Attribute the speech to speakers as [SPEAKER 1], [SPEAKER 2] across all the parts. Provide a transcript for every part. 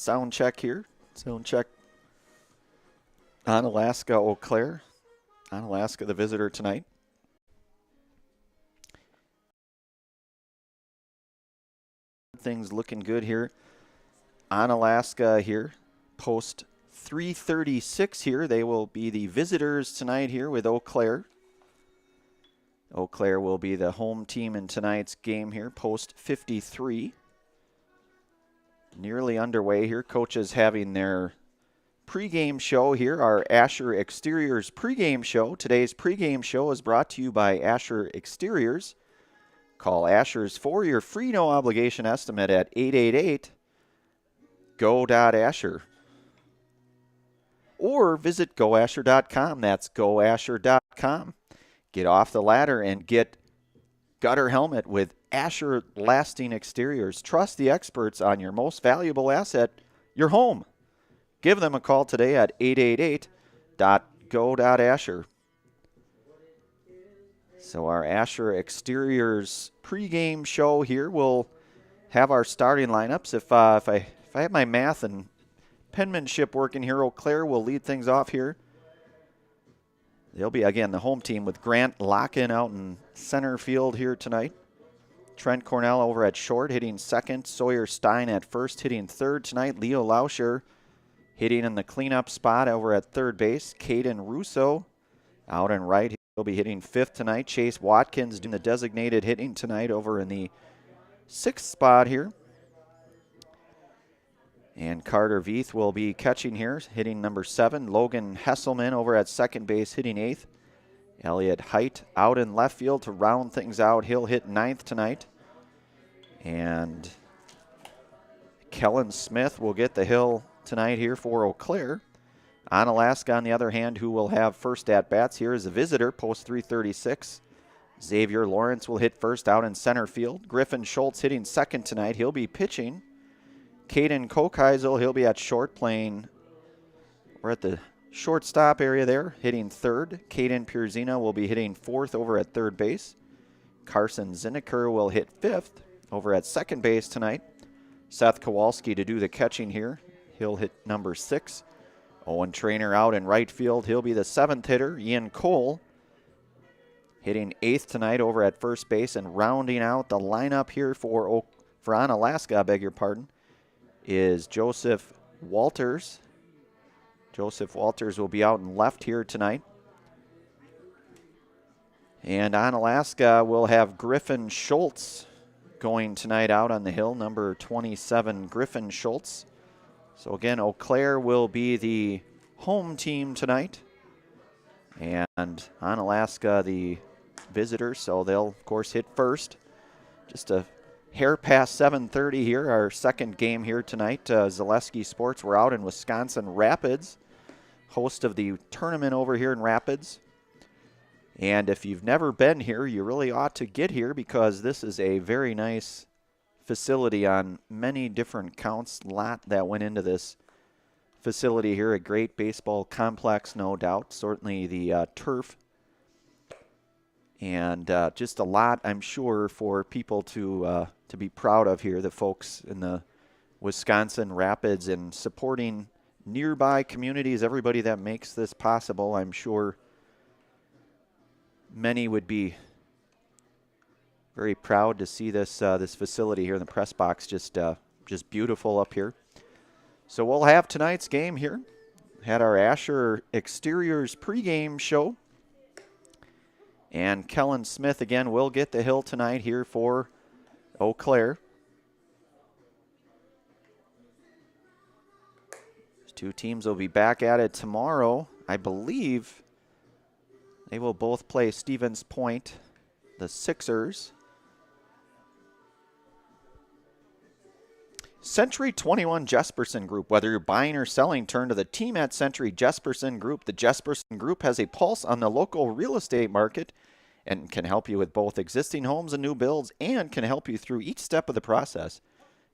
[SPEAKER 1] Sound check here. Sound check. Onalaska, Eau Claire. Onalaska, the visitor tonight. Things looking good here. Onalaska here. Post 336 here. They will be the visitors tonight here with Eau Claire. Eau Claire will be the home team in tonight's game here. Post 53. Nearly underway here. Coaches having their pregame show here, our Asher Exteriors pregame show. Today's pregame show is brought to you by Asher Exteriors. Call Asher's for your free no obligation estimate at 888-GO.ASHER. Or visit goasher.com. That's goasher.com. Get off the ladder and get gutter helmet with Asher Lasting Exteriors. Trust the experts on your most valuable asset, your home. Give them a call today at 888-GO.ASHER. So our Asher Exteriors pregame show here will have our starting lineups. If I have my math and penmanship working here, Eau Claire will lead things off here. They'll be, again, the home team with Grant Locken out in center field here tonight. Trent Cornell over at short, hitting second. Sawyer Stein at first, hitting third tonight. Leo Lauscher hitting in the cleanup spot over at third base. Caden Russo out and right. He'll be hitting fifth tonight. Chase Watkins doing the designated hitting tonight over in the sixth spot here. And Carter Veith will be catching here, hitting number 7. Logan Hesselman over at second base, hitting 8th. Elliot Height out in left field to round things out. He'll hit 9th tonight. And Kellen Smith will get the hill tonight here for Eau Claire. Onalaska, on the other hand, who will have first at-bats here as a visitor, post 336. Xavier Lawrence will hit first out in center field. Griffin Schultz hitting second tonight. He'll be pitching. Caden Kokheisel, he'll be at short playing. We're at the shortstop area there, hitting third. Caden Pierzina will be hitting fourth over at third base. Carson Zinneker will hit fifth over at second base tonight. Seth Kowalski to do the catching here. He'll hit number 6. Owen Trainer out in right field. He'll be the 7th hitter. Ian Cole hitting 8th tonight over at first base. And rounding out the lineup here for Onalaska, I beg your pardon, is Joseph Walters. Joseph Walters will be out in left here tonight. And Onalaska will have Griffin Schultz going tonight out on the hill, number 27, Griffin Schultz. So again, Eau Claire will be the home team tonight. And Onalaska the visitor, so they'll, of course, hit first. Just a hair past 7:30 here, our second game here tonight. Zaleski Sports, we're out in Wisconsin Rapids, host of the tournament over here in Rapids. And if you've never been here, you really ought to get here because this is a very nice facility on many different counts. A lot that went into this facility here. A great baseball complex, no doubt. Certainly the turf. And just a lot, I'm sure, for people to be proud of here, the folks in the Wisconsin Rapids, and supporting nearby communities, everybody that makes this possible. I'm sure many would be very proud to see this this facility here in the press box. Just beautiful up here. So we'll have tonight's game here. Had our Asher Exteriors pregame show. And Kellen Smith, again, will get the hill tonight here for Eau Claire. These two teams will be back at it tomorrow. I believe they will both play Stevens Point, the Sixers. Century 21 Jesperson Group. Whether you're buying or selling, turn to the team at Century Jesperson Group. The Jesperson Group has a pulse on the local real estate market and can help you with both existing homes and new builds, and can help you through each step of the process.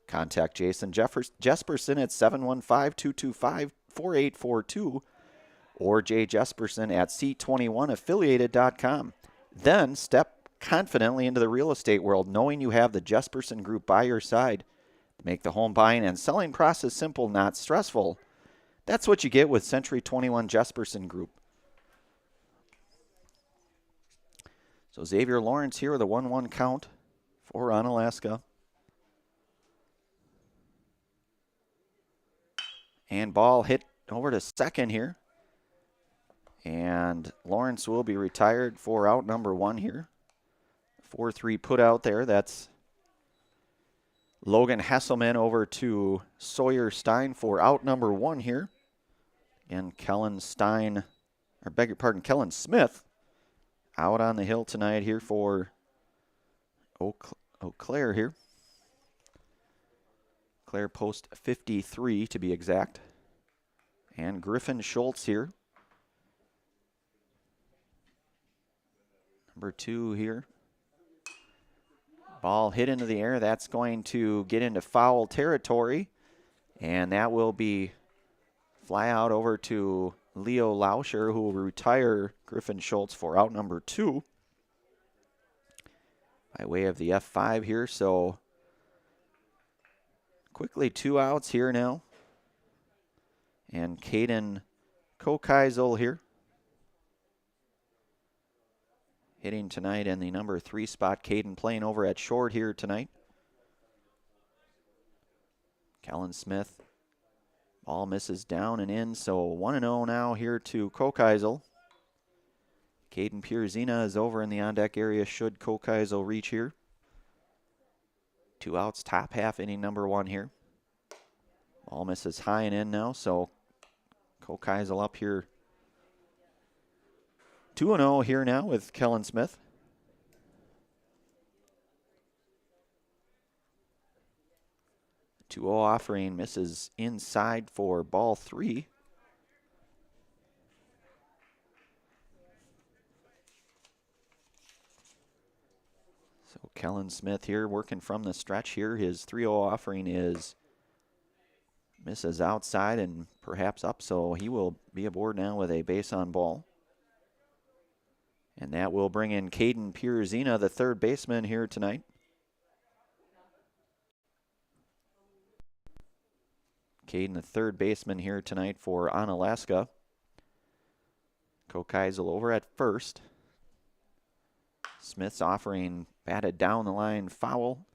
[SPEAKER 1] Contact Jason Jesperson at 715-225-4842 or Jay Jesperson at C21affiliated.com. Then step confidently into the real estate world, knowing you have the Jesperson Group by your side. Make the home buying and selling process simple, not stressful. That's what you get with Century 21 Jesperson Group. So Xavier Lawrence here with a 1-1 count for Onalaska. And ball hit over to second here. And Lawrence will be retired for out number 1 here. 4-3 put out there. That's Logan Hesselman over to Sawyer Stein for out number 1 here. And Kellen Smith out on the hill tonight here for Eau Claire here. Claire post 53 to be exact. And Griffin Schultz here. Number 2 here. Ball hit into the air. That's going to get into foul territory. And that will be fly out over to Leo Lauscher, who will retire Griffin Schultz for out number 2 by way of the F5 here. So quickly 2 outs here now. And Caden Kokeisel here, hitting tonight in the number 3 spot. Caden playing over at short here tonight. Kellen Smith. Ball misses down and in, so 1-0 now here to Kokeisel. Caden Pierzina is over in the on-deck area should Kokeisel reach here. 2 outs, top half, inning number 1 here. Ball misses high and in now, so Kokeisel up here. 2-0 here now with Kellen Smith. 2-0 offering misses inside for ball 3. So Kellen Smith here working from the stretch here. His 3-0 offering misses outside and perhaps up, so he will be aboard now with a base on ball. And that will bring in Caden Pierzina, the third baseman here tonight. Caden, the third baseman here tonight for Onalaska. Kokeisel over at first. Smith's offering batted down the line foul.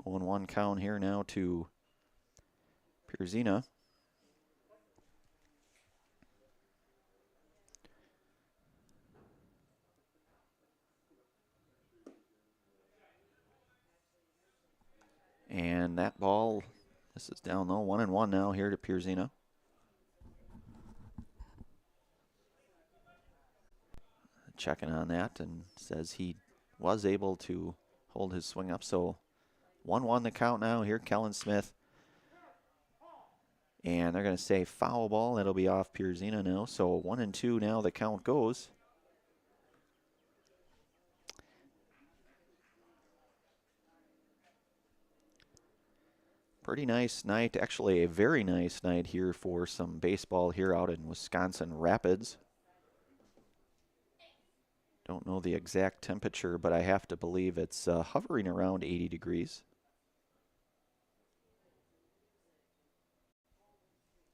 [SPEAKER 1] 0-1 count here now to Pierzina. And that ball, this is down low, 1-1 now here to Pierzina. Checking on that and says he was able to hold his swing up. So 1-1 the count now here, Kellen Smith. And they're going to say foul ball. That'll be off Pierzina now. So 1-2 now the count goes. Pretty nice night, actually a very nice night here for some baseball here out in Wisconsin Rapids. Don't know the exact temperature, but I have to believe it's hovering around 80 degrees.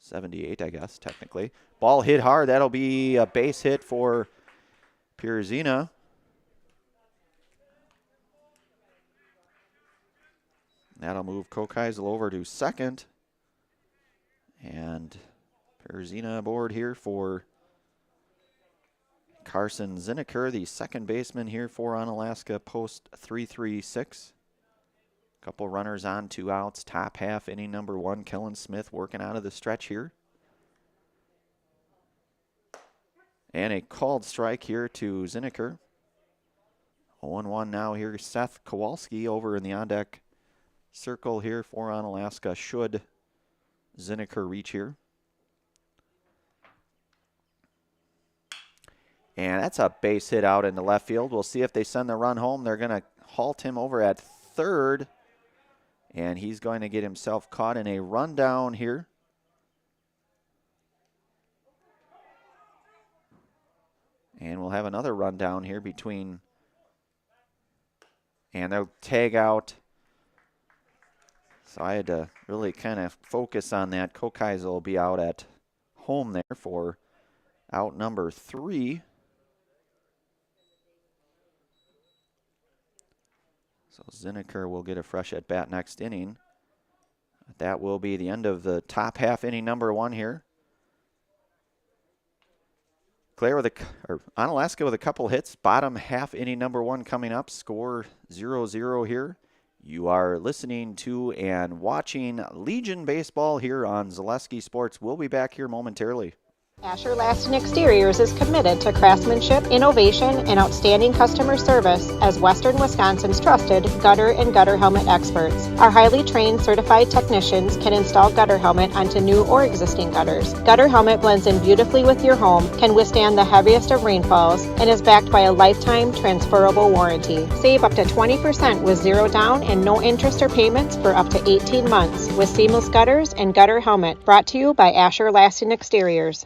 [SPEAKER 1] 78, I guess, technically. Ball hit hard. That'll be a base hit for Pierzina. That'll move Kokeisel over to second. And Pierzina aboard here for Carson Zinneker, the second baseman here for Onalaska, post 3-3-6. Couple runners on, 2 outs, top half, inning number 1. Kellen Smith working out of the stretch here. And a called strike here to Zinneker. 0-1 now here, Seth Kowalski over in the on-deck circle here for Onalaska should Zinneker reach here. And that's a base hit out in the left field. We'll see if they send the run home. They're going to halt him over at third. And he's going to get himself caught in a rundown here. And we'll have another rundown here between And they'll tag out. So I had to really kind of focus on that. Kokai's will be out at home there for out number 3. So Zinneker will get a fresh at bat next inning. That will be the end of the top half inning number 1 here. Claire with Onalaska with a couple hits. Bottom half inning number 1 coming up. Score 0-0 here. You are listening to and watching Legion Baseball here on Zaleski Sports. We'll be back here momentarily.
[SPEAKER 2] Asher Laston Exteriors is committed to craftsmanship, innovation, and outstanding customer service as Western Wisconsin's trusted gutter and gutter helmet experts. Our highly trained certified technicians can install gutter helmet onto new or existing gutters. Gutter helmet blends in beautifully with your home, can withstand the heaviest of rainfalls, and is backed by a lifetime transferable warranty. Save up to 20% with zero down and no interest or payments for up to 18 months with seamless gutters and gutter helmet. Brought to you by Asher Laston Exteriors.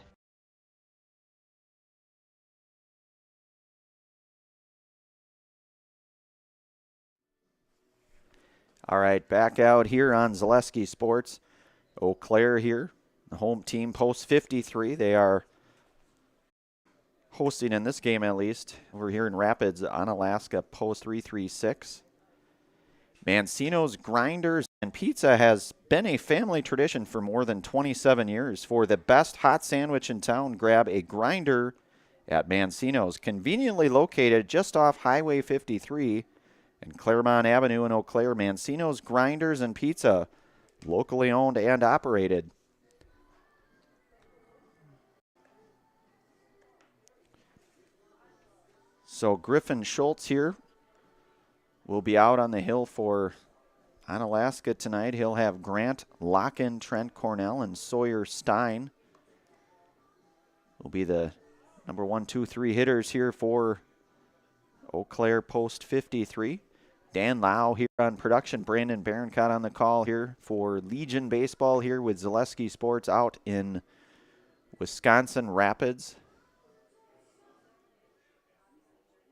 [SPEAKER 1] All right, back out here on Zaleski Sports. Eau Claire here, the home team, post 53. They are hosting in this game at least. Over here in Rapids, Onalaska, post 336. Mancino's Grinders and Pizza has been a family tradition for more than 27 years. For the best hot sandwich in town, grab a grinder at Mancino's, conveniently located just off Highway 53 and Claremont Avenue in Eau Claire. Mancino's Grinders and Pizza, locally owned and operated. So Griffin Schultz here will be out on the hill for Onalaska tonight. He'll have Grant Locken, Trent Cornell, and Sawyer Stein will be the number 1, 2, 3 hitters here for Eau Claire post 53. Dan Lau here on production. Brandon Barroncott on the call here for Legion Baseball here with Zaleski Sports out in Wisconsin Rapids,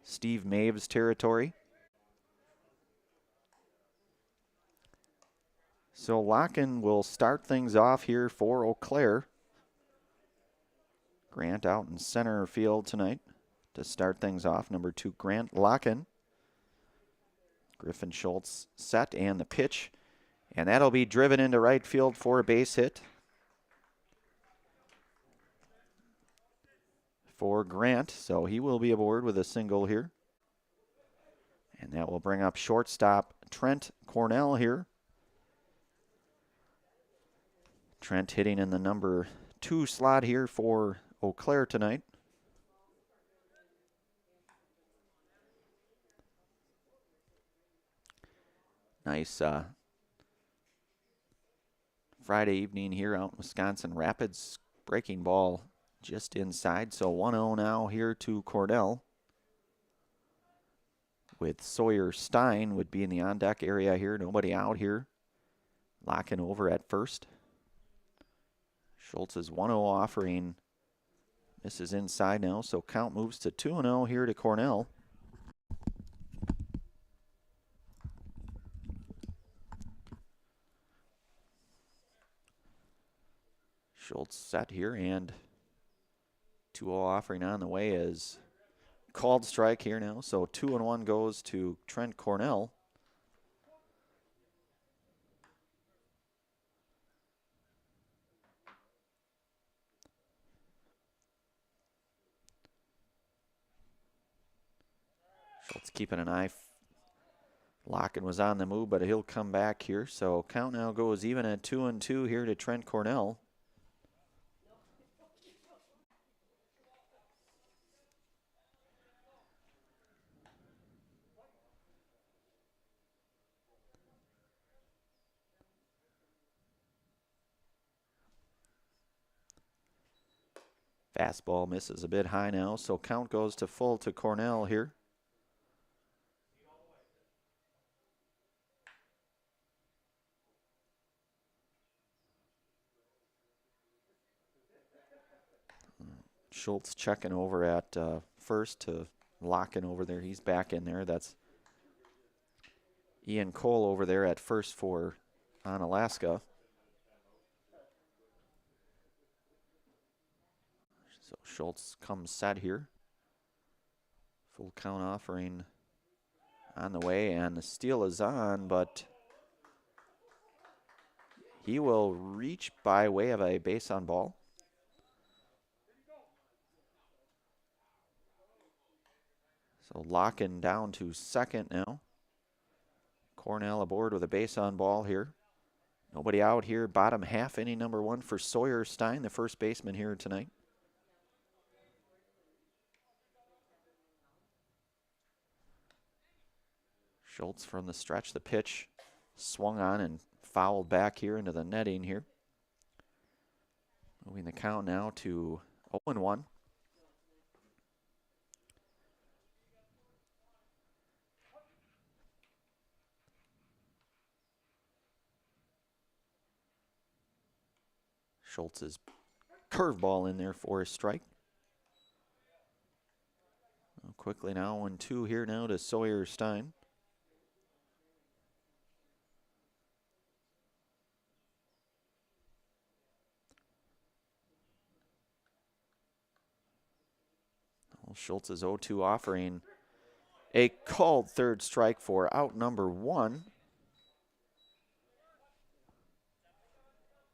[SPEAKER 1] Steve Maves territory. So Locken will start things off here for Eau Claire. Grant out in center field tonight to start things off. Number 2, Grant Locken. Griffin Schultz set and the pitch. And that'll be driven into right field for a base hit for Grant. So he will be aboard with a single here. And that will bring up shortstop Trent Cornell here. Trent hitting in the number 2 slot here for Eau Claire tonight. Nice Friday evening here out in Wisconsin Rapids. Breaking ball just inside. So 1-0 now here to Cornell, with Sawyer Stein would be in the on-deck area here. Nobody out here. Locking over at first. Schultz's 1-0 offering misses inside now, so count moves to 2-0 here to Cornell. Schultz set here, and 2-0 offering on the way is called strike here now. So 2-1 goes to Trent Cornell. Schultz keeping an eye. Locken was on the move, but he'll come back here. So count now goes even at 2-2 here to Trent Cornell. Fastball misses a bit high now, so count goes to full to Cornell here. Schultz checking over at first to Locken over there. He's back in there. That's Ian Cole over there at first for Onalaska. So Schultz comes set here. Full count offering on the way, and the steal is on, but he will reach by way of a base on ball. So Locken down to second now. Cornell aboard with a base on ball here. Nobody out here. Bottom half, inning number 1 for Sawyer Stein, the first baseman here tonight. Schultz from the stretch. The pitch swung on and fouled back here into the netting here. Moving the count now to 0-1. Schultz's curveball in there for a strike. Quickly now 1-2 here now to Sawyer Stein. Schultz's 0-2 offering a called third strike for out number 1.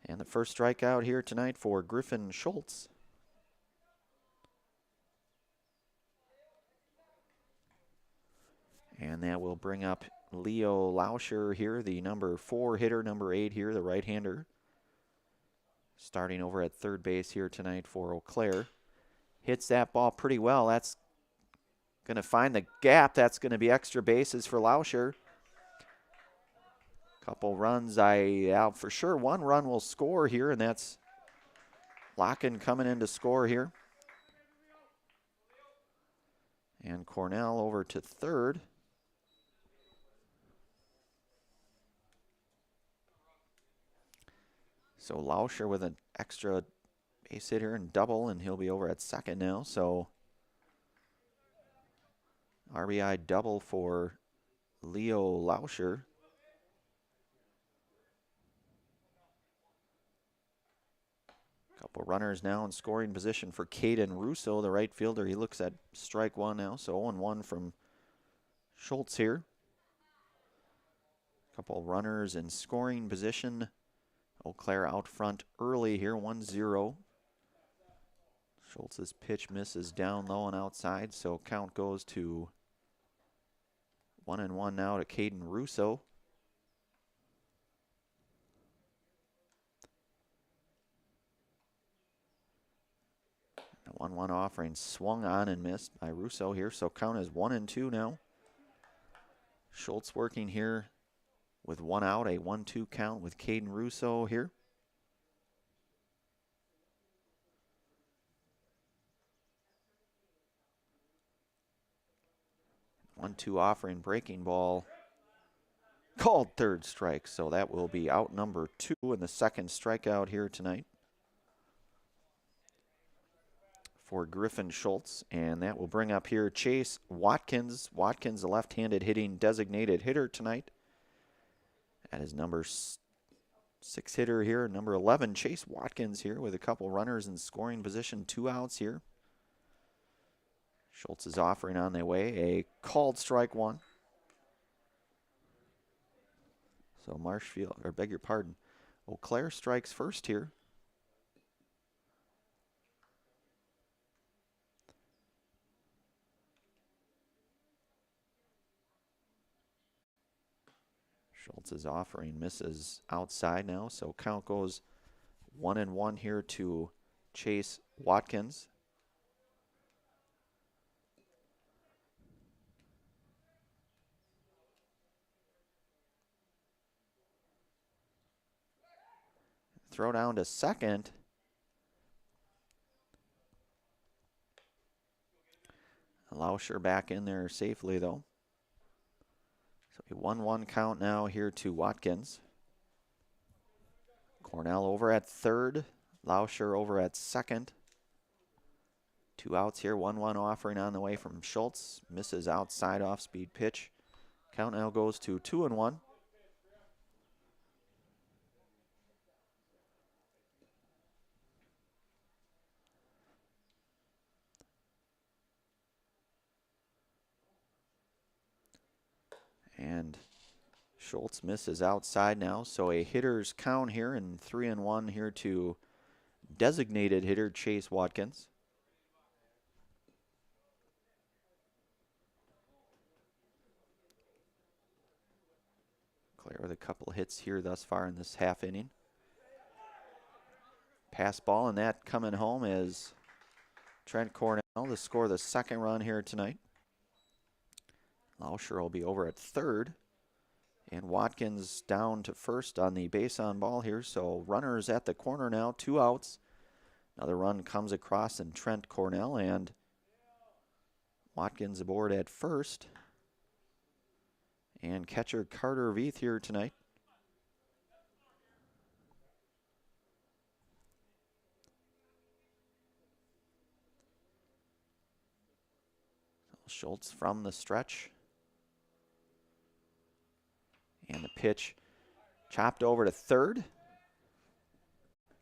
[SPEAKER 1] And the first strikeout here tonight for Griffin Schultz. And that will bring up Leo Lauscher here, the number 4 hitter, number 8 here, the right-hander. Starting over at third base here tonight for Eau Claire. Hits that ball pretty well. That's going to find the gap. That's going to be extra bases for Lauscher. Couple runs, for sure 1 run will score here, and that's Locken coming in to score here. And Cornell over to third. So Lauscher with an extra base hit here and double, and he'll be over at second now. So RBI double for Leo Lauscher. Couple runners now in scoring position for Caden Russo, the right fielder. He looks at strike 1 now, so 0-1 from Schultz here. Couple runners in scoring position. Eau Claire out front early here, 1-0. Schultz's pitch misses down low and outside, so count goes to 1-1 now to Caden Russo. The 1-1 offering swung on and missed by Russo here, so count is 1-2 now. Schultz working here with 1 out, a 1-2 count with Caden Russo here. One-two offering, breaking ball, called third strike, so that will be out number 2 and the second strikeout here tonight for Griffin Schultz, and that will bring up here Chase Watkins. Watkins, the left-handed hitting designated hitter tonight. That is number 6 hitter here, number 11, Chase Watkins here with a couple runners in scoring position, 2 outs here. Schultz is offering on their way, a called strike 1. So Marshfield, or beg your pardon, Eau Claire strikes first here. Schultz is offering, misses outside now, so count goes 1-1 here to Chase Watkins. Throw down to second. Lauscher back in there safely though. So a 1-1 count now here to Watkins. Cornell over at third. Lauscher over at second. 2 outs here. 1-1 offering on the way from Schultz. Misses outside off-speed pitch. Count now goes to 2-1. And Schultz misses outside now, so a hitter's count here, and 3-1 here to designated hitter Chase Watkins. Claire with a couple hits here thus far in this half inning. Pass ball, and that coming home is Trent Cornell to score the second run here tonight. Lauscher will be over at third. And Watkins down to first on the base on ball here. So runners at the corner now, 2 outs. Another run comes across and Trent Cornell, and Watkins aboard at first. And catcher Carter Veith here tonight. Schultz from the stretch. And the pitch chopped over to third.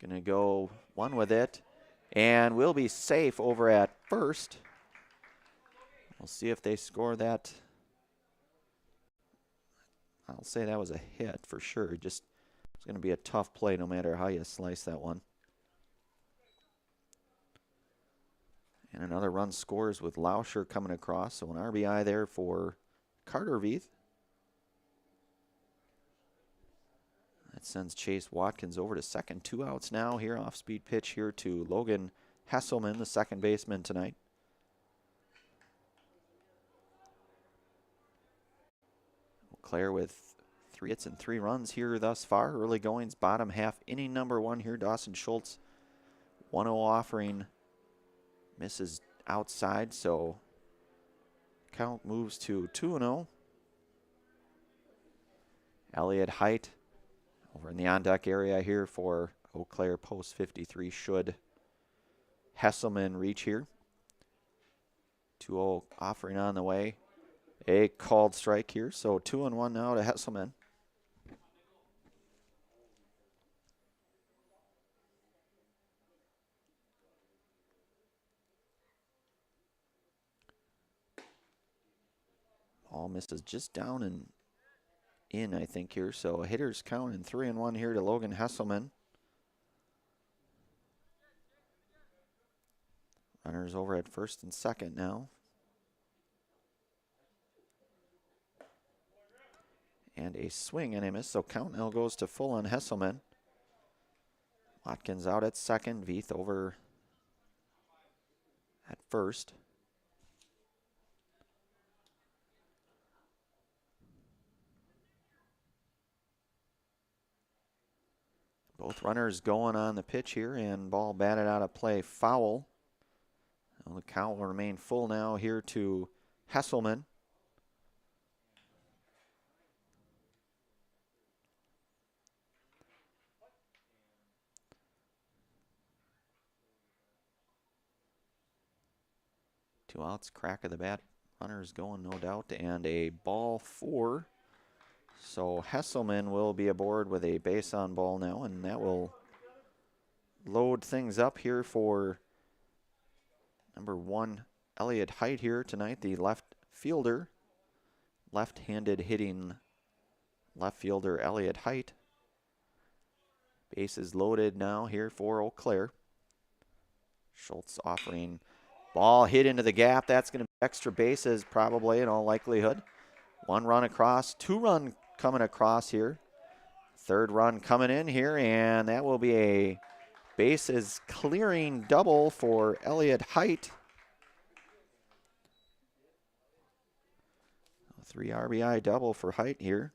[SPEAKER 1] Gonna go one with it. And we'll be safe over at first. We'll see if they score that. I'll say that was a hit for sure. Just it's gonna be a tough play no matter how you slice that one. And another run scores with Lauscher coming across. So an RBI there for Carter Veith. That sends Chase Watkins over to second. 2 outs now here. Off-speed pitch here to Logan Hesselman, the second baseman tonight. Claire with 3 hits and 3 runs here thus far. Early goings, bottom half, inning number 1 here. Dawson Schultz, 1-0 offering, misses outside, so count moves to 2-0. Elliott Height over in the on-deck area here for Eau Claire post 53. Should Hesselman reach here? 2-0 offering on the way. A called strike here, so 2-1 now to Hesselman. Ball misses just down and in, I think, here. So a hitter's count and 3-1 here to Logan Hesselman. Runners over at first and second now. And a swing and a miss, so count now goes to full on Hesselman. Watkins out at second, Veith over at first. Both runners going on the pitch here, and ball batted out of play, foul. Well, the count will remain full now here to Hesselman. Two outs, crack of the bat. Runners going, no doubt, and a ball 4. So Hesselman will be aboard with a base on ball now, and that will load things up here for number 1, Elliott Height here tonight, the left fielder. Left-handed hitting left fielder Elliott Height. Bases loaded now here for Eau Claire. Schultz offering. Ball hit into the gap. That's going to be extra bases probably in all likelihood. 1 run across, 2 run coming across here. 3rd run coming in here, and that will be a bases clearing double for Elliott Height. 3 RBI double for Height here.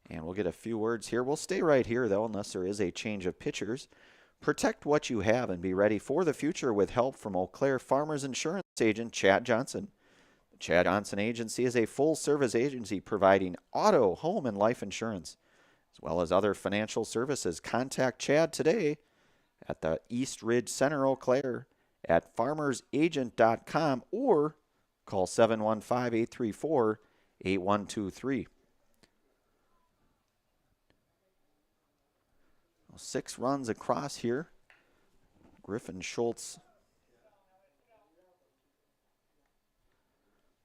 [SPEAKER 1] And we'll get a few words here. We'll stay right here, though, unless there is a change of pitchers. Protect what you have and be ready for the future with help from Eau Claire Farmers Insurance agent Chad Johnson. The Chad Johnson Agency is a full-service agency providing auto, home, and life insurance, as well as other financial services. Contact Chad today at the East Ridge Center, Eau Claire, at farmersagent.com, or call 715-834-8123. 6 runs across here. Griffin Schultz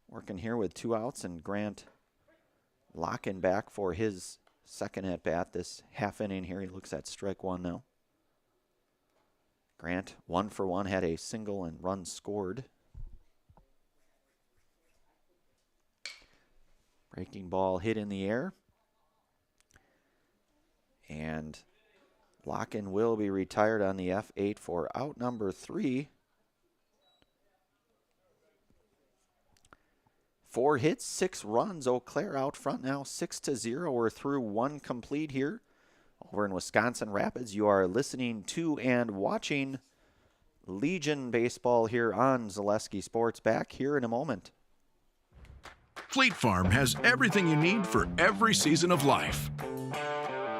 [SPEAKER 1] working here with 2 outs, and Grant locking back for his second at bat this half inning here. He looks at strike 1 now. Grant 1 for 1, had a single and run scored. Breaking ball hit in the air. And Locken will be retired on the F8 for out number 3. 4 hits, 6 runs. Eau Claire out front now, 6-0. We're through 1 complete here over in Wisconsin Rapids. You are listening to and watching Legion Baseball here on Zaleski Sports. Back here in a moment.
[SPEAKER 3] Fleet Farm has everything you need for every season of life.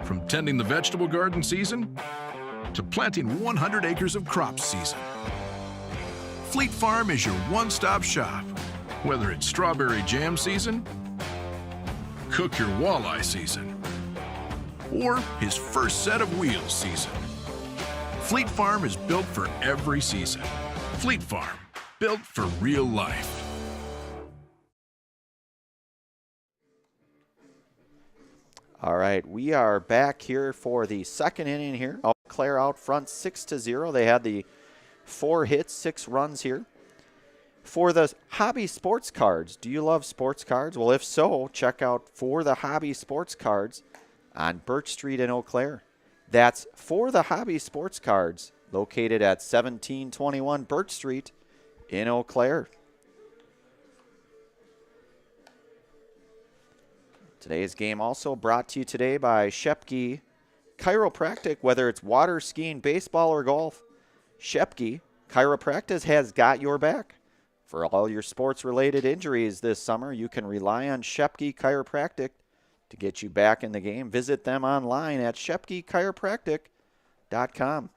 [SPEAKER 3] From tending the vegetable garden season to planting 100 acres of crops season. Fleet Farm is your one-stop shop. Whether it's strawberry jam season, cook your walleye season, or his first set of wheels season. Fleet Farm is built for every season. Fleet Farm, built for real life.
[SPEAKER 1] All right, we are back here for the second inning here. Eau Claire out front 6-0. They had the 4 hits, 6 runs here. For the hobby sports cards, do you love sports cards? Well, if so, check out For the Hobby Sports Cards on Birch Street in Eau Claire. That's For the Hobby Sports Cards, located at 1721 Birch Street in Eau Claire. Today's game also brought to you today by Shepke Chiropractic. Whether it's water skiing, baseball, or golf, Shepke Chiropractic has got your back. For all your sports-related injuries this summer, you can rely on Shepke Chiropractic to get you back in the game. Visit them online at shepkechiropractic.com.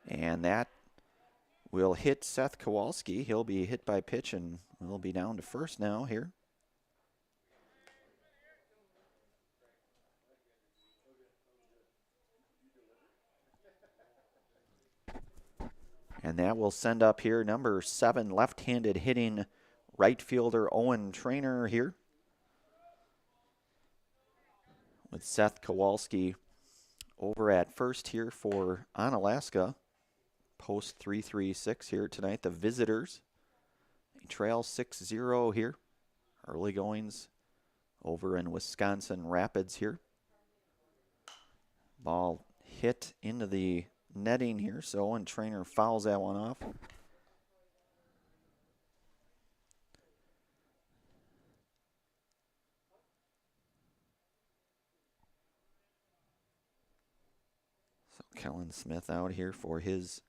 [SPEAKER 1] And that will hit Seth Kowalski. He'll be hit by pitch and will be down to first now here. And that will send up here number 7, left-handed hitting right fielder Owen Trainer here, with Seth Kowalski over at first here for Onalaska. Post 3-3-6 here tonight. The visitors trail 6-0 here. Early goings over in Wisconsin Rapids here. Ball hit into the netting here, so Owen Trainer fouls that one off. So Kellen Smith out here for his.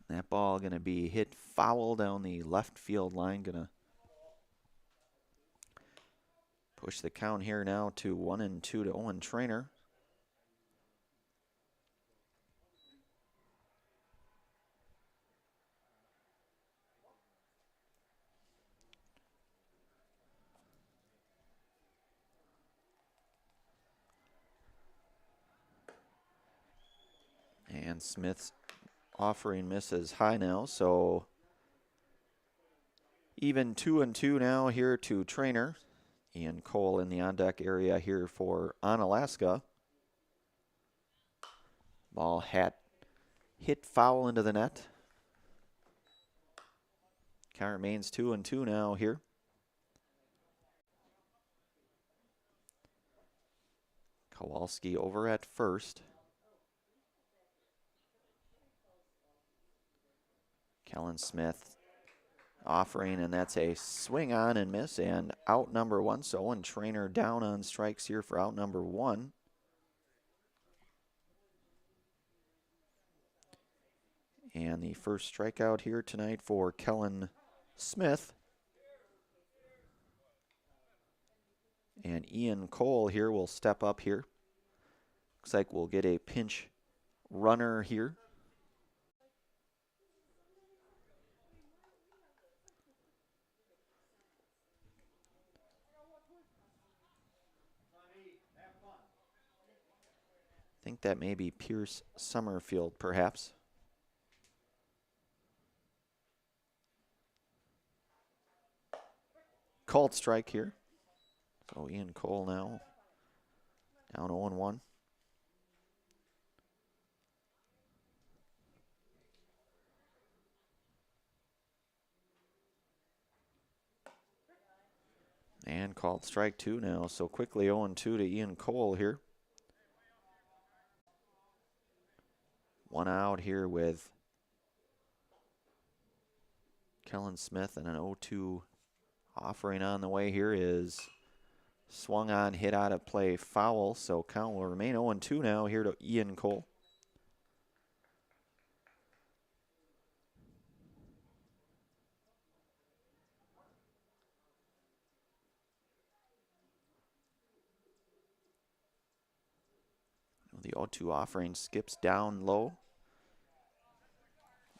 [SPEAKER 1] That ball going to be hit foul down the left field line. Going to push the count here now to 1-2 to Owen Trainer. And Smith's offering misses high now, so even 2-2 now here to Trainer. Ian Cole in the on-deck area here for Onalaska. Ball hit foul into the net. Count remains 2-2 now here. Kowalski over at first. Kellen Smith offering, and that's a swing on and miss, and out number 1. So Owen Trainer down on strikes here for out number 1. And the first strikeout here tonight for Kellen Smith. And Ian Cole here will step up here. Looks like we'll get a pinch runner here. I think that may be Pierce Summerfield, perhaps. Called strike here. So Ian Cole now down 0-1. And called strike 2 now. So quickly 0-2 to Ian Cole here. One out here with Kellen Smith, and an 0-2 offering on the way here is swung on, hit out of play, foul. So count will remain 0-2 now here to Ian Cole. The 0-2 offering skips down low.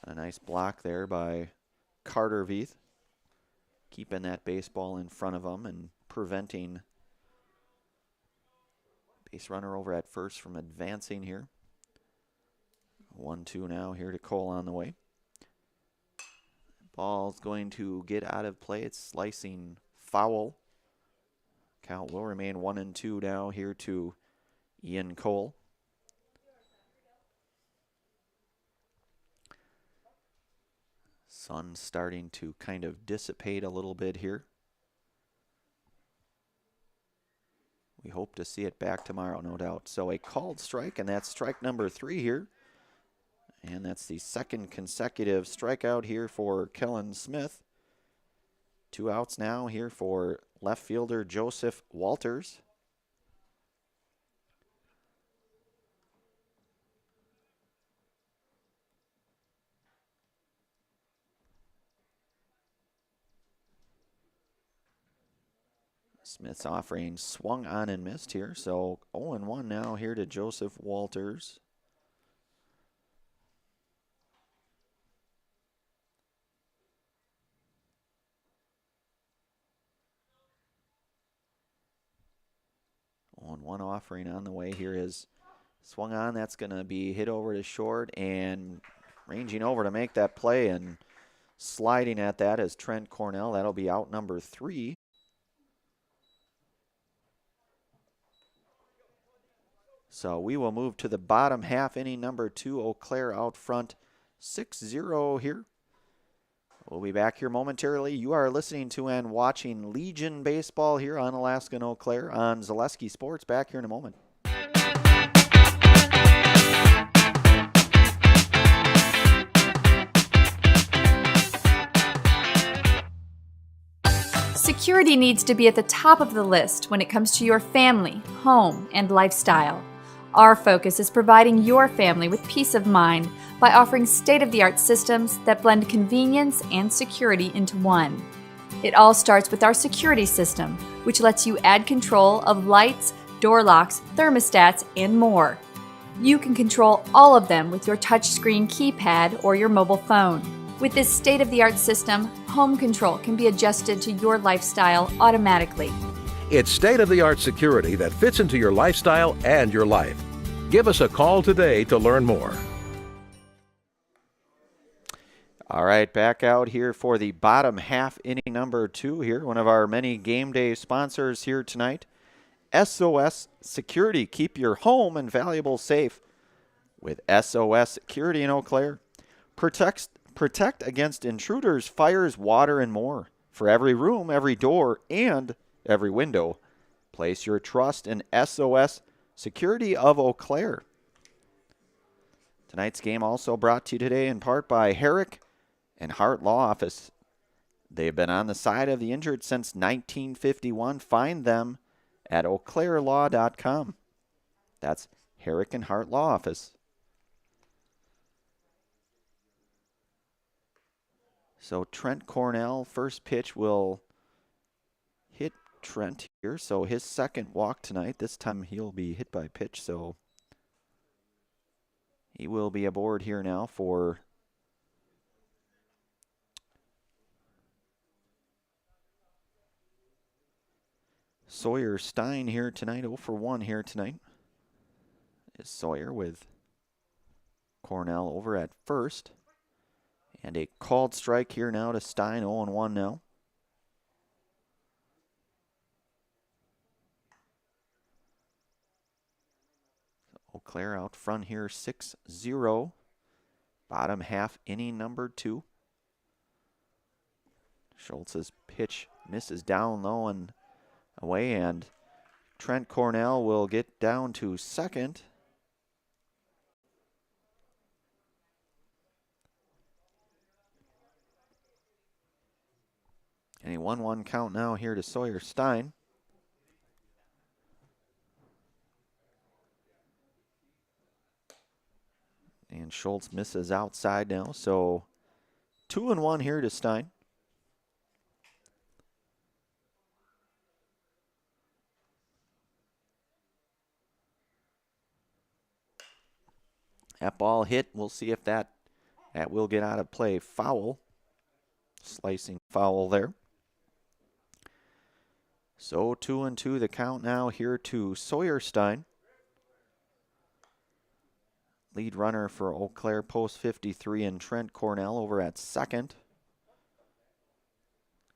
[SPEAKER 1] A nice block there by Carter Veith, keeping that baseball in front of him and preventing base runner over at first from advancing here. 1-2 now here to Cole on the way. Ball's going to get out of play. It's slicing foul. Count will remain 1-2 now here to Ian Cole. Sun starting to kind of dissipate a little bit here. We hope to see it back tomorrow, no doubt. So a called strike, and that's strike number 3 here. And that's the second consecutive strikeout here for Kellen Smith. 2 outs now here for left fielder Joseph Walters. Smith's offering swung on and missed here. So 0-1 now here to Joseph Walters. One offering on the way here is swung on. That's going to be hit over to short, and ranging over to make that play and sliding at that is Trent Cornell. That'll be out number 3. So we will move to the bottom half, inning number 2. Eau Claire out front 6-0 here. We'll be back here momentarily. You are listening to and watching Legion Baseball here on Onalaska and Eau Claire on Zaleski Sports. Back here in a moment.
[SPEAKER 4] Security needs to be at the top of the list when it comes to your family, home, and lifestyle. Our focus is providing your family with peace of mind by offering state-of-the-art systems that blend convenience and security into one. It all starts with our security system, which lets you add control of lights, door locks, thermostats, and more. You can control all of them with your touchscreen keypad or your mobile phone. With this state-of-the-art system, home control can be adjusted to your lifestyle automatically.
[SPEAKER 5] It's state-of-the-art security that fits into your lifestyle and your life. Give us a call today to learn more.
[SPEAKER 1] All right, back out here for the bottom half, inning number 2 here. One of our many game day sponsors here tonight. SOS Security. Keep your home and valuables safe with SOS Security in Eau Claire. Protect against intruders, fires, water, and more. For every room, every door, and every window, place your trust in SOS Security of Eau Claire. Tonight's game also brought to you today in part by Herrick and Hart Law Office. They've been on the side of the injured since 1951. Find them at eauclairelaw.com. That's Herrick and Hart Law Office. So Trent Cornell, first pitch will hit Trent here. So his second walk tonight. This time he'll be hit by pitch. So he will be aboard here now for Sawyer Stein here tonight. 0 for 1 here tonight is Sawyer with Cornell over at first. And a called strike here now to Stein. 0-1 now. Eau Claire out front here 6-0. Bottom half inning number 2. Schultz's pitch misses down low and away, and Trent Cornell will get down to second. And a 1-1 count now here to Sawyer Stein. And Schultz misses outside now, so 2-1 here to Stein. That ball hit. We'll see if that will get out of play. Foul. Slicing foul there. So 2-2 the count now here to Sawyer Stein. Lead runner for Eau Claire post 53 and Trent Cornell over at second.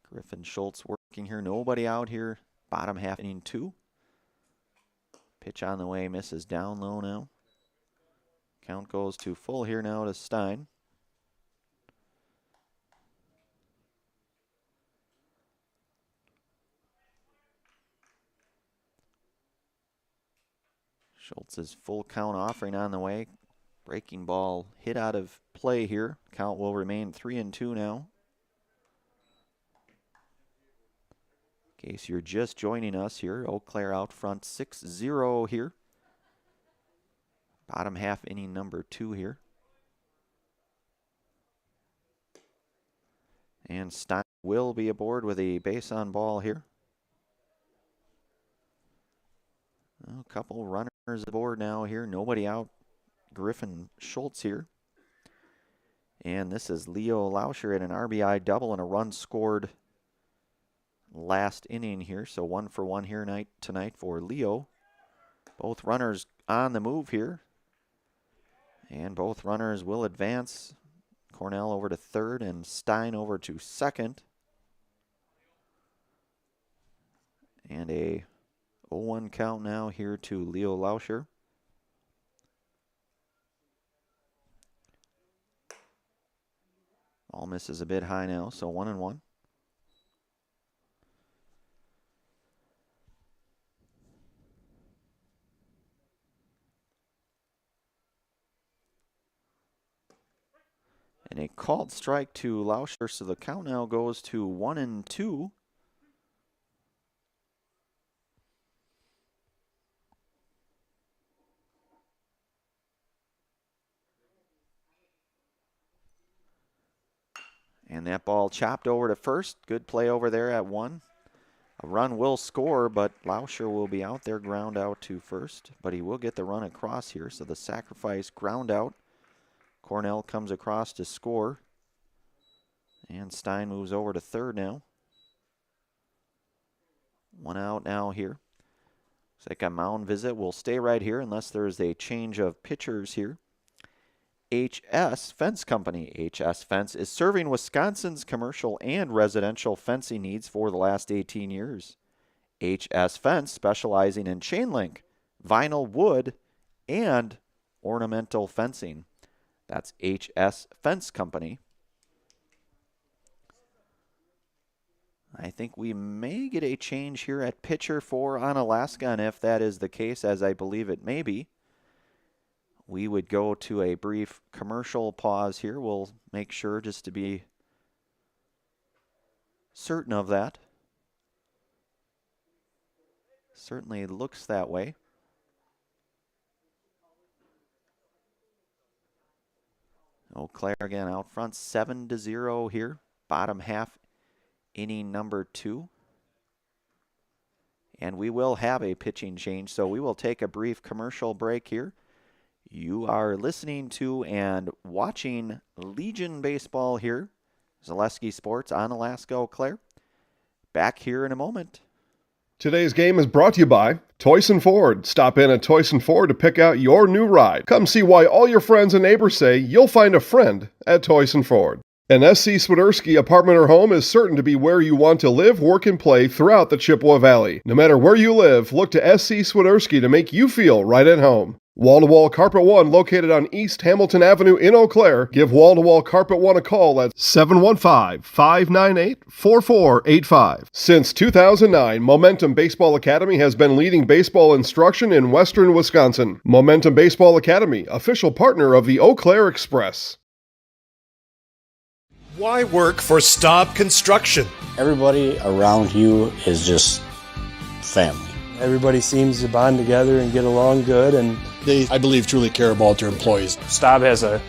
[SPEAKER 1] Griffin Schultz working here. Nobody out here. Bottom half inning 2. Pitch on the way. Misses down low now. Count goes to full here now to Stein. Schultz's full count offering on the way. Breaking ball hit out of play here. Count will remain 3-2 now. In case you're just joining us here, Eau Claire out front 6-0 here. Bottom half inning number 2 here. And Stein will be aboard with a base on ball here. A couple runners aboard now here. Nobody out. Griffin Schultz here. And this is Leo Lauscher at an RBI double and a run scored last inning here. So 1 for 1 here tonight for Leo. Both runners on the move here. And both runners will advance. Cornell over to third and Stein over to second. And a 0-1 count now here to Leo Lauscher. Ball misses a bit high now, so 1-1. And a called strike to Lauscher, so the count now goes to 1-2. And that ball chopped over to first. Good play over there at 1. A run will score, but Lauscher will be out there, ground out to first. But he will get the run across here, so the sacrifice ground out. Cornell comes across to score. And Stein moves over to third now. 1 out now here. Looks like a mound visit will stay right here unless there is a change of pitchers here. HS Fence Company. HS Fence is serving Wisconsin's commercial and residential fencing needs for the last 18 years. HS Fence specializing in chain link, vinyl wood, and ornamental fencing. That's HS Fence Company. I think we may get a change here at pitcher for Onalaska, and if that is the case, as I believe it may be, we would go to a brief commercial pause here. We'll make sure just to be certain of that. Certainly looks that way. Eau Claire again out front 7-0 here. bottom half, inning number 2. And we will have a pitching change, so we will take a brief commercial break here. You are listening to and watching Legion Baseball here. Zaleski Sports on Onalaska, Eau Claire. Back here in a moment.
[SPEAKER 6] Today's game is brought to you by Toyson Ford. Stop in at Toyson Ford to pick out your new ride. Come see why all your friends and neighbors say you'll find a friend at Toyson Ford. An SC Swiderski apartment or home is certain to be where you want to live, work, and play throughout the Chippewa Valley. No matter where you live, look to SC Swiderski to make you feel right at home. Wall-to-Wall Carpet One, located on East Hamilton Avenue in Eau Claire. Give Wall-to-Wall Carpet One a call at 715-598-4485. Since 2009, Momentum Baseball Academy has been leading baseball instruction in western Wisconsin. Momentum Baseball Academy, official partner of the Eau Claire Express.
[SPEAKER 7] Why work for Staub Construction?
[SPEAKER 8] Everybody around you is just family.
[SPEAKER 9] Everybody seems to bond together and get along good, and
[SPEAKER 7] They, I believe, truly care about their employees.
[SPEAKER 9] Staub has a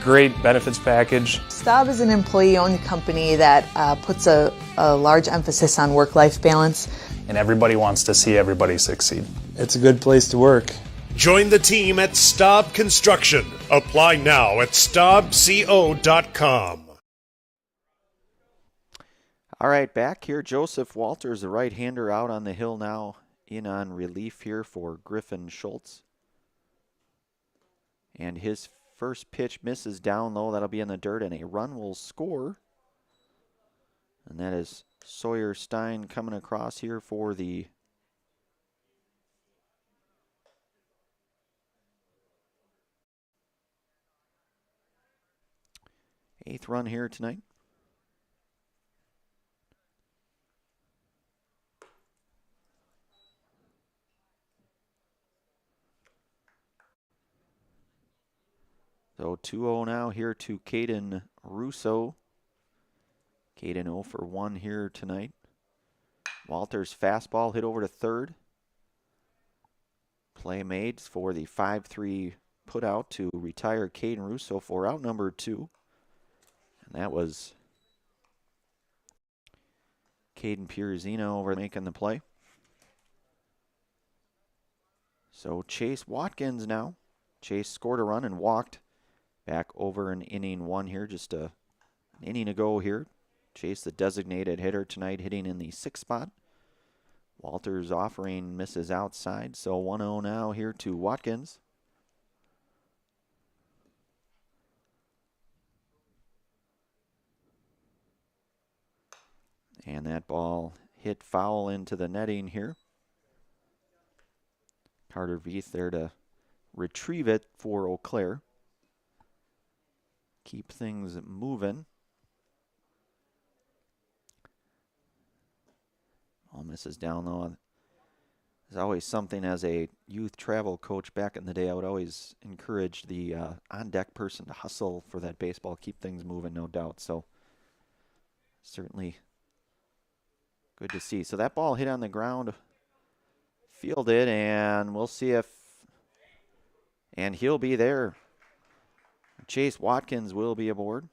[SPEAKER 9] great benefits package.
[SPEAKER 10] Staub is an employee-owned company that puts a large emphasis on work-life balance.
[SPEAKER 9] And everybody wants to see everybody succeed. It's a good place to work.
[SPEAKER 7] Join the team at Staub Construction. Apply now at staubco.com.
[SPEAKER 1] All right, back here, Joseph Walters, the right-hander, out on the hill now, in on relief here for Griffin Schultz. And his first pitch misses down low. That'll be in the dirt, and a run will score. And that is Sawyer Stein coming across here for the eighth run here tonight. So 2-0 now here to Caden Russo. Caden 0 for 1 here tonight. Walters fastball hit over to third. Play made for the 5-3 put out to retire Caden Russo for out number 2. And that was Caden Pierzino over making the play. So Chase Watkins now. Chase scored a run and walked. Back over in inning 1 here, just an inning ago here. Chase, the designated hitter tonight, hitting in the 6th spot. Walters offering misses outside, so 1-0 now here to Watkins. And that ball hit foul into the netting here. Carter Veith there to retrieve it for Eau Claire. Keep things moving. All misses down low. There's always something as a youth travel coach back in the day. I would always encourage the on-deck person to hustle for that baseball, keep things moving, no doubt. So certainly good to see. So that ball hit on the ground, fielded, and we'll see if, and he'll be there. Chase Watkins will be aboard.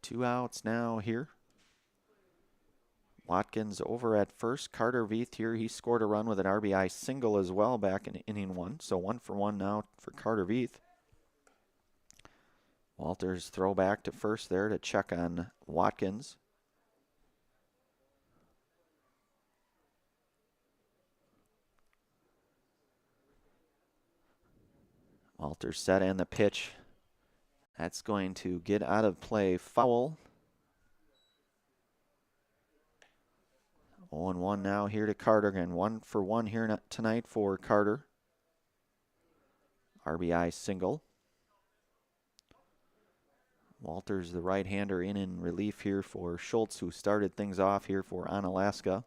[SPEAKER 1] Two outs now here. Watkins over at first. Carter Veith here. He scored a run with an RBI single as well back in inning 1. So 1 for 1 now for Carter Veith. Walters throw back to first there to check on Watkins. Walters set and the pitch. That's going to get out of play, foul. 0-1 now here to Carter. Again, 1 for 1 here tonight for Carter. RBI single. Walters, the right-hander, in relief here for Schultz, who started things off here for Onalaska.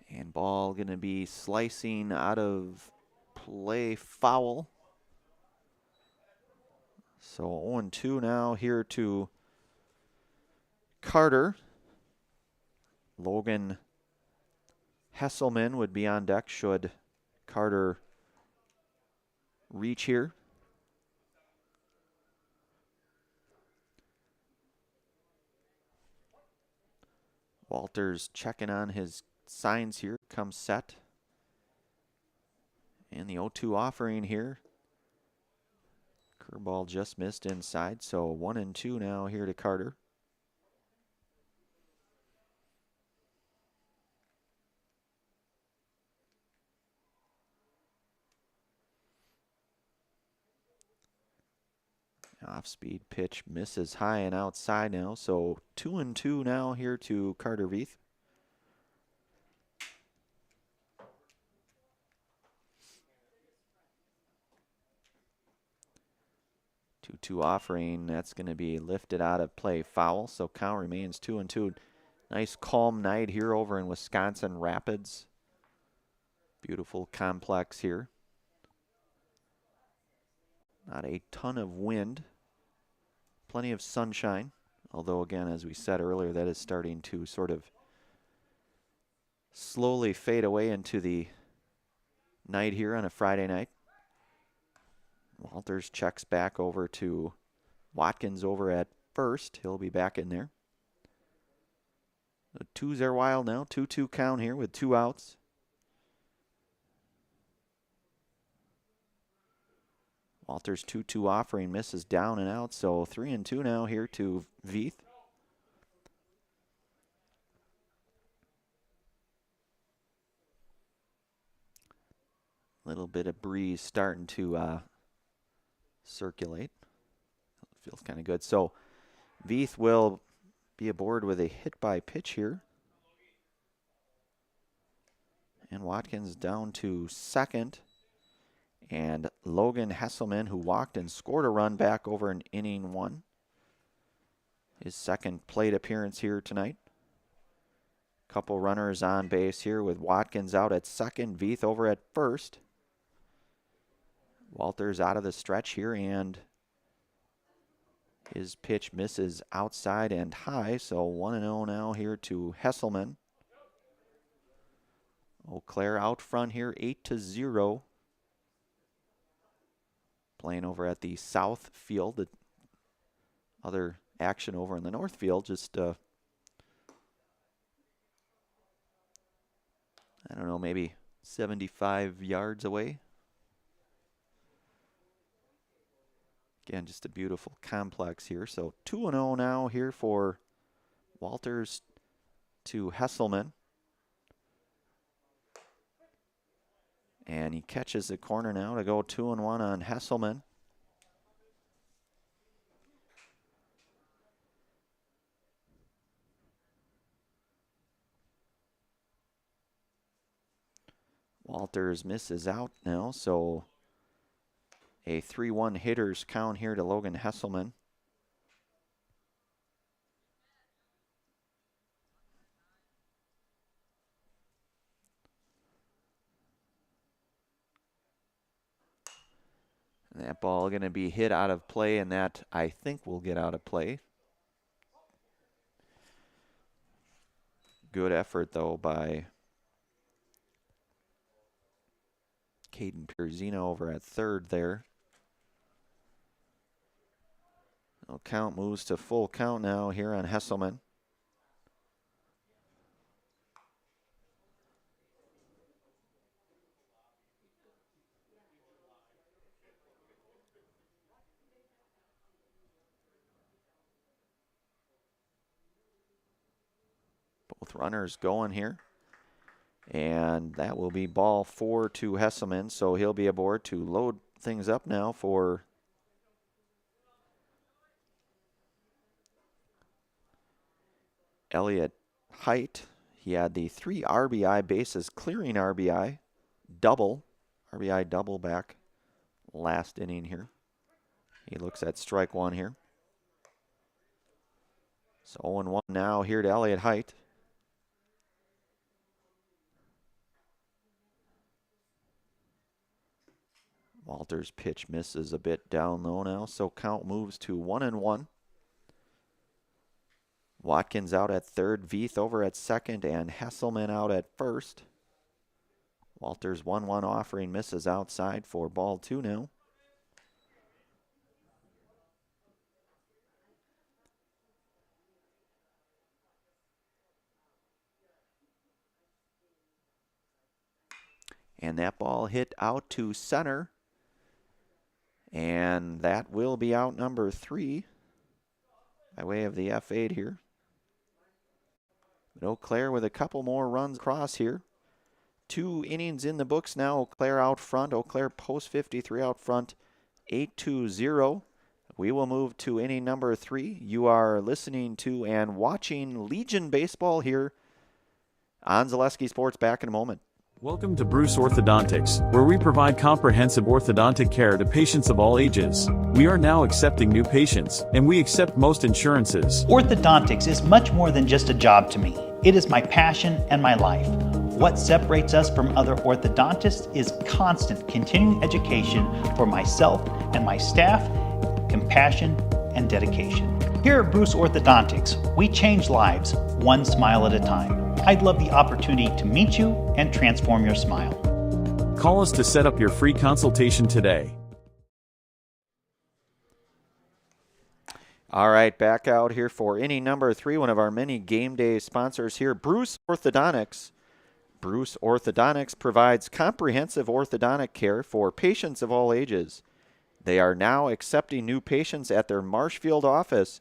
[SPEAKER 1] And ball going to be slicing out of play, foul. So 0-2 now here to Carter. Logan Hesselman would be on deck should Carter reach here. Walters checking on his signs here. Comes set. And the 0-2 offering here. Curveball just missed inside, so 1-2 now here to Carter. Off-speed pitch misses high and outside now, so 2-2 now here to Carter Veith. Two offering, that's going to be lifted out of play, foul, so count remains 2-2. Nice calm night here over in Wisconsin Rapids. Beautiful complex here. Not a ton of wind. Plenty of sunshine. Although, again, as we said earlier, that is starting to sort of slowly fade away into the night here on a Friday night. Walters checks back over to Watkins over at first. He'll be back in there. The twos are wild now. 2-2 count here with 2 outs. Walters 2-2 offering misses down and out, so 3-2 now here to Veith. Little bit of breeze starting to circulate. Feels kind of good. So Veith will be aboard with a hit by pitch here. And Watkins down to second. And Logan Hesselman, who walked and scored a run back over in inning 1. His second plate appearance here tonight. Couple runners on base here with Watkins out at second, Veith over at first. Walters out of the stretch here, and his pitch misses outside and high, so 1-0 now here to Hesselman. Eau Claire out front here, 8-0. Playing over at the south field. The other action over in the north field, just, I don't know, maybe 75 yards away. Again, just a beautiful complex here. So 2-0 now here for Walters to Hesselman. And he catches the corner now to go 2-1 on Hesselman. Walters misses out now, so a 3-1 hitters count here to Logan Hesselman. And that ball going to be hit out of play, and that I think will get out of play. Good effort, though, by Caden Pierzino over at third there. No count moves to full count now here on Hesselman. Both runners going here. And that will be ball 4 to Hesselman, so he'll be aboard to load things up now for Elliot Height. He had the 3 RBI bases clearing RBI double back last inning here. He looks at strike 1 here. So 0-1 now here to Elliot Height. Walters' pitch misses a bit down low now, so count moves to 1-1. Watkins out at third, Veith over at second, and Hesselman out at first. Walters 1-1 offering misses outside for ball 2 now. And that ball hit out to center. And that will be out number 3 by way of the F8 here. But Eau Claire with a couple more runs across here. 2 innings in the books now. Eau Claire out front. Eau Claire post 53 out front. 8-0. We will move to inning number 3. You are listening to and watching Legion Baseball here on Zaleski Sports. Back in a moment.
[SPEAKER 11] Welcome to Bruce Orthodontics, where we provide comprehensive orthodontic care to patients of all ages. We are now accepting new patients, and we accept most insurances.
[SPEAKER 12] Orthodontics is much more than just a job to me. It is my passion and my life. What separates us from other orthodontists is constant continuing education for myself and my staff, compassion, and dedication. Here at Bruce Orthodontics, we change lives one smile at a time. I'd love the opportunity to meet you and transform your smile.
[SPEAKER 11] Call us to set up your free consultation today.
[SPEAKER 1] All right, back out here for inning number 3, one of our many game day sponsors here, Bruce Orthodontics. Bruce Orthodontics provides comprehensive orthodontic care for patients of all ages. They are now accepting new patients at their Marshfield office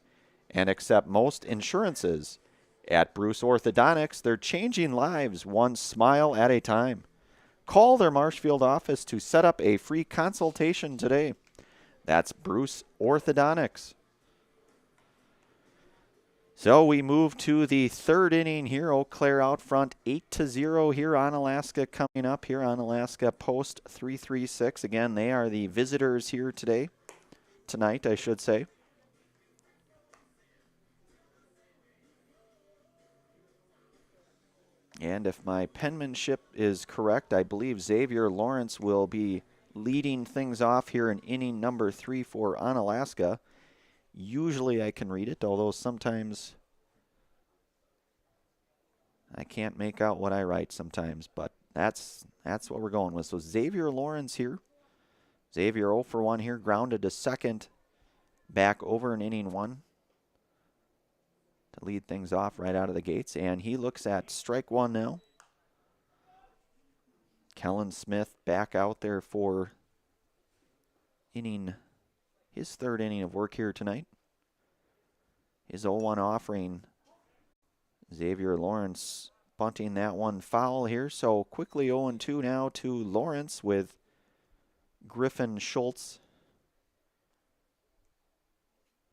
[SPEAKER 1] and accept most insurances. At Bruce Orthodontics, they're changing lives one smile at a time. Call their Marshfield office to set up a free consultation today. That's Bruce Orthodontics. So we move to the 3rd inning here. Eau Claire out front, 8-0 here. Onalaska coming up here. Onalaska post 336. Again, they are the visitors here tonight, I should say. And if my penmanship is correct, I believe Xavier Lawrence will be leading things off here in inning number 3 for Onalaska. Usually I can read it, although sometimes I can't make out what I write sometimes, but that's what we're going with. So Xavier Lawrence here. Xavier 0 for 1 here, grounded to second, back over in inning 1. To lead things off right out of the gates. And he looks at strike 1 now. Kellen Smith back out there for his 3rd inning of work here tonight. His 0-1 offering. Xavier Lawrence bunting that one foul here. So quickly 0-2 now to Lawrence with Griffin Schultz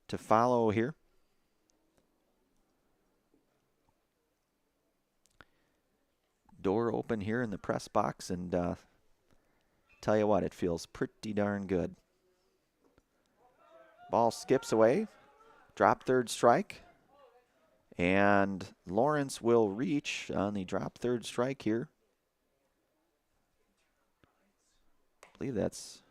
[SPEAKER 1] to follow here. Door open here in the press box, and tell you what, it feels pretty darn good. Ball skips away, drop 3rd strike, and Lawrence will reach on the drop 3rd strike here. I believe that's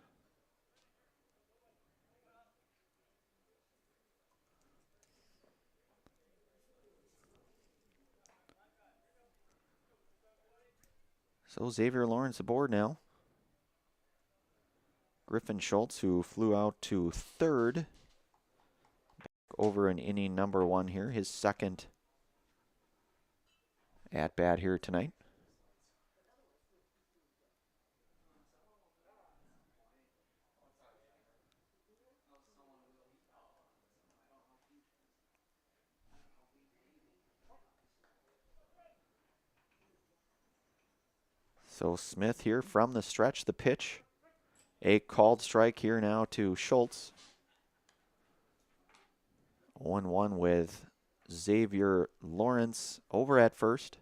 [SPEAKER 1] so Xavier Lawrence aboard now. Griffin Schultz, who flew out to 3rd, back over in inning number 1 here, his 2nd at bat here tonight. So Smith here from the stretch, the pitch. A called strike here now to Schultz. 0-1 with Xavier Lawrence over at first.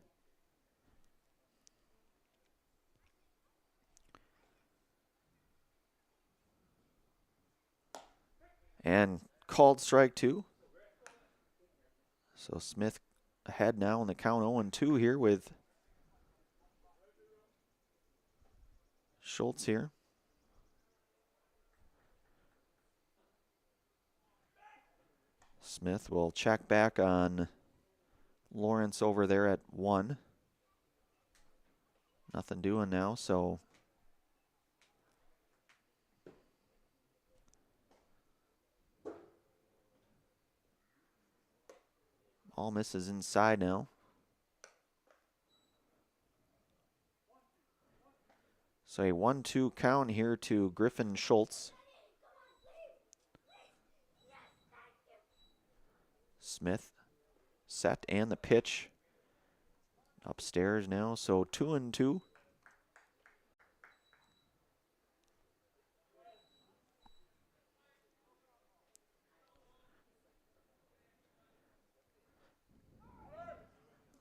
[SPEAKER 1] And called strike 2. So Smith ahead now in the count 0-2 here with Schultz here. Smith will check back on Lawrence over there at 1. Nothing doing now, so all misses inside now. So a 1-2 count here to Griffin Schultz. Smith set and the pitch. Upstairs now, so 2-2.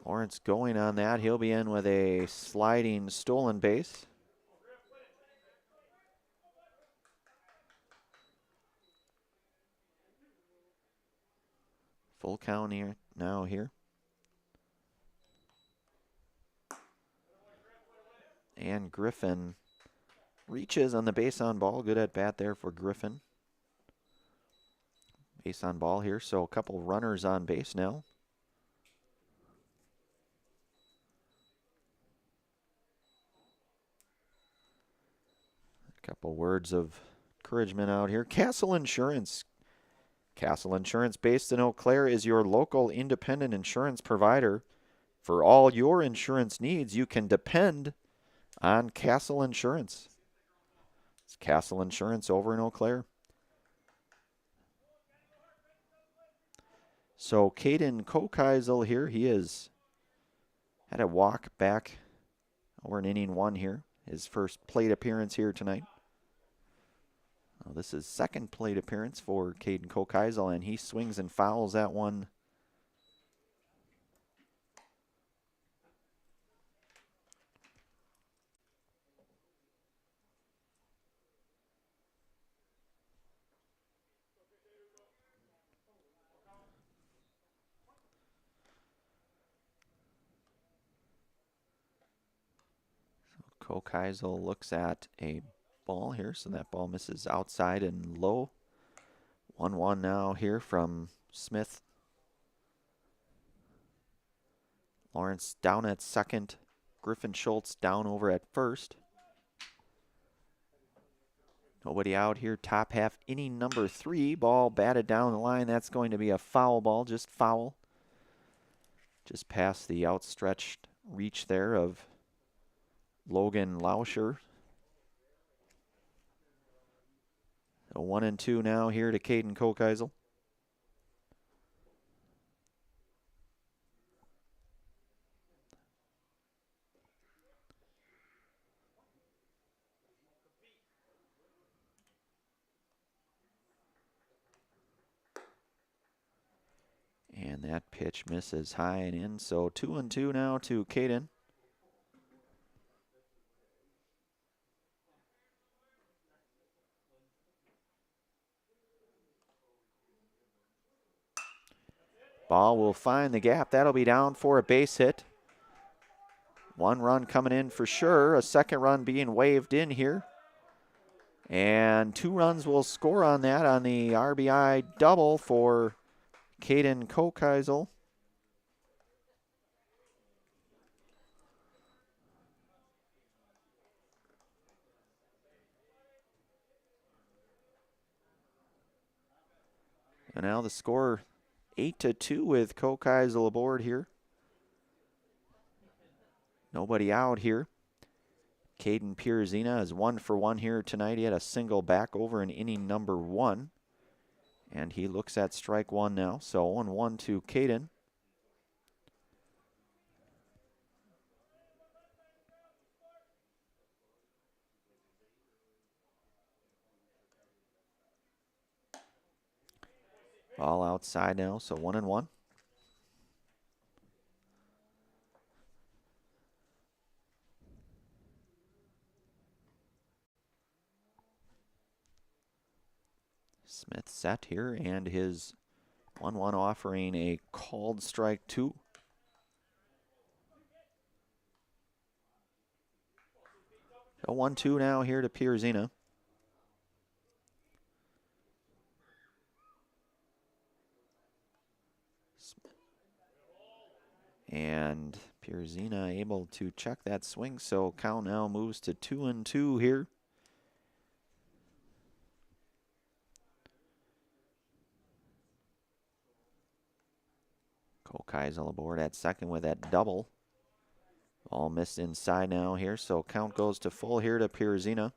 [SPEAKER 1] Lawrence going on that. He'll be in with a sliding stolen base. Full count here now here. And Griffin reaches on the base on ball. Good at bat there for Griffin. Base on ball here, so a couple runners on base now. A couple words of encouragement out here. Castle Insurance. Castle Insurance, based in Eau Claire, is your local independent insurance provider. For all your insurance needs, you can depend on Castle Insurance. It's Castle Insurance over in Eau Claire. So Caden Kokeisel here, he has had a walk back over in inning 1 here. His first plate appearance here tonight. Well, this is second plate appearance for Caden Kokeisel, and he swings and fouls that one. So Kokeisel looks at a ball here, so that ball misses outside and low. 1-1 now here from Smith. Lawrence down at second. Griffin Schultz down over at first. Nobody out here, top half, inning number 3. Ball batted down the line. That's going to be a foul ball, just foul. Just past the outstretched reach there of Logan Lauscher. So 1-2 now here to Caden Kokeisel. And that pitch misses high and in. So 2-2 now to Caden. Ball will find the gap. That'll be down for a base hit. 1 run coming in for sure. A second run being waved in here. And 2 runs will score on that on the RBI double for Caden Kokeisel. And now the score 8-2 with Kokeisel aboard here. Nobody out here. Caden Pierzina is 1 for 1 here tonight. He had a single back over in inning number 1. And he looks at strike 1 now. So 1-1 to Caden. Ball outside now, so 1-1. Smith set here, and his 1-1 offering a called strike 2. So 1-2 now here to Pierzina. And Pierzina able to check that swing, so count now moves to 2-2 here. Cole Keisel aboard at second with that double. All missed inside now here, so count goes to full here to Pierzina.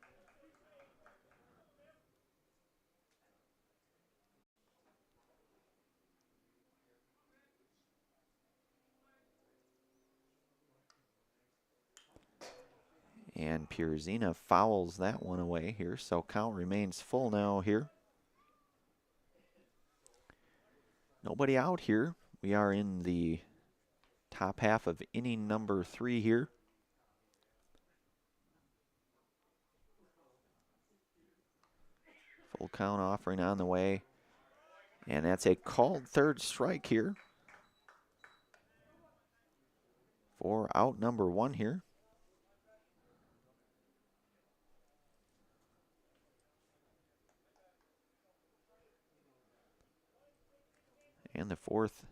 [SPEAKER 1] And Pierzina fouls that one away here, so count remains full now here. Nobody out here. We are in the top half of inning number 3 here. Full count offering on the way. And that's a called third strike here for out number 1 here. And the 4th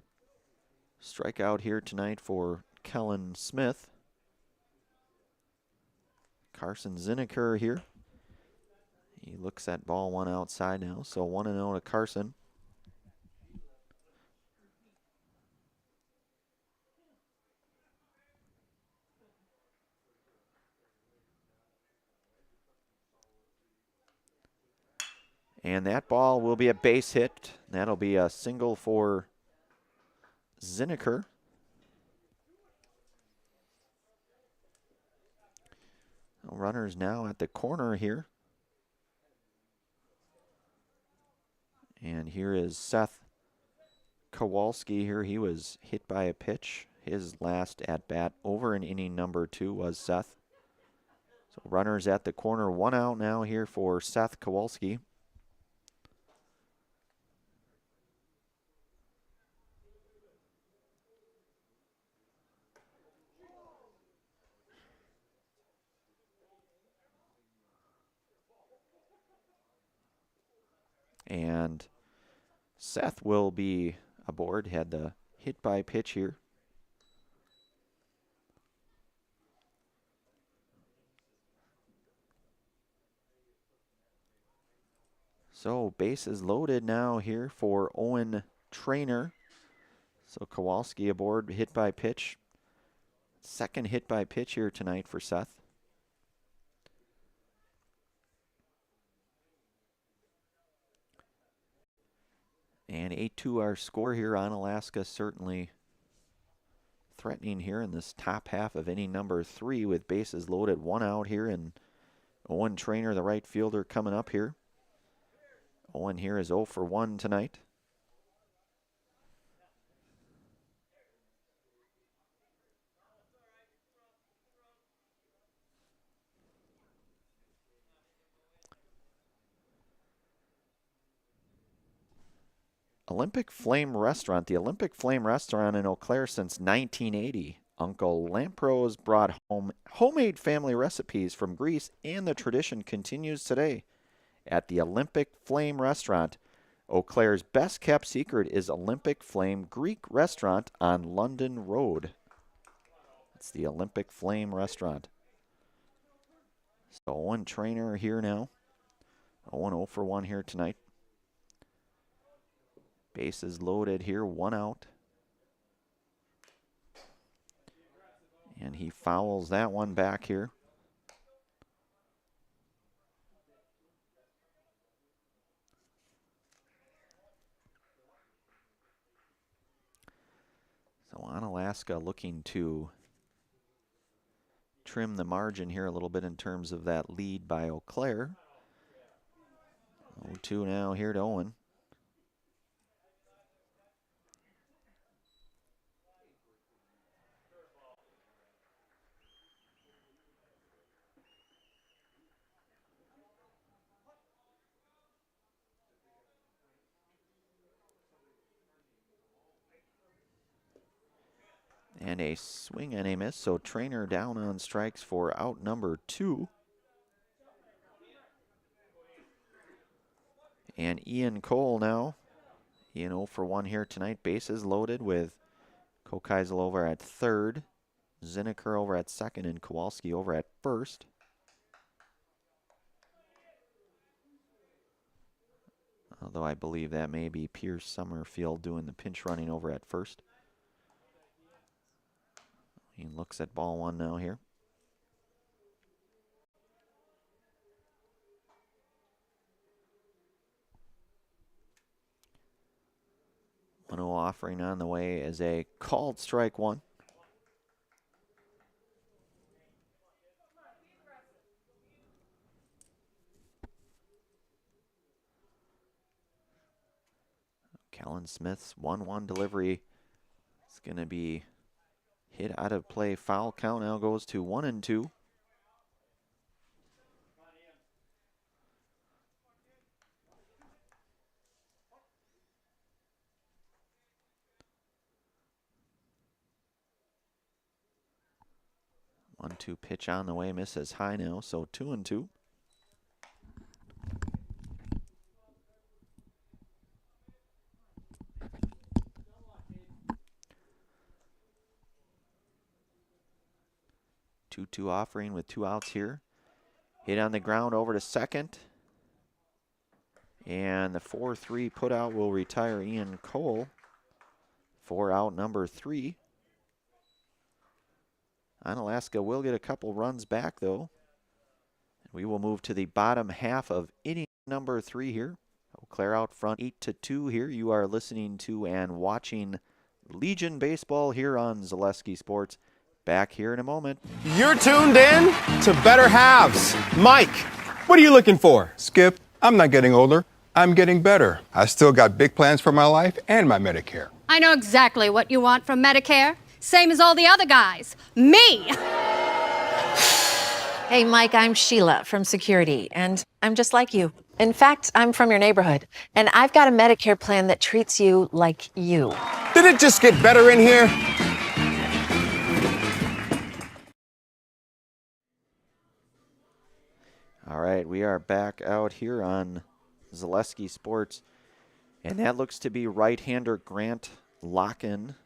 [SPEAKER 1] strikeout here tonight for Kellen Smith. Carson Zinneker here. He looks at ball 1 outside now, so 1-0 to Carson. And that ball will be a base hit. That'll be a single for Zinneker. Runners now at the corner here. And here is Seth Kowalski here. He was hit by a pitch. His last at bat over in inning number 2 was Seth. So runners at the corner, 1 out now here for Seth Kowalski. And Seth will be aboard, had the hit by pitch here. So bases loaded now here for Owen Trainer. So Kowalski aboard, hit by pitch. Second hit by pitch here tonight for Seth. And 8-2 our score here. Onalaska certainly threatening here in this top half of inning number 3 with bases loaded, 1 out here, and Owen Trainer, the right fielder, coming up here. Owen here is 0 for 1 tonight. Olympic Flame Restaurant. The Olympic Flame Restaurant in Eau Claire since 1980. Uncle Lampro's brought home homemade family recipes from Greece, and the tradition continues today. At the Olympic Flame Restaurant, Eau Claire's best-kept secret is Olympic Flame Greek Restaurant on London Road. It's the Olympic Flame Restaurant. So Owen Trainer here now. Owen 0 for 1 here tonight. Bases loaded here, 1 out. And he fouls that one back here. So Onalaska looking to trim the margin here a little bit in terms of that lead by Eau Claire. 0-2 now here to Owen. And a swing and a miss, so Trainer down on strikes for out number 2. And Ian Cole now. Ian 0 for 1 here tonight. Bases loaded with Kokeisel over at third. Zineker over at second, and Kowalski over at first. Although I believe that may be Pierce Summerfield doing the pinch running over at first. He looks at ball one now here. One offering on the way is a called strike one. Kellen Smith's 1-1 delivery is going to be hit out of play. Foul count now goes to 1-2. One-two pitch on the way, misses high now, so 2-2. Two offering with 2 outs here. Hit on the ground over to second. And the 4-3 put out will retire Ian Cole for out number 3. Onalaska will get a couple runs back though. We will move to the bottom half of inning number 3 here. Eau Claire out front 8-2 here. You are listening to and watching Legion Baseball here on Zaleski Sports. Back here in a moment.
[SPEAKER 13] You're tuned in to Better Halves. Mike, what are you looking for?
[SPEAKER 14] Skip, I'm not getting older. I'm getting better. I still got big plans for my life and my Medicare.
[SPEAKER 15] I know exactly what you want from Medicare. Same as all the other guys. Me!
[SPEAKER 16] Hey, Mike, I'm Sheila from Security, and I'm just like you. In fact, I'm from your neighborhood, and I've got a Medicare plan that treats you like you.
[SPEAKER 13] Did it just get better in here?
[SPEAKER 1] All right, we are back out here on Zaleski Sports, and that looks to be right-hander Grant Locken.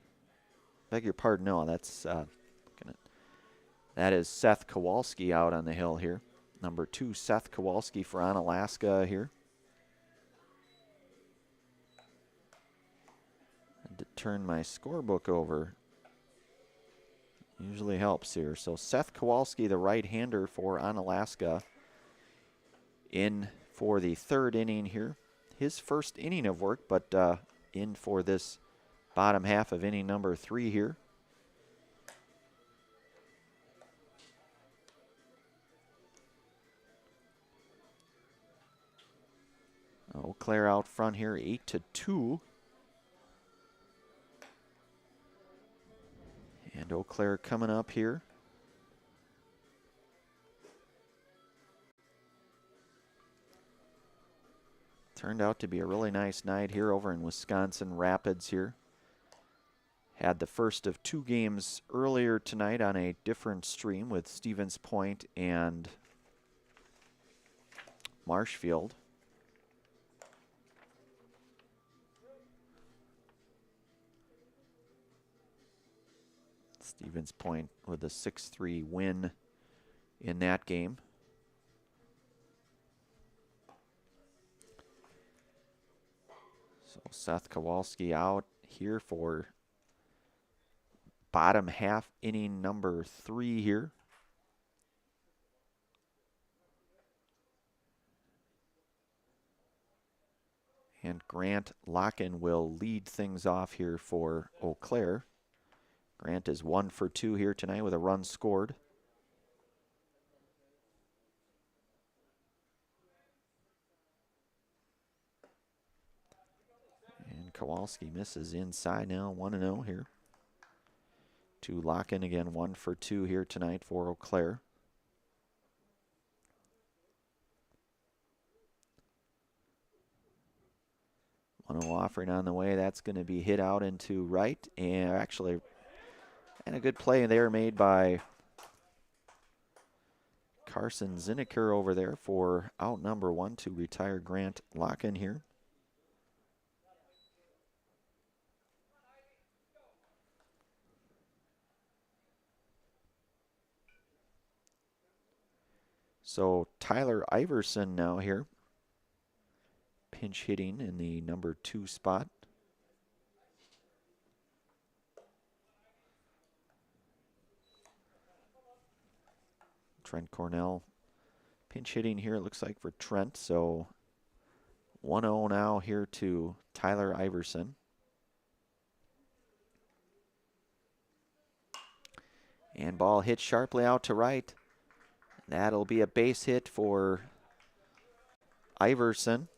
[SPEAKER 1] Beg your pardon, no, that is Seth Kowalski out on the hill here. Number 2, Seth Kowalski for Onalaska here. I had to turn my scorebook over. Usually helps here. So Seth Kowalski, the right-hander for Onalaska, in for the 3rd inning here. His first inning of work, but in for this bottom half of inning number 3 here. Eau Claire out front here, 8-2. And Eau Claire coming up here. Turned out to be a really nice night here over in Wisconsin Rapids here. Had the first of 2 games earlier tonight on a different stream with Stevens Point and Marshfield. Stevens Point with a 6-3 win in that game. So Seth Kowalski out here for bottom half inning number 3 here. And Grant Locken will lead things off here for Eau Claire. Grant is 1 for 2 here tonight with a run scored. And Kowalski misses inside now, 1-0 here. To Locken again, 1 for 2 here tonight for Eau Claire. One offering on the way. That's going to be hit out into right, and actually, and a good play there made by Carson Zineker over there for out number 1 to retire Grant Locken here. So Tyler Iverson now here, pinch hitting in the number 2 spot. Trent Cornell pinch hitting here, it looks like, for Trent. So 1-0 now here to Tyler Iverson. And ball hit sharply out to right. That'll be a base hit for Iverson.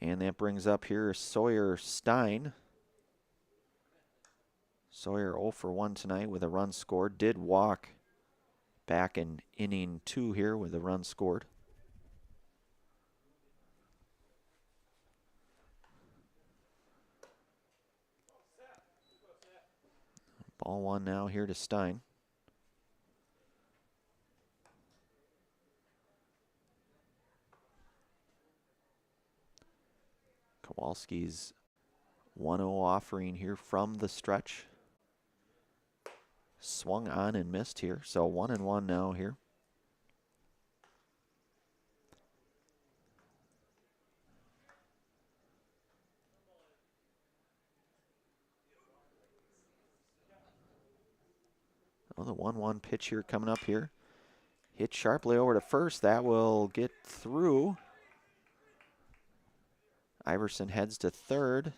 [SPEAKER 1] And that brings up here Sawyer Stein. Sawyer 0 for 1 tonight with a run scored. Did walk back in inning 2 here with a run scored. Ball 1 now here to Stein. Kowalski's 1-0 offering here from the stretch. Swung on and missed here, so 1-1 now here. Oh, the 1-1 pitch here coming up here. Hit sharply over to first. That will get through. Iverson heads to third.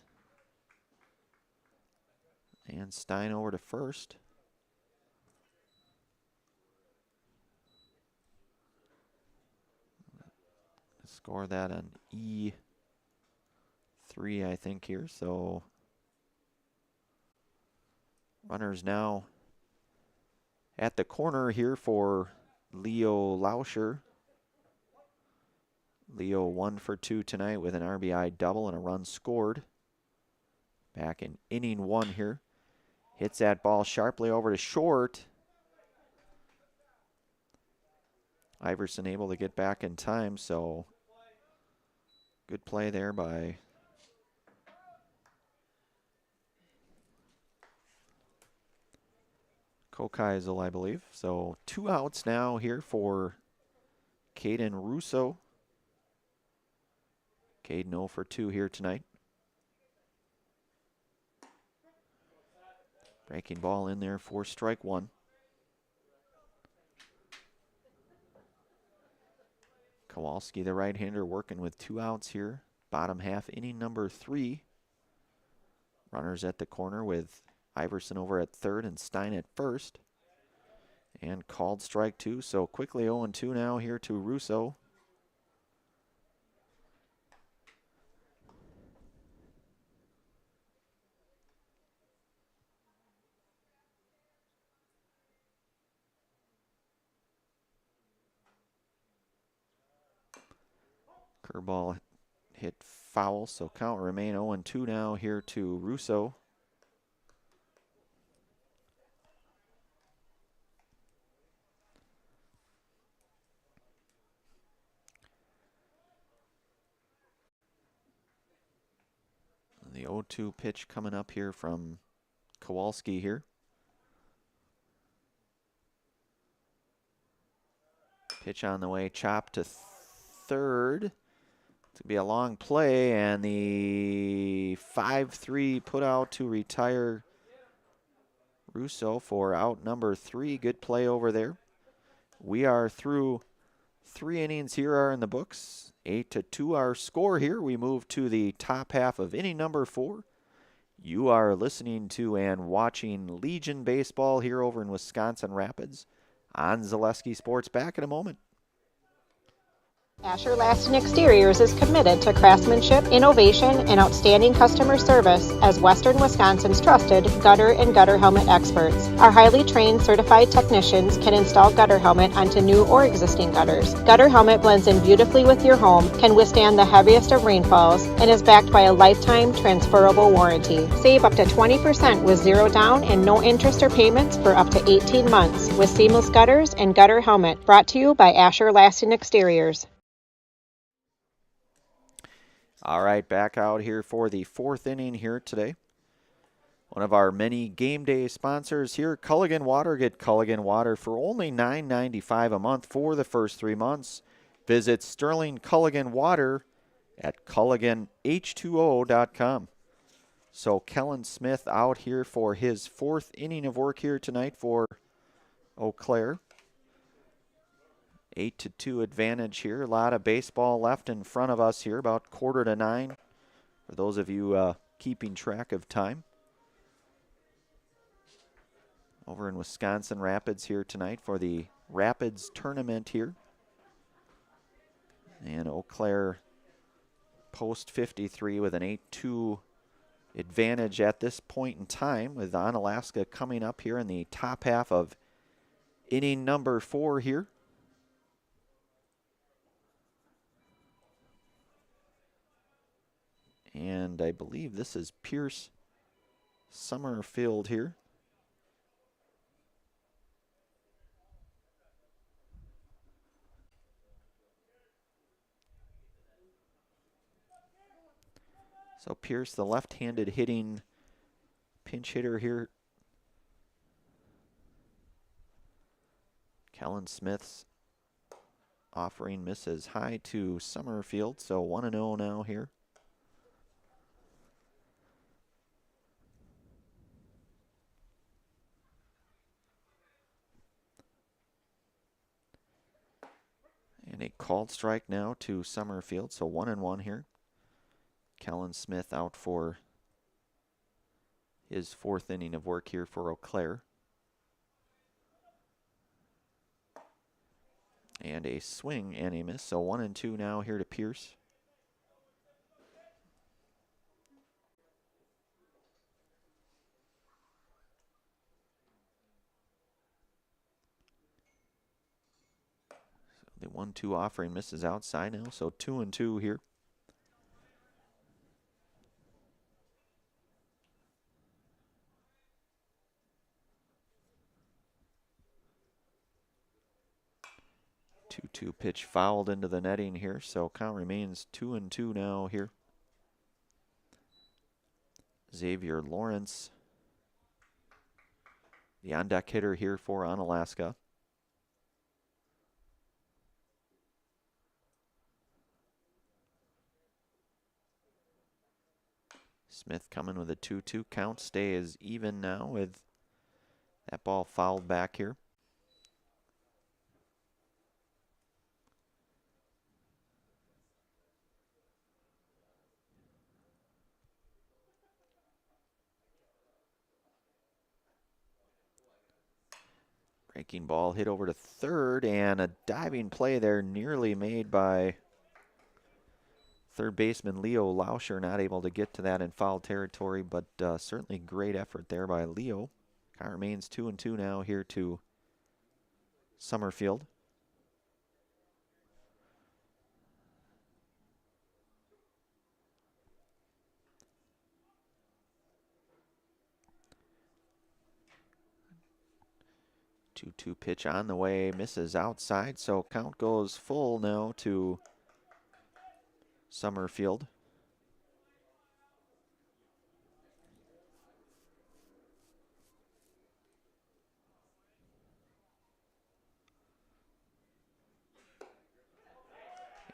[SPEAKER 1] And Stein over to first. Score that on E3, I think, here. So runners now at the corner here for Leo Lauscher. Leo 1 for 2 tonight with an RBI double and a run scored. Back in inning 1 here. Hits that ball sharply over to short. Iverson able to get back in time, so good play there by Kokeisel, I believe. So 2 outs now here for Caden Russo. Caden 0 for 2 here tonight. Breaking ball in there for strike 1. Kowalski, the right-hander, working with 2 outs here. Bottom half, inning number 3. Runners at the corner with Iverson over at third and Stein at first. And called strike 2, so quickly 0-2 now here to Russo. Curveball hit foul, so count remain 0-2 now here to Russo. The 0-2 pitch coming up here from Kowalski here. Pitch on the way, chop to third. To be a long play, and the 5-3 put out to retire Russo for out number 3. Good play over there. We are through 3 innings here are in the books. 8-2 our score here. We move to the top half of inning number 4. You are listening to and watching Legion Baseball here over in Wisconsin Rapids on Zaleski Sports. Back in a moment.
[SPEAKER 2] Asher Laston Exteriors is committed to craftsmanship, innovation, and outstanding customer service as Western Wisconsin's trusted gutter and gutter helmet experts. Our highly trained certified technicians can install gutter helmet onto new or existing gutters. Gutter helmet blends in beautifully with your home, can withstand the heaviest of rainfalls, and is backed by a lifetime transferable warranty. Save up to 20% with zero down and no interest or payments for up to 18 months with seamless gutters and gutter helmet. Brought to you by Asher Laston Exteriors.
[SPEAKER 1] All right, back out here for the 4th inning here today. One of our many game day sponsors here, Culligan Water. Get Culligan Water for only $9.95 a month for the first 3 months. Visit Sterling Culligan Water at CulliganH2O.com. So Kellen Smith out here for his 4th inning of work here tonight for Eau Claire. 8-2 advantage here. A lot of baseball left in front of us here, about 8:45 for those of you keeping track of time. Over in Wisconsin Rapids here tonight for the Rapids tournament here. And Eau Claire post 53 with an 8-2 advantage at this point in time, with Onalaska coming up here in the top half of inning number 4 here. And I believe this is Pierce Summerfield here. So Pierce, the left-handed hitting pinch hitter here. Kellen Smith's offering misses high to Summerfield, so 1-0 now here. And a called strike now to Summerfield, so 1-1 here. Kellen Smith out for his 4th inning of work here for Eau Claire. And a swing and a miss, so 1-2 now here to Pierce. So the 1-2 offering misses outside now, so 2-2 here. Two pitch fouled into the netting here, so count remains 2-2 now here. Xavier Lawrence, the on-deck hitter here for Onalaska. Smith coming with a 2-2 count, stays even now with that ball fouled back here. Breaking ball hit over to third, and a diving play there nearly made by third baseman Leo Lauscher, not able to get to that in foul territory, but certainly great effort there by Leo. Count remains 2-2 now here to Summerfield. Two pitch on the way, misses outside, so count goes full now to Summerfield.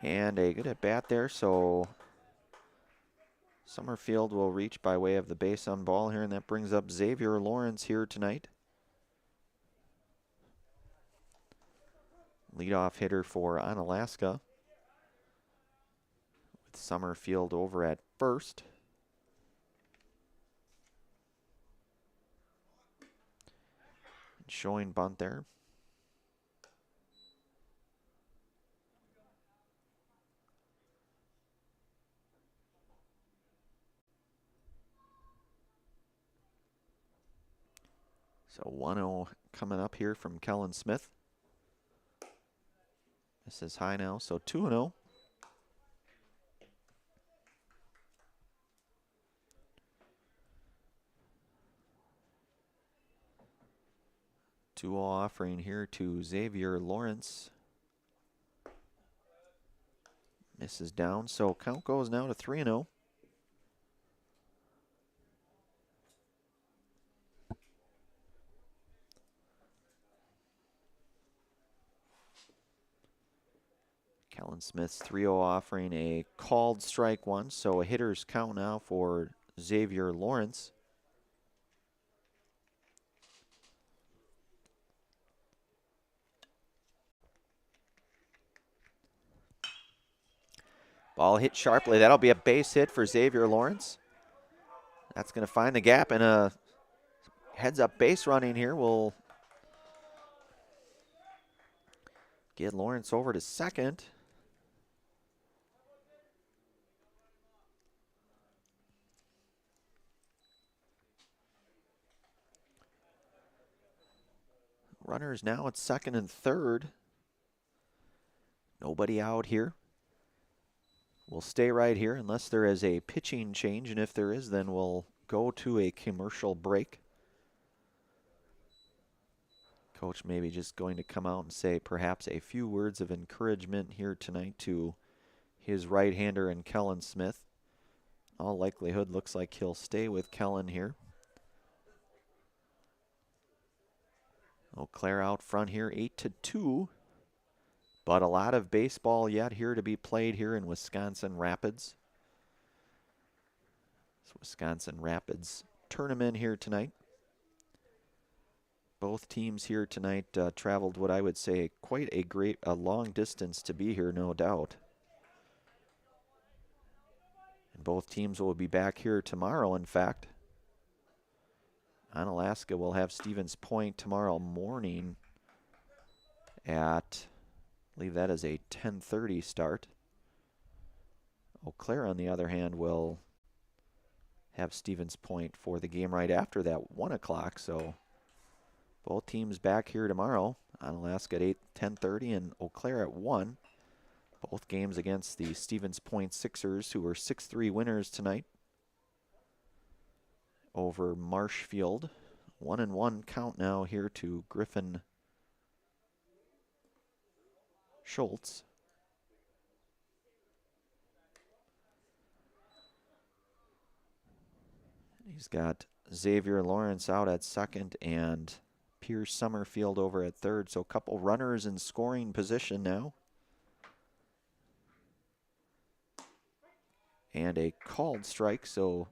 [SPEAKER 1] And a good at bat there, so Summerfield will reach by way of the base on ball here, and that brings up Xavier Lawrence here tonight. Leadoff hitter for Onalaska, with Summerfield over at first. Showing bunt there. So 1-0 coming up here from Kellen Smith. This is high now, so 2-0. Two offering here to Xavier Lawrence. Misses down, so count goes now to 3-0. Kellen Smith's 3-0 offering a called strike one, so a hitter's count now for Xavier Lawrence. Ball hit sharply. That'll be a base hit for Xavier Lawrence. That's going to find the gap, and a heads-up base running here will get Lawrence over to second. Runners now at second and third. Nobody out here. We'll stay right here unless there is a pitching change, and if there is, then we'll go to a commercial break. Coach maybe just going to come out and say perhaps a few words of encouragement here tonight to his right-hander and Kellen Smith. In all likelihood, looks like he'll stay with Kellen here. Eau Claire out front here, 8-2. But a lot of baseball yet here to be played here in Wisconsin Rapids. It's Wisconsin Rapids tournament here tonight. Both teams here tonight traveled what I would say quite a long distance to be here, no doubt. And both teams will be back here tomorrow, in fact. Onalaska will have Stevens Point tomorrow morning at, I believe that is a 10:30 start. Eau Claire, on the other hand, will have Stevens Point for the game right after that, 1 o'clock. So both teams back here tomorrow. Onalaska at 10:30 and Eau Claire at 1. Both games against the Stevens Point Sixers, who were 6-3 winners tonight over Marshfield. 1-1 count now here to Griffin Schultz. He's got Xavier Lawrence out at second and Pierce Summerfield over at third. So a couple runners in scoring position now. And a called strike, so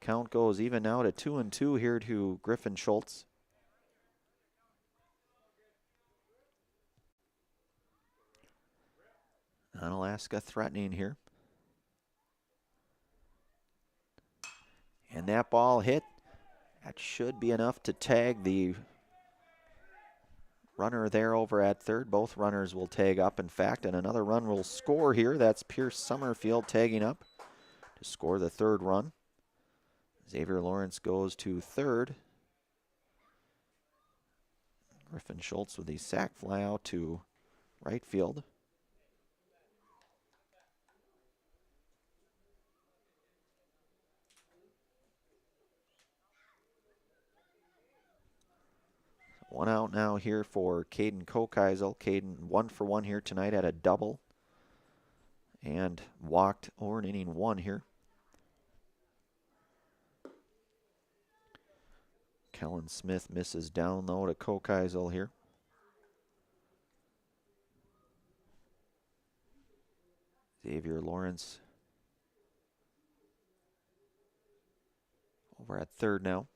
[SPEAKER 1] count goes even now to 2-2 here to Griffin Schultz. Onalaska threatening here. And that ball hit. That should be enough to tag the runner there over at third. Both runners will tag up, in fact, and another run will score here. That's Pierce Summerfield tagging up to score the third run. Xavier Lawrence goes to third. Griffin Schultz with the sac fly out to right field. One out now here for Caden Kokeisel. Caden 1 for 1 here tonight, had a double and walked over in inning 1 here. Kellen Smith misses down low to Kokeisel here. Xavier Lawrence over at third now.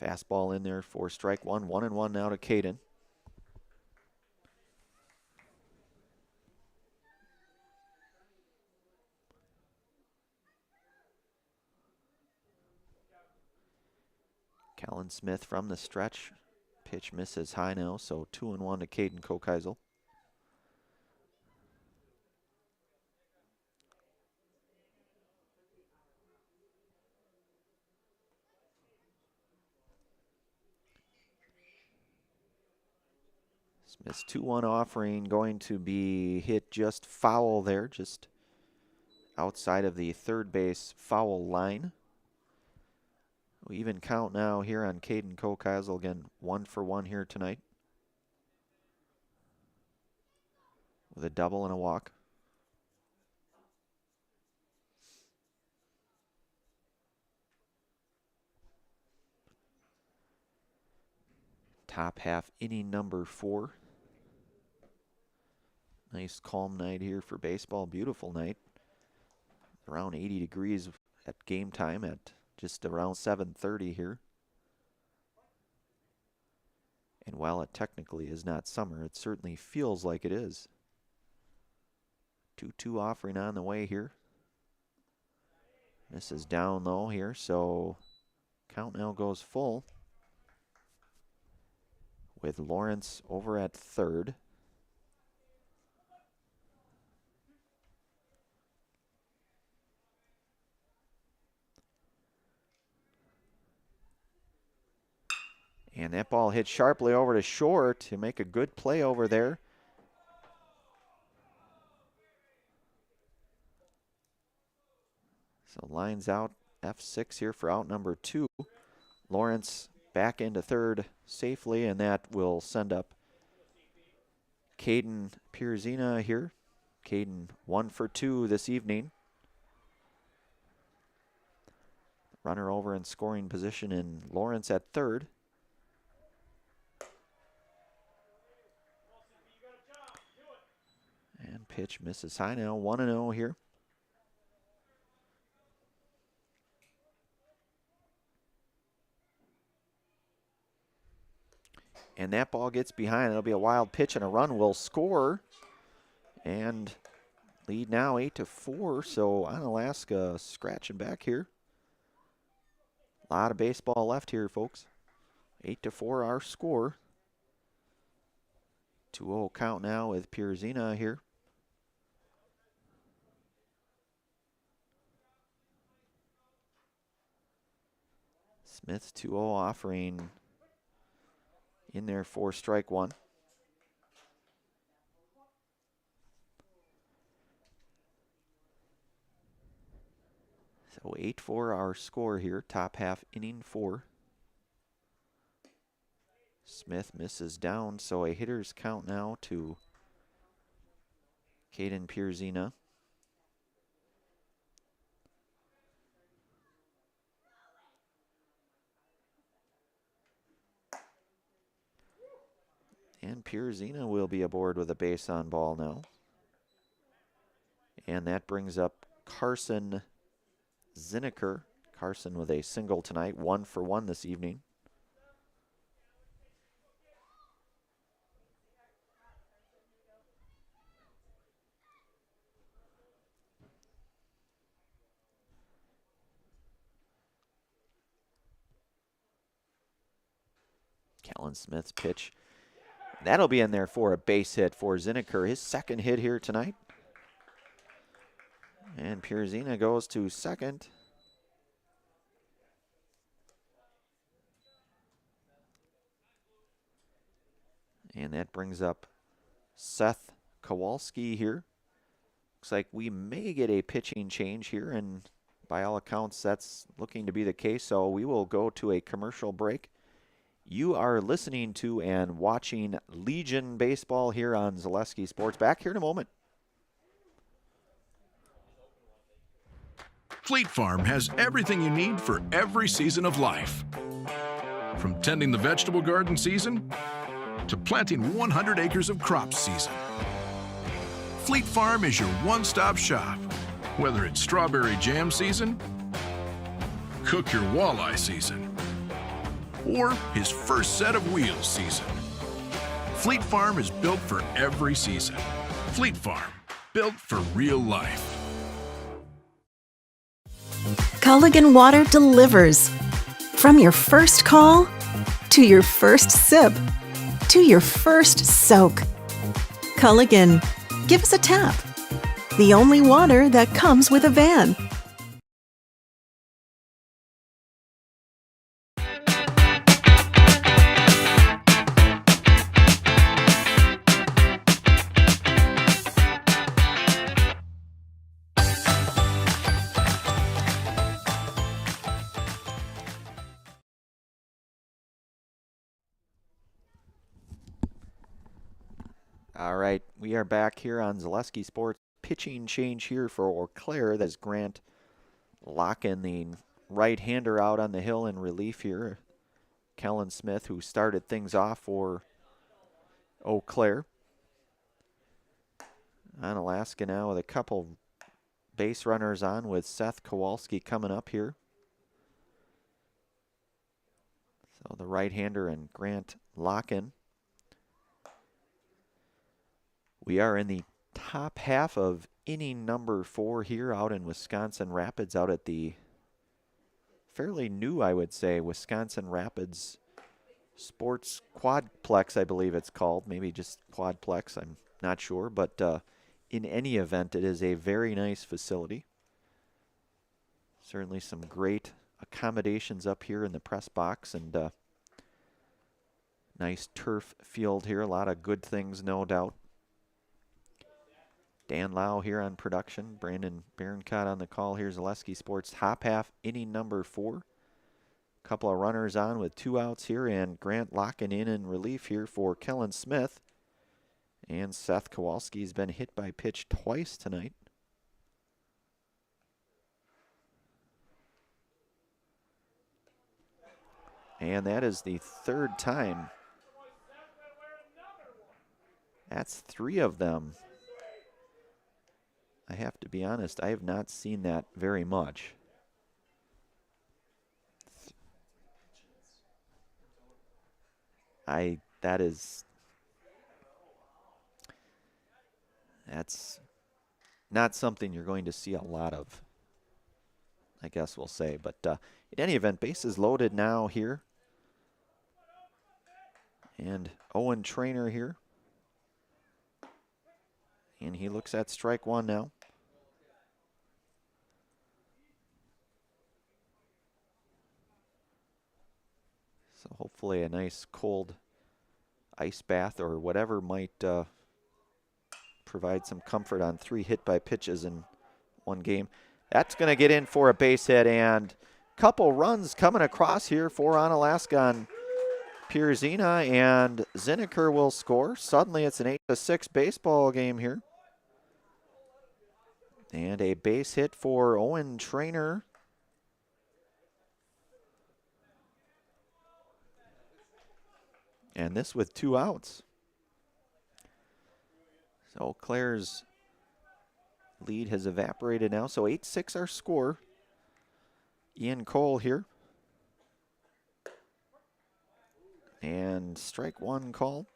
[SPEAKER 1] Fastball in there for strike one. 1-1 now to Caden. Kellen Smith from the stretch. Pitch misses high now, so 2-1 to Caden Kokeisel. Smith's 2-1 offering going to be hit just foul there, just outside of the third base foul line. We even count now here on Caden Kokeisel, again 1 for 1 here tonight, with a double and a walk. Top half inning number 4. Nice calm night here for baseball. Beautiful night. Around 80 degrees at game time at just around 7:30 here. And while it technically is not summer, it certainly feels like it is. 2-2 offering on the way here. This is down low here, so count now goes full with Lawrence over at third. And that ball hit sharply over to short to make a good play over there. So lines out F6 here for out number 2. Lawrence back into third safely, and that will send up Caden Pierzina here. Caden 1 for 2 this evening. Runner over in scoring position in Lawrence at third. And pitch misses high now, 1-0 here. And that ball gets behind. It'll be a wild pitch and a run will score. And lead now 8-4. So Onalaska scratching back here. A lot of baseball left here, folks. 8-4 our score. 2-0 count now with Pierzina here. Smith 2-0 offering in there for strike one. So 8-4 our score here, top half inning 4. Smith misses down, so a hitter's count now to Caden Pierzina. And Pierzina will be aboard with a base on ball now. And that brings up Carson Zinneker. Carson with a single tonight, 1 for 1 this evening. Kellen Smith's pitch. That'll be in there for a base hit for Zinneker, his second hit here tonight. And Pierzina goes to second. And that brings up Seth Kowalski here. Looks like we may get a pitching change here, and by all accounts, that's looking to be the case. So we will go to a commercial break. You are listening to and watching Legion Baseball here on Zaleski Sports. Back here in a moment.
[SPEAKER 3] Fleet Farm has everything you need for every season of life. From tending the vegetable garden season to planting 100 acres of crops season. Fleet Farm is your one-stop shop. Whether it's strawberry jam season, cook your walleye season, or his first set of wheels season. Fleet Farm is built for every season. Fleet Farm, built for real life.
[SPEAKER 17] Culligan Water delivers. From your first call, to your first sip, to your first soak. Culligan, give us a tap. The only water that comes with a van.
[SPEAKER 1] All right, we are back here on Zaleski Sports. Pitching change here for Eau Claire. That's Grant locking the right-hander out on the hill in relief here. Kellen Smith, who started things off for Eau Claire. Onalaska now with a couple base runners on with Seth Kowalski coming up here. So the right-hander and Grant Locken. We are in the top half of inning number 4 here out in Wisconsin Rapids, out at the fairly new, I would say, Wisconsin Rapids Sports Quadplex, I believe it's called. Maybe just Quadplex, I'm not sure. But in any event, it is a very nice facility. Certainly some great accommodations up here in the press box, and nice turf field here. A lot of good things, no doubt. Dan Lau here on production. Brandon Baroncott on the call. Here's Zaleski Sports top half, inning number 4. Couple of runners on with 2 outs here, and Grant Locken in relief here for Kellen Smith. And Seth Kowalski's been hit by pitch twice tonight. And that is the 3rd time. That's 3 of them. I have to be honest, I have not seen that very much. That's not something you're going to see a lot of, I guess we'll say. But in any event, bases loaded now here. And Owen Trainer here. And he looks at strike 1 now. So hopefully a nice cold ice bath or whatever might provide some comfort on 3 hit by pitches in one game. That's going to get in for a base hit, and a couple runs coming across here for Onalaska on Pierzina, and Zinneker will score. Suddenly it's an 8-6 baseball game here. And a base hit for Owen Trainer. And this with 2 outs. So Eau Claire's lead has evaporated now. So 8-6 our score. Ian Cole here. And strike 1 called.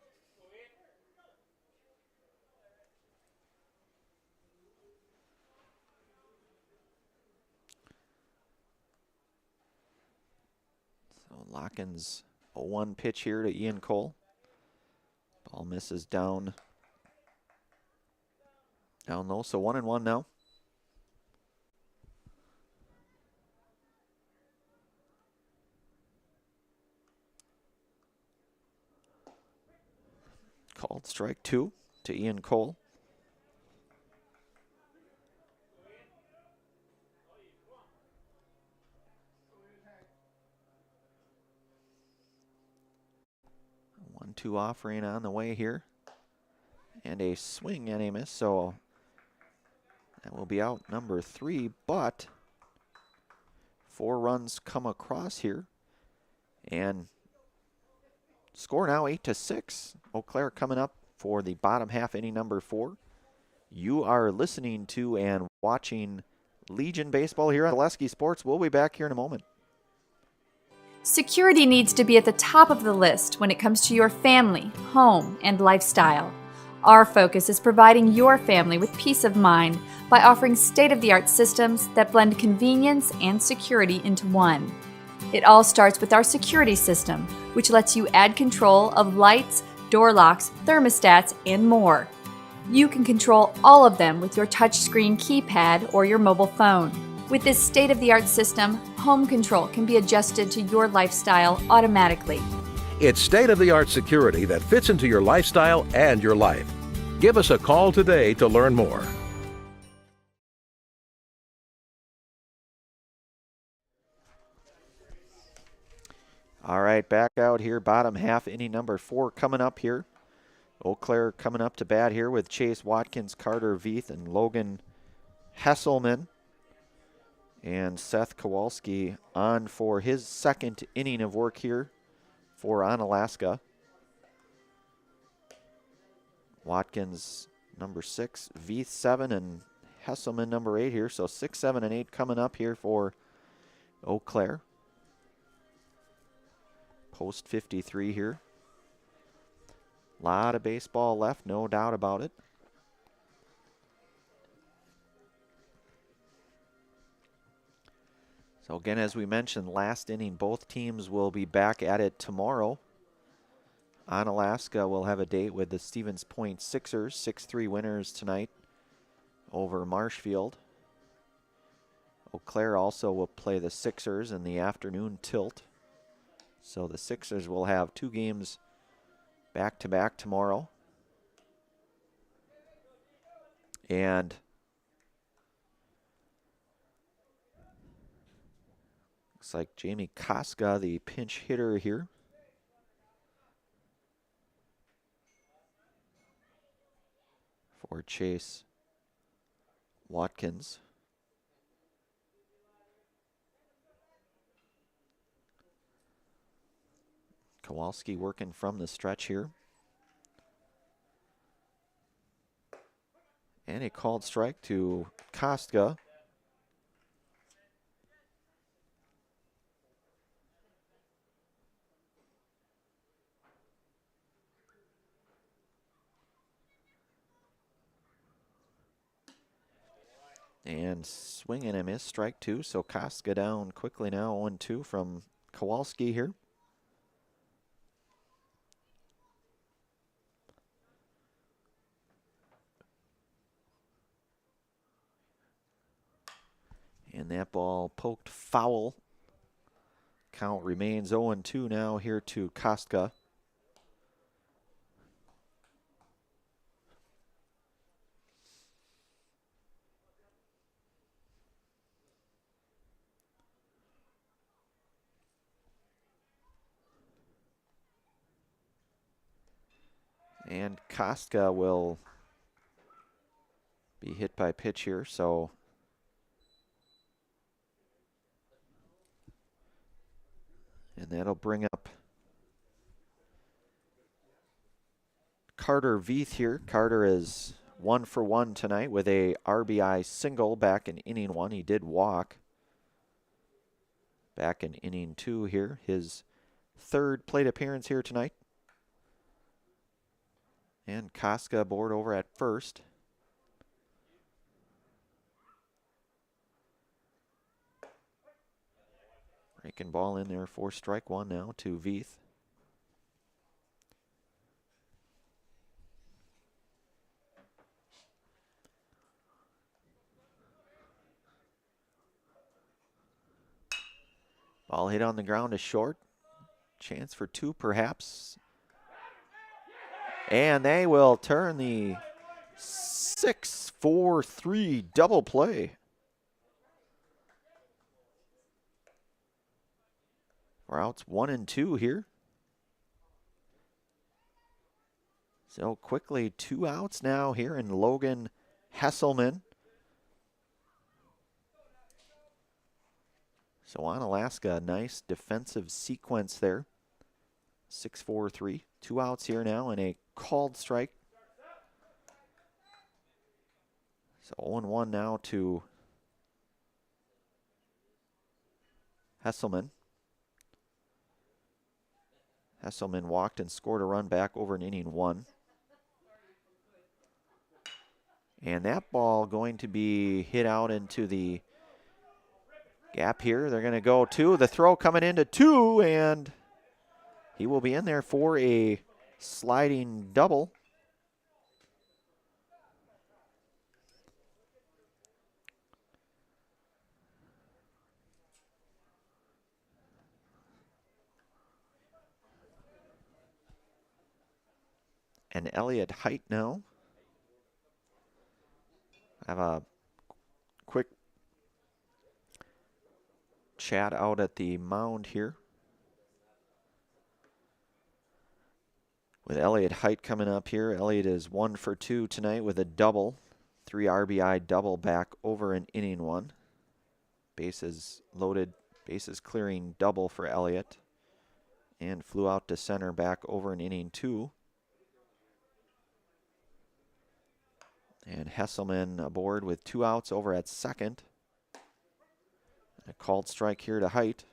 [SPEAKER 1] So Locken's 0-1 pitch here to Ian Cole. Ball misses down low, so 1-1 now. Called strike 2 to Ian Cole. One-two offering on the way here. And a swing and a miss, so that will be out number 3, but 4 runs come across here. And score now 8-6. Eau Claire coming up for the bottom half, inning number 4. You are listening to and watching Legion Baseball here on Zaleski Sports. We'll be back here in a moment.
[SPEAKER 4] Security needs to be at the top of the list when it comes to your family, home, and lifestyle. Our focus is providing your family with peace of mind by offering state-of-the-art systems that blend convenience and security into one. It all starts with our security system, which lets you add control of lights, door locks, thermostats, and more. You can control all of them with your touchscreen keypad or your mobile phone. With this state-of-the-art system, home control can be adjusted to your lifestyle automatically.
[SPEAKER 5] It's state-of-the-art security that fits into your lifestyle and your life. Give us a call today to learn more.
[SPEAKER 1] All right, back out here, bottom half, inning number 4 coming up here. Eau Claire coming up to bat here with Chase Watkins, Carter Veith, and Logan Hesselman. And Seth Kowalski on for his 2nd inning of work here for Onalaska. Watkins number 6, Veith 7, and Hesselman number 8 here. So 6, 7, and 8 coming up here for Eau Claire. Post 53 here. A lot of baseball left, no doubt about it. So again, as we mentioned, last inning, both teams will be back at it tomorrow. Onalaska will have a date with the Stevens Point Sixers, 6-3 winners tonight over Marshfield. Eau Claire also will play the Sixers in the afternoon tilt. So the Sixers will have 2 games back-to-back tomorrow. And looks like Jamie Koska, the pinch hitter here. For Chase Watkins. Kowalski working from the stretch here. And a called strike to Koska. And swing and a miss, strike 2. So Koska down quickly now, 1-2 from Kowalski here. And that ball poked foul. Count remains 0-2 now here to Koska. And Koska will be hit by pitch here, so and that'll bring up Carter Veith here. Carter is 1 for 1 tonight with a RBI single back in inning 1. He did walk back in inning 2 here. His 3rd plate appearance here tonight. And Koska aboard over at first. Breaking ball in there for strike 1 now to Veith. Ball hit on the ground is short. Chance for 2 perhaps. And they will turn the 6-4-3 double play. We're outs 1 and 2 here. So quickly 2 outs now here in Logan Hesselman. So Onalaska, nice defensive sequence there. 6-4-3. 2 outs here now and a called strike. So 0-1 now to Hesselman. Hesselman walked and scored a run back over in inning 1. And that ball going to be hit out into the gap here. They're going to go 2. The throw coming into 2, and he will be in there for a sliding double. And Elliot Height now. Have a quick chat out at the mound here with Elliot Height coming up here. Elliot is 1 for 2 tonight with a double. 3 RBI double back over in inning 1. Bases loaded, bases clearing double for Elliot. And flew out to center back over in inning 2. And Hesselman aboard with 2 outs over at second. A called strike here to Height.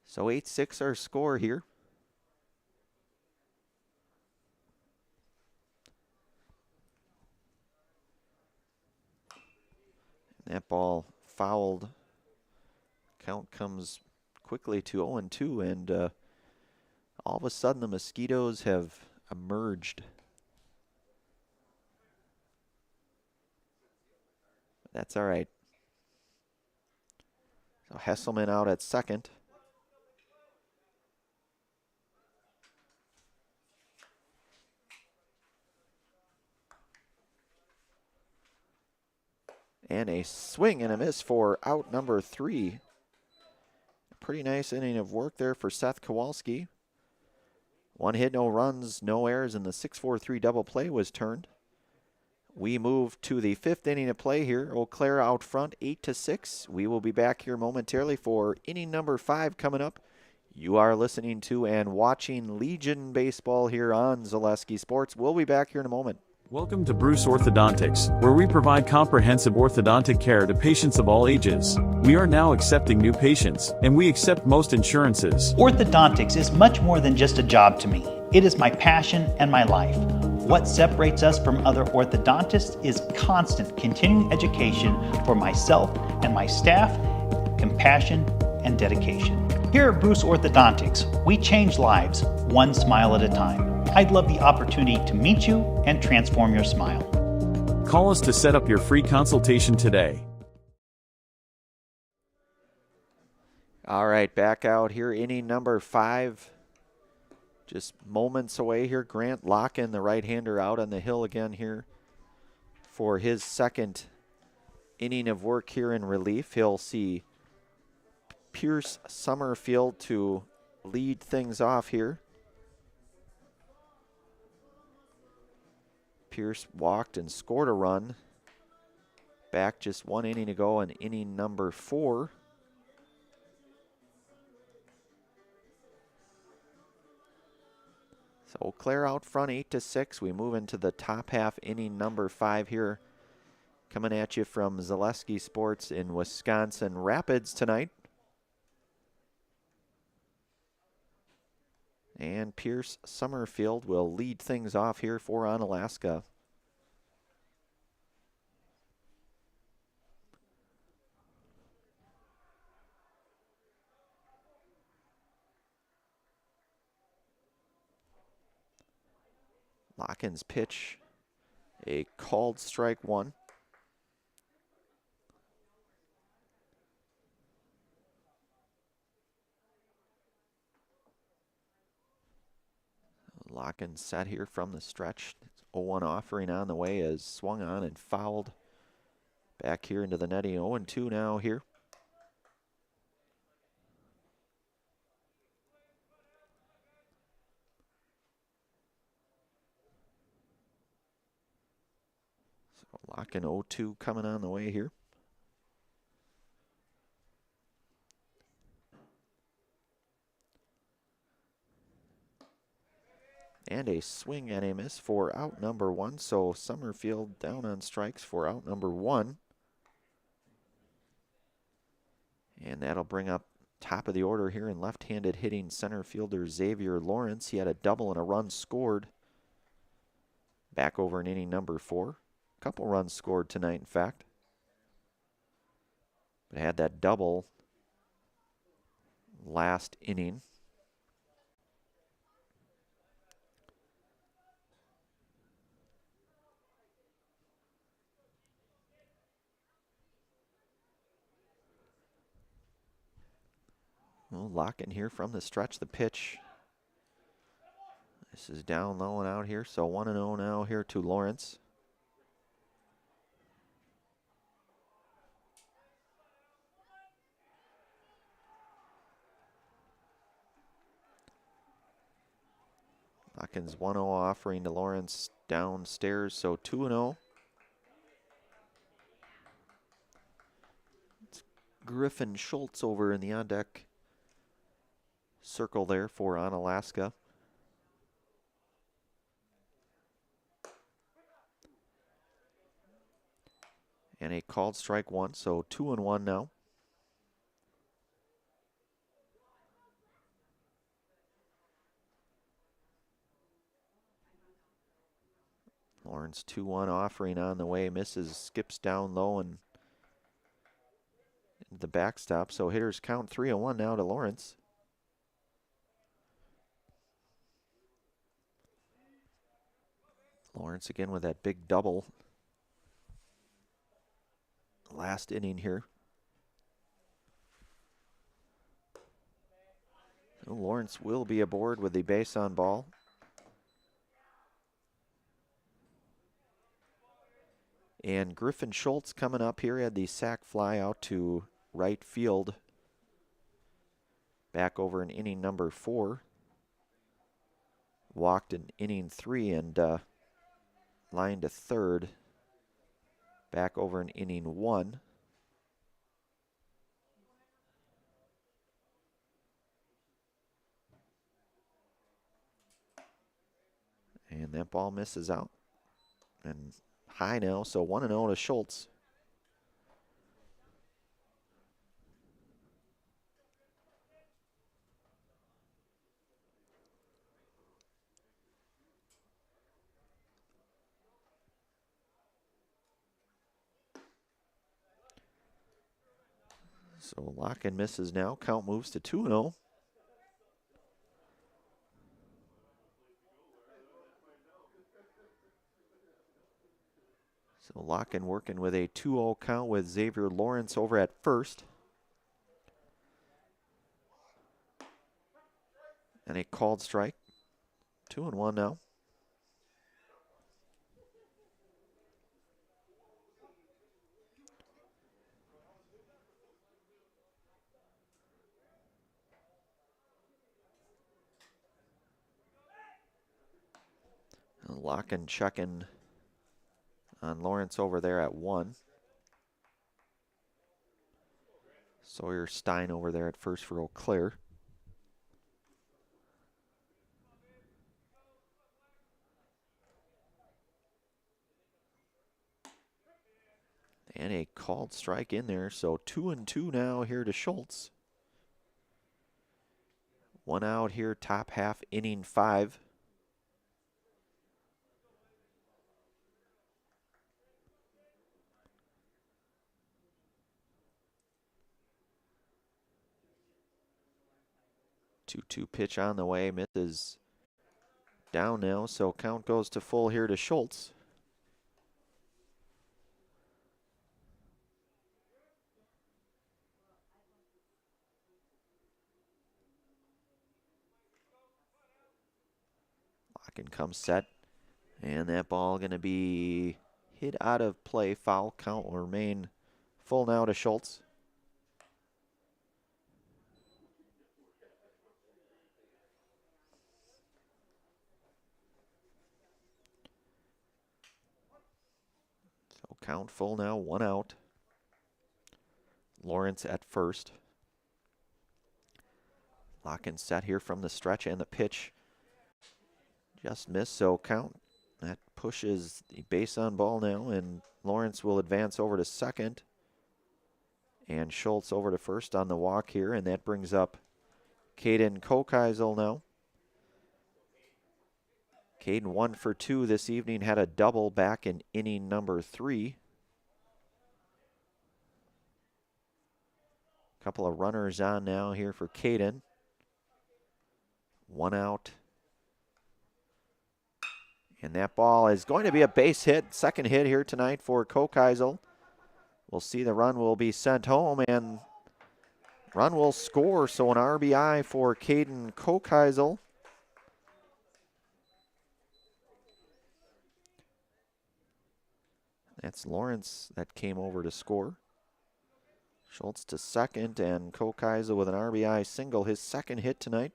[SPEAKER 1] So 8-6 our score here. That ball fouled. Count comes quickly to 0-2, and all of a sudden the Mosquitoes have emerged. That's all right. So Hesselman out at second. And a swing and a miss for out number 3. Pretty nice inning of work there for Seth Kowalski. 1 hit, no runs, no errors, and the 6-4-3 double play was turned. We move to the 5th inning of play here. Eau Claire out front, 8-6. We will be back here momentarily for inning number 5 coming up. You are listening to and watching Legion Baseball here on Zaleski Sports. We'll be back here in a moment.
[SPEAKER 11] Welcome to Bruce Orthodontics, where we provide comprehensive orthodontic care to patients of all ages. We are now accepting new patients, and we accept most insurances.
[SPEAKER 12] Orthodontics is much more than just a job to me. It is my passion and my life. What separates us from other orthodontists is constant continuing education for myself and my staff, compassion, and dedication. Here at Bruce Orthodontics, we change lives one smile at a time. I'd love the opportunity to meet you and transform your smile.
[SPEAKER 11] Call us to set up your free consultation today.
[SPEAKER 1] All right, back out here, inning number 5. Just moments away here. Grant Locken, the right-hander, out on the hill again here for his 2nd inning of work here in relief. He'll see Pierce Summerfield to lead things off here. Pierce walked and scored a run. Back just 1 inning to go in inning number 4. So Eau Claire out front, 8-6. We move into the top half, inning number 5 here. Coming at you from Zaleski Sports in Wisconsin Rapids tonight. And Pierce Summerfield will lead things off here for Onalaska. Locken's pitch, a called strike 1. Locken set here from the stretch. 0-1 offering on the way as swung on and fouled back here into the netting. 0-2 now here. So Locken 0-2 coming on the way here. And a swing and a miss for out number 1. So Summerfield down on strikes for out number 1. And that'll bring up top of the order here in left-handed hitting center fielder Xavier Lawrence. He had a double and a run scored back over in inning number 4. A couple runs scored tonight, in fact. But had that double last inning. Well, Locken here from the stretch, the pitch. This is down low and out here, so 1-0 now here to Lawrence. Locken's 1-0 offering to Lawrence downstairs, so 2-0. It's Griffin Schultz over in the on-deck circle there for Onalaska. And a called strike one, so 2-1 now. Lawrence 2-1 offering on the way, misses, skips down low and into the backstop. So hitters count 3-1 now to Lawrence. Lawrence again with that big double last inning here. So Lawrence will be aboard with the base on ball. And Griffin Schultz coming up here, had the sac fly out to right field. Back over in inning number 4. Walked in inning 3 and lined to third. Back over in inning 1. And that ball misses out. And high now, so 1-0 to Schultz. So Locken misses now. Count moves to 2-0. So Locken working with a 2-0 count with Xavier Lawrence over at first. And a called strike. 2-1 now. Locken checking on Lawrence over there at 1. Sawyer Stein over there at first for Eau Claire. And a called strike in there, so 2-2 now here to Schultz. 1 out here, top half, inning 5. Two pitch on the way, misses down now, so count goes to full here to Schultz. Locken comes set, and that ball going to be hit out of play. Foul, count will remain full now to Schultz. So count full now, 1 out. Lawrence at first. Locken set here from the stretch, and the pitch just missed, so count. That pushes the base on ball now, and Lawrence will advance over to second. And Schultz over to first on the walk here, and that brings up Caden Kokeisel now. Caden 1 for 2 this evening, had a double back in inning number 3. Couple of runners on now here for Caden. 1 out. And that ball is going to be a base hit. Second hit here tonight for Kokeisel. We'll see the run will be sent home, and run will score. So an RBI for Caden Kokeisel. That's Lawrence that came over to score. Schultz to second, and Kokeisel with an RBI single, his second hit tonight.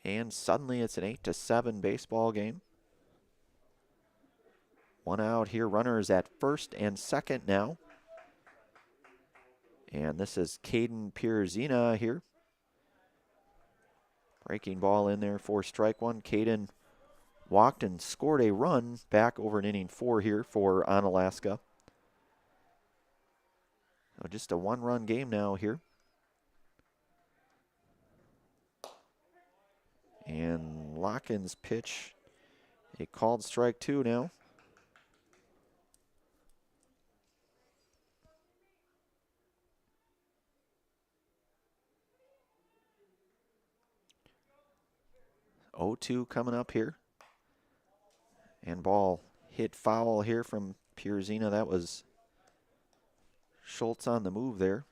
[SPEAKER 1] And suddenly it's an 8-7 baseball game. 1 out here, runners at first and second now. And this is Caden Pierzina here. Breaking ball in there for strike 1. Caden walked and scored a run back over in inning 4 here for Onalaska. So just a one-run game now here. And Lockins' pitch, a called strike 2 now. (0-2) coming up here. And ball hit foul here from Pierzina. That was Schultz on the move there.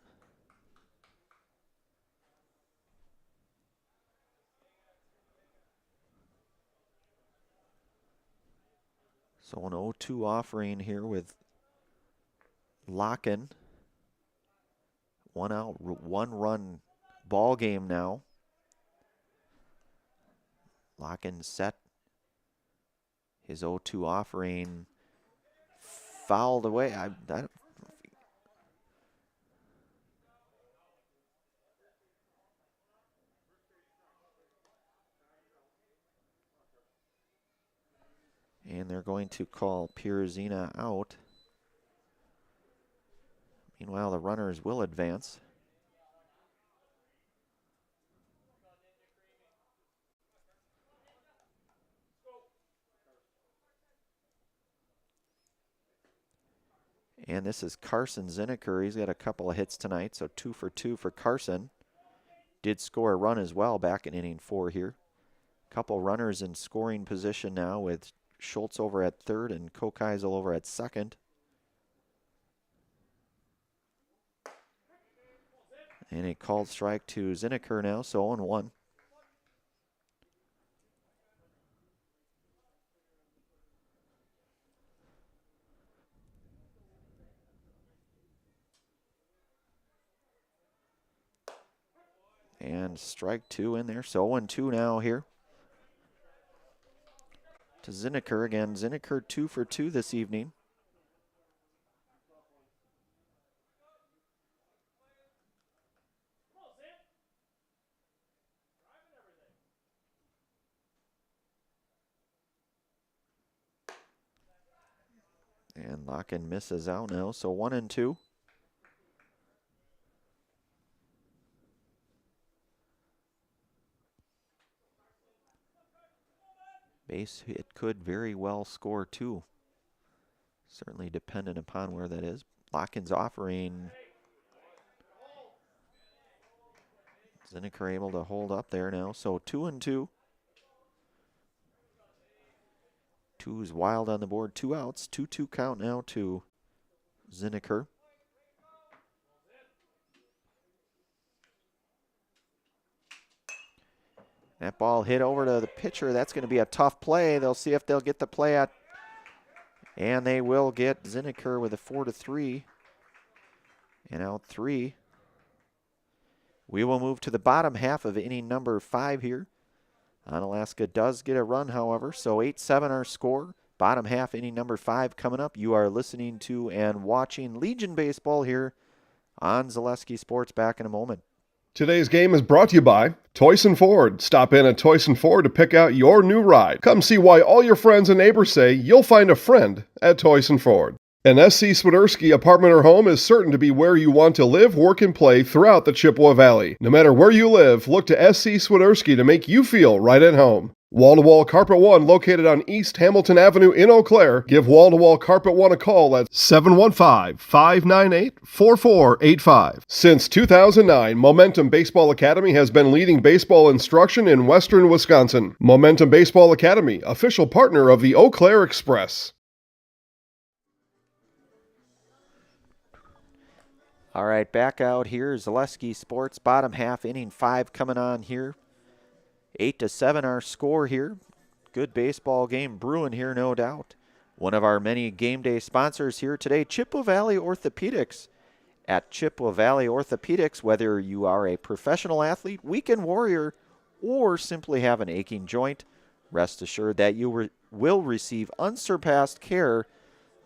[SPEAKER 1] So an 0-2 offering here with Locken. 1 out, 1 run ball game now. Locken set his 0-2 offering, fouled away. I don't, and they're going to call Pierzina out. Meanwhile, the runners will advance. And this is Carson Zinneker. He's got a couple of hits tonight, so 2 for 2 for Carson. Did score a run as well back in inning 4 here. Couple runners in scoring position now with Schultz over at third and Kokeisel over at second. And a called strike to Zinneker now, so 0-1. And strike 2 in there, so 0-2 now here to Zinneker. Again, Zinneker 2 for 2 this evening. And Locken misses out now, so 1-2. Base hit could very well score 2. Certainly dependent upon where that is. Locken's offering. Zinneker able to hold up there now, so 2-2. 2's wild on the board, 2 outs, 2-2 count now to Zinneker. That ball hit over to the pitcher. That's going to be a tough play. They'll see if they'll get the play at, and they will get Zinneker with a 4-3 and out 3. We will move to the bottom half of inning number 5 here. Onalaska does get a run, however, so 8-7 our score. Bottom half, inning number 5 coming up. You are listening to and watching Legion Baseball here on Zaleski Sports. Back in a moment.
[SPEAKER 6] Today's game is brought to you by Toyson Ford. Stop in at Toyson Ford to pick out your new ride. Come see why all your friends and neighbors say you'll find a friend at Toyson Ford. An SC Swiderski apartment or home is certain to be where you want to live, work, and play throughout the Chippewa Valley. No matter where you live, look to SC Swiderski to make you feel right at home. Wall-to-Wall Carpet One, located on East Hamilton Avenue in Eau Claire. Give Wall-to-Wall Carpet One a call at 715-598-4485. Since 2009, Momentum Baseball Academy has been leading baseball instruction in western Wisconsin. Momentum Baseball Academy, official partner of the Eau Claire Express.
[SPEAKER 1] All right, back out here. Zaleski Sports, bottom half, inning 5 coming on here. 8-7 our score here. Good baseball game brewing here, no doubt. One of our many game day sponsors here today, Chippewa Valley Orthopedics. At Chippewa Valley Orthopedics, whether you are a professional athlete, weekend warrior, or simply have an aching joint, rest assured that you will receive unsurpassed care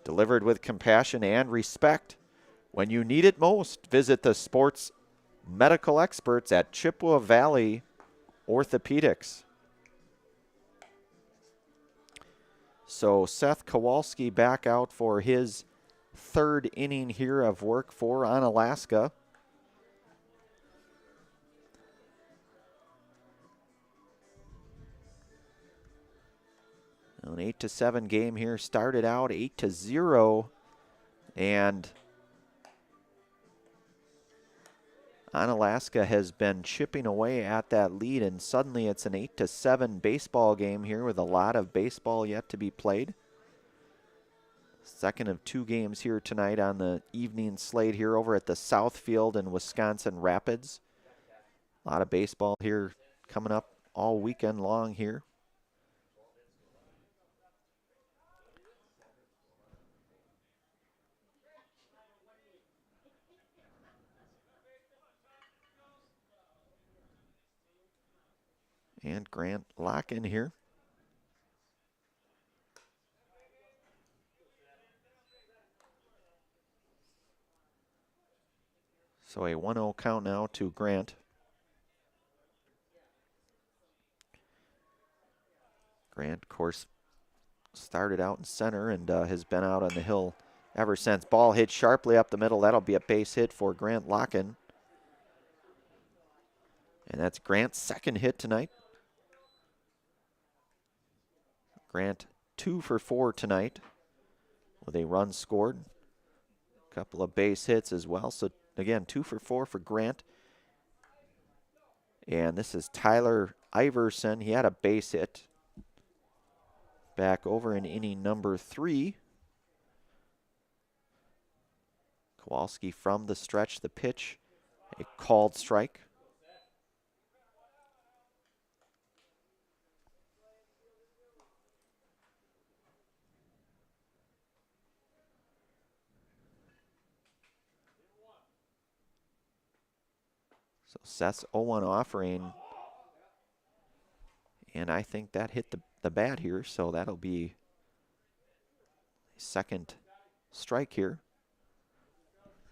[SPEAKER 1] delivered with compassion and respect. When you need it most, visit the sports medical experts at Chippewa Valley Orthopedics. So Seth Kowalski back out for his third inning here of work for Onalaska. An 8-7 game here. Started out 8-0, and Onalaska has been chipping away at that lead, and suddenly it's an 8-7 baseball game here with a lot of baseball yet to be played. Second of 2 games here tonight on the evening slate here over at the South Field in Wisconsin Rapids. A lot of baseball here coming up all weekend long here. And Grant Locken here. So a 1-0 count now to Grant. Grant, of course, started out in center and has been out on the hill ever since. Ball hit sharply up the middle. That'll be a base hit for Grant Locken. And that's Grant's second hit tonight. Grant 2 for 4 tonight with a run scored. A couple of base hits as well. So again, 2 for 4 for Grant. And this is Tyler Iverson. He had a base hit back over in inning number 3. Kowalski from the stretch, the pitch, a called strike. So Seth's 0-1 offering, and I think that hit the bat here, so that'll be a second strike here.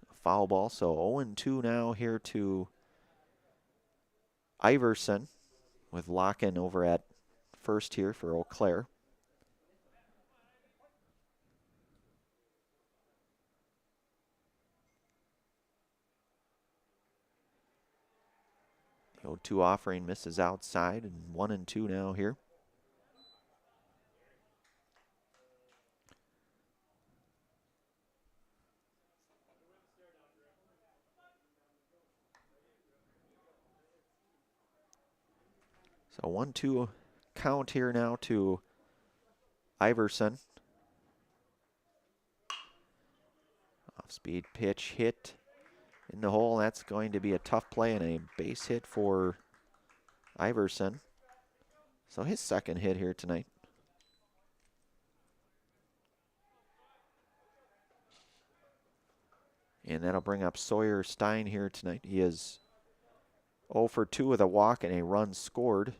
[SPEAKER 1] A foul ball, so 0-2 now here to Iverson with Locken over at first here for Eau Claire. The 0-2 offering misses outside, and 1-2 now here. So 1-2 count here now to Iverson. Off-speed pitch hit in the hole. That's going to be a tough play and a base hit for Iverson. So his second hit here tonight. And that'll bring up Sawyer Stein here tonight. He is 0 for 2 with a walk and a run scored.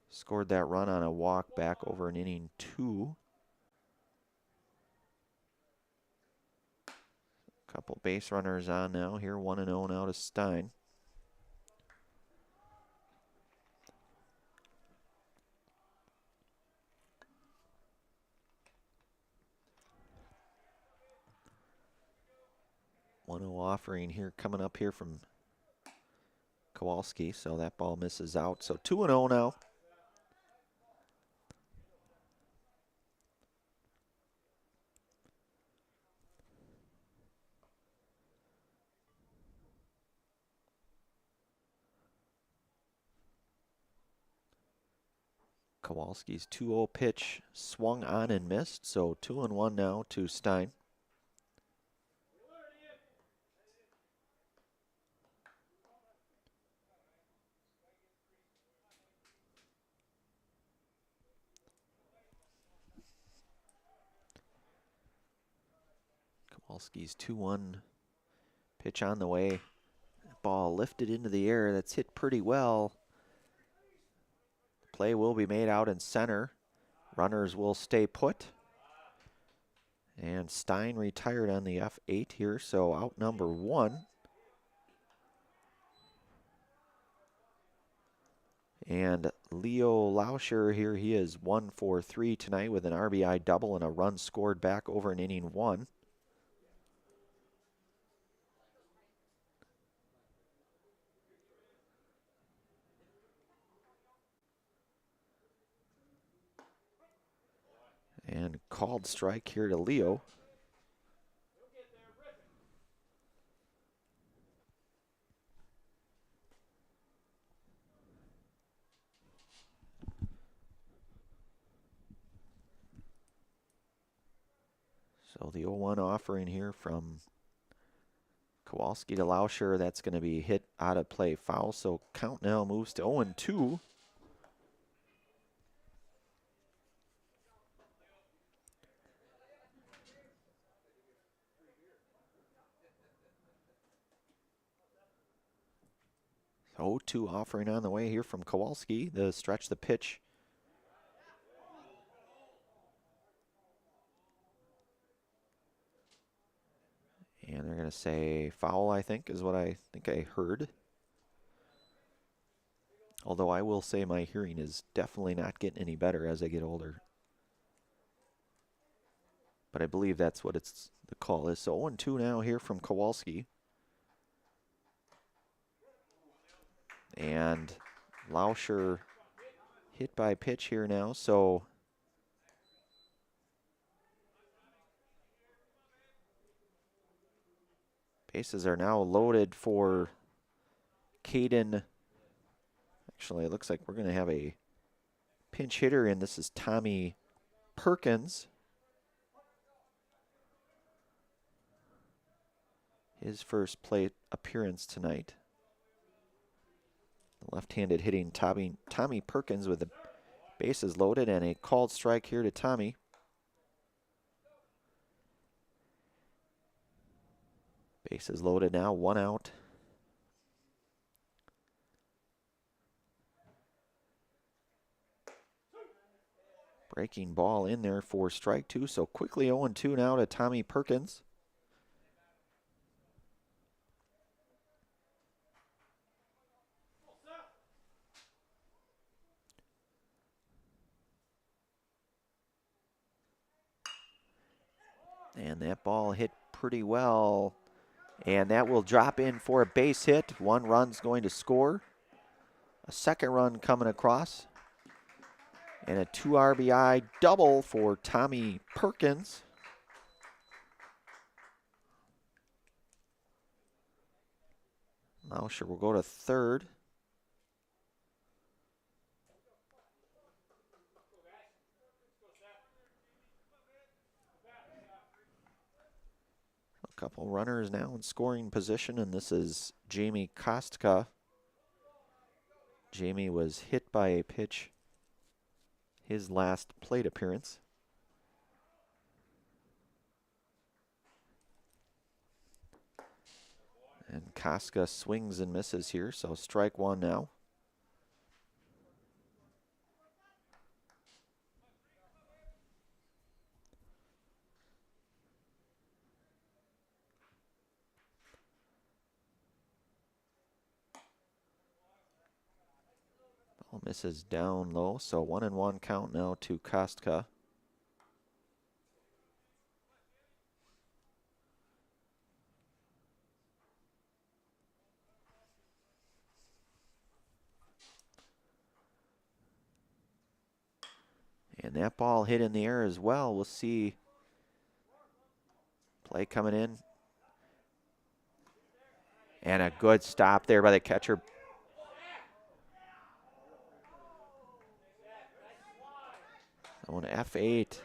[SPEAKER 1] Scored that run on a walk back over in inning 2. Couple base runners on now here. 1-0 now to Stein. Offering here coming up here from Kowalski, so that ball misses out. So 2-0 now. Kowalski's 2-0 pitch swung on and missed, so 2-1 now to Stein. Kowalski's 2-1 pitch on the way. Ball lifted into the air. That's hit pretty well. Play will be made out in center. Runners will stay put. And Stein retired on the F8 here, so out number 1. And Leo Lauscher here, he is 1 for 3 tonight with an RBI double and a run scored back over in inning 1. And called strike here to Leo. So the 0-1 offering here from Kowalski to Lauscher, that's going to be hit out of play foul. So count now moves to 0-2. So 0-2 offering on the way here from Kowalski to stretch the pitch. And they're going to say foul, I think, is what I think I heard. Although I will say my hearing is definitely not getting any better as I get older. But I believe that's what the call is. So 0-2 now here from Kowalski. And Lauscher hit by pitch here now. So bases are now loaded for Caden. Actually, it looks like we're going to have a pinch hitter, and this is Tommy Perkins. His first plate appearance tonight. The left-handed hitting Tommy Perkins with the bases loaded and a called strike here to Tommy. Bases loaded now, 1 out. Breaking ball in there for strike 2, so quickly 0-2 now to Tommy Perkins. And that ball hit pretty well. And that will drop in for a base hit. 1 run's going to score. A second run coming across. And a 2 RBI double for Tommy Perkins. Lauscher will go to third. A couple runners now in scoring position, and this is Jamie Kostka. Jamie was hit by a pitch his last plate appearance. And Kostka swings and misses here, so strike 1 now. Ball misses down low, so 1-1 count now to Kostka. And that ball hit in the air as well. We'll see play coming in. And a good stop there by the catcher. So an F8.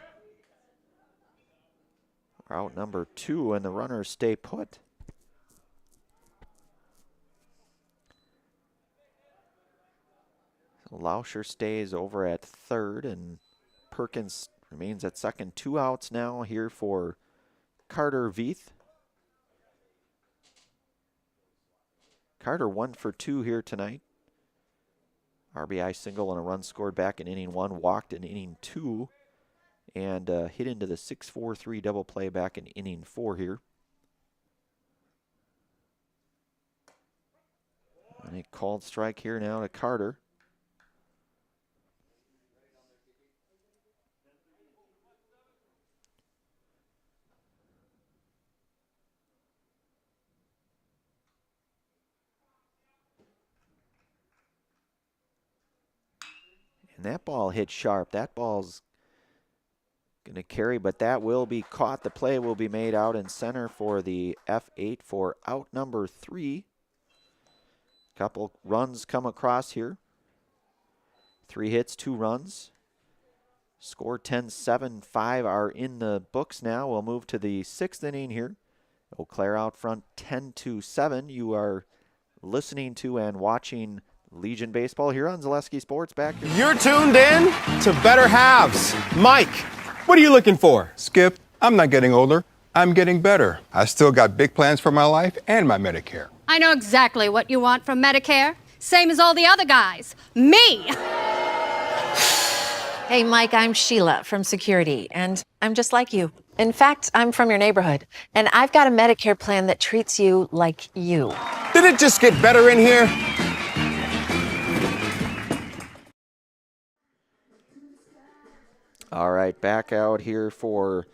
[SPEAKER 1] Out number 2, and the runners stay put. So Lauscher stays over at third, and Perkins remains at second. 2 outs now here for Carter Veith. Carter 1 for 2 here tonight. RBI single and a run scored back in inning 1, walked in inning 2, and hit into the 6-4-3 double play back in inning 4 here. And a called strike here now to Carter. And that ball hit sharp. That ball's going to carry, but that will be caught. The play will be made out in center for the F8 for out number 3. Couple runs come across here. 3 hits, 2 runs. Score 10-7, 5 are in the books now. We'll move to the 6th inning here. Eau Claire out front 10-7. You are listening to and watching Legion Baseball here on Zaleski Sports. Back here.
[SPEAKER 13] You're tuned in to Better Halves. Mike, what are you looking for?
[SPEAKER 14] Skip, I'm not getting older. I'm getting better. I still got big plans for my life and my Medicare.
[SPEAKER 15] I know exactly what you want from Medicare. Same as all the other guys. Me!
[SPEAKER 16] Hey, Mike, I'm Sheila from Security, and I'm just like you. In fact, I'm from your neighborhood, and I've got a Medicare plan that treats you like you.
[SPEAKER 13] Did it just get better in here?
[SPEAKER 1] All right, back out here for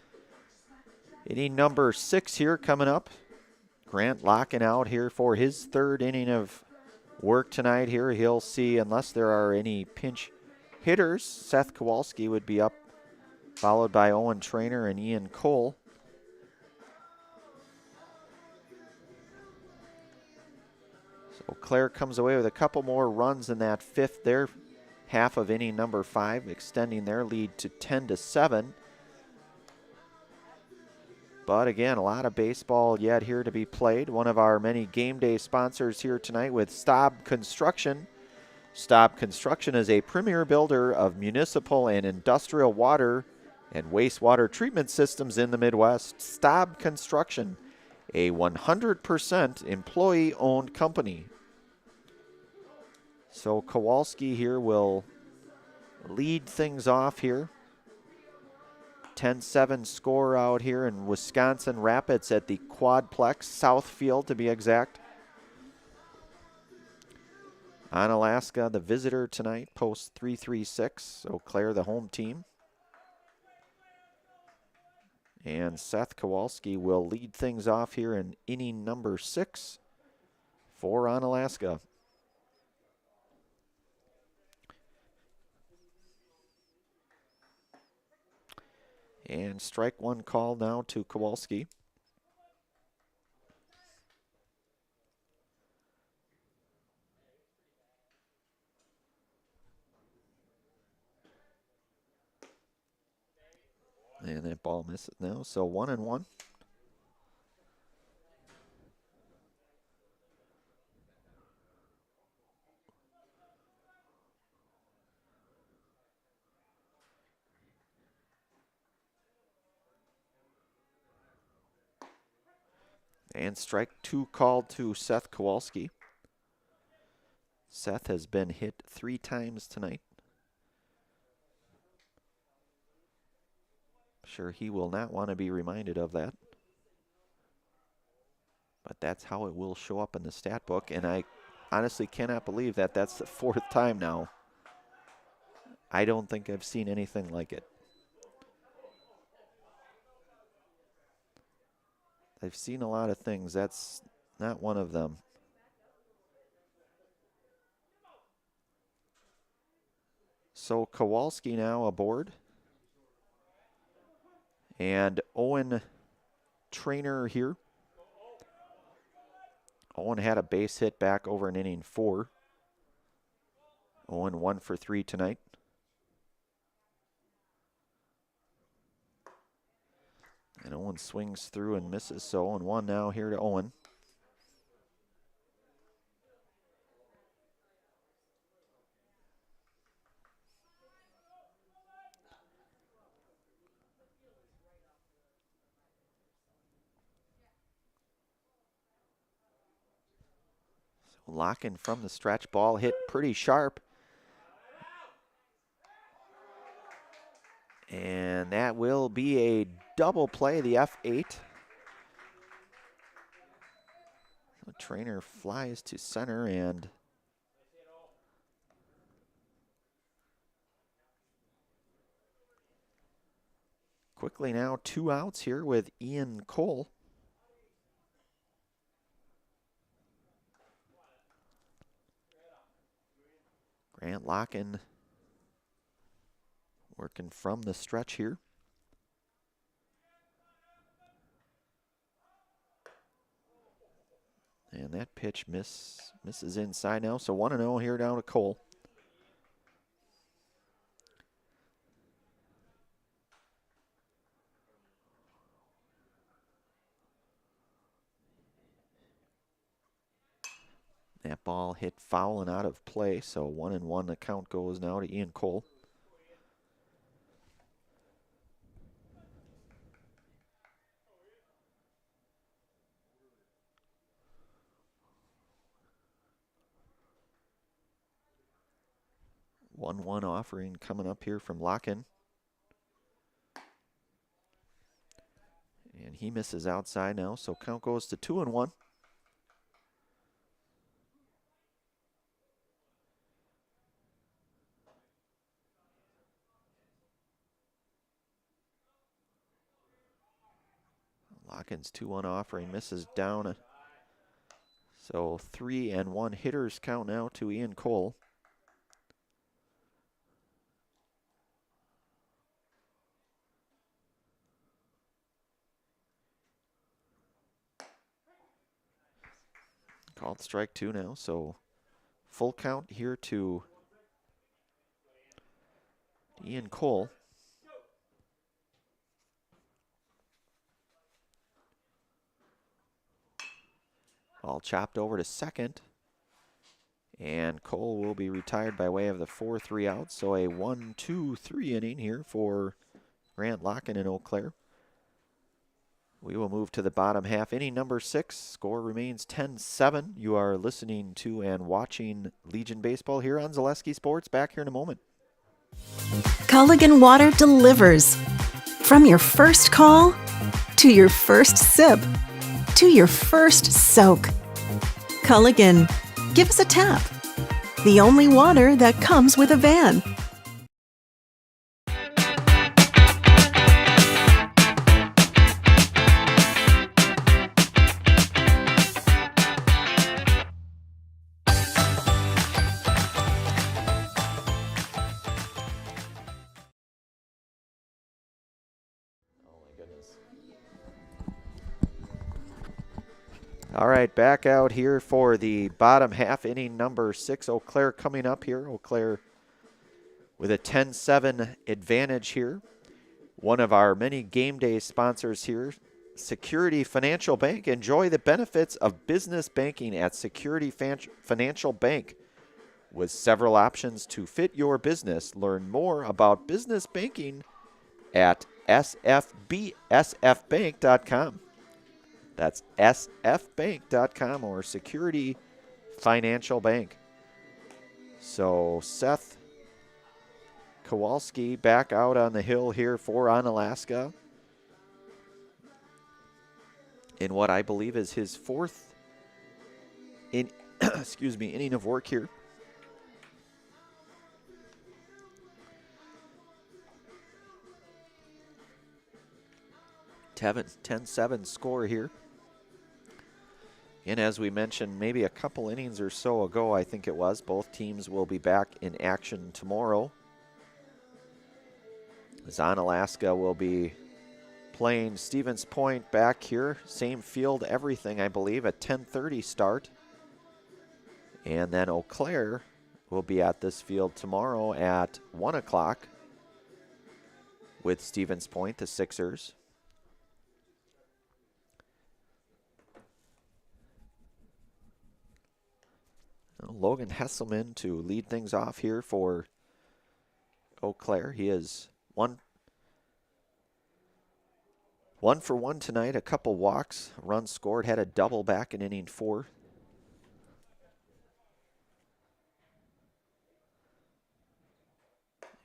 [SPEAKER 1] inning number 6 here coming up. Grant locking out here for his 3rd inning of work tonight here. He'll see, unless there are any pinch hitters, Seth Kowalski would be up, followed by Owen Trainer and Ian Cole. So Claire comes away with a couple more runs in that 5th there. Half of inning number 5, extending their lead to 10-7. But again, a lot of baseball yet here to be played. One of our many game day sponsors here tonight with Staub Construction. Staub Construction is a premier builder of municipal and industrial water and wastewater treatment systems in the Midwest. Staub Construction, a 100% employee-owned company. So Kowalski here will lead things off here. 10-7 score out here in Wisconsin Rapids at the Quadplex, Southfield to be exact. Onalaska, the visitor tonight, post 336. Eau Claire, the home team. And Seth Kowalski will lead things off here in inning number 6 for Onalaska. And strike one call now to Kowalski. And that ball misses now, so 1-1. And strike 2 called to Seth Kowalski. Seth has been hit 3 times tonight. Sure, he will not want to be reminded of that. But that's how it will show up in the stat book, and I honestly cannot believe that that's the 4th time now. I don't think I've seen anything like it. I've seen a lot of things. That's not one of them. So Kowalski now aboard. And Owen Trainer here. Owen had a base hit back over in inning 4. Owen 1 for 3 tonight. And Owen swings through and misses, so 0-1 now here to Owen. So Locking from the stretch, ball hit pretty sharp. And that will be a double play, the F8. The Trainer flies to center and quickly now 2 outs here with Ian Cole. Grant Locken Working from the stretch here. And that pitch misses inside now. So 1-0 here down to Cole. That ball hit foul and out of play. So 1-1 the count goes now to Ian Cole. One offering coming up here from Locken. And he misses outside now, so count goes to 2-1. Locken's 2-1 offering misses down. So 3-1 hitters count now to Ian Cole. Called strike 2 now, so full count here to Ian Cole. Ball chopped over to second. And Cole will be retired by way of the 4-3 out. So a 1-2-3 inning here for Grant Locken in Eau Claire. We will move to the bottom half. Inning number 6. Score remains 10-7. You are listening to and watching Legion Baseball here on Zaleski Sports. Back here in a moment.
[SPEAKER 17] Culligan Water delivers. From your first call to your first sip to your first soak. Culligan, give us a tap. The only water that comes with a van.
[SPEAKER 1] All right, back out here for the bottom half, inning number 6. Eau Claire coming up here. Eau Claire with a 10-7 advantage here. One of our many game day sponsors here, Security Financial Bank. Enjoy the benefits of business banking at Security Financial Bank. With several options to fit your business, learn more about business banking at sfbank.com. That's sfbank.com or Security Financial Bank. So Seth Kowalski back out on the hill here for Onalaska in what I believe is his 4th inning of work here. Tevin, 10-7 score here. And as we mentioned, maybe a couple innings or so ago, I think it was, both teams will be back in action tomorrow. As Onalaska will be playing Stevens Point back here. Same field, everything, I believe, at 10:30 start. And then Eau Claire will be at this field tomorrow at 1 o'clock with Stevens Point, the Sixers. Logan Hesselman to lead things off here for Eau Claire. He is one for one tonight, a couple walks, runs scored, had a double back in inning 4.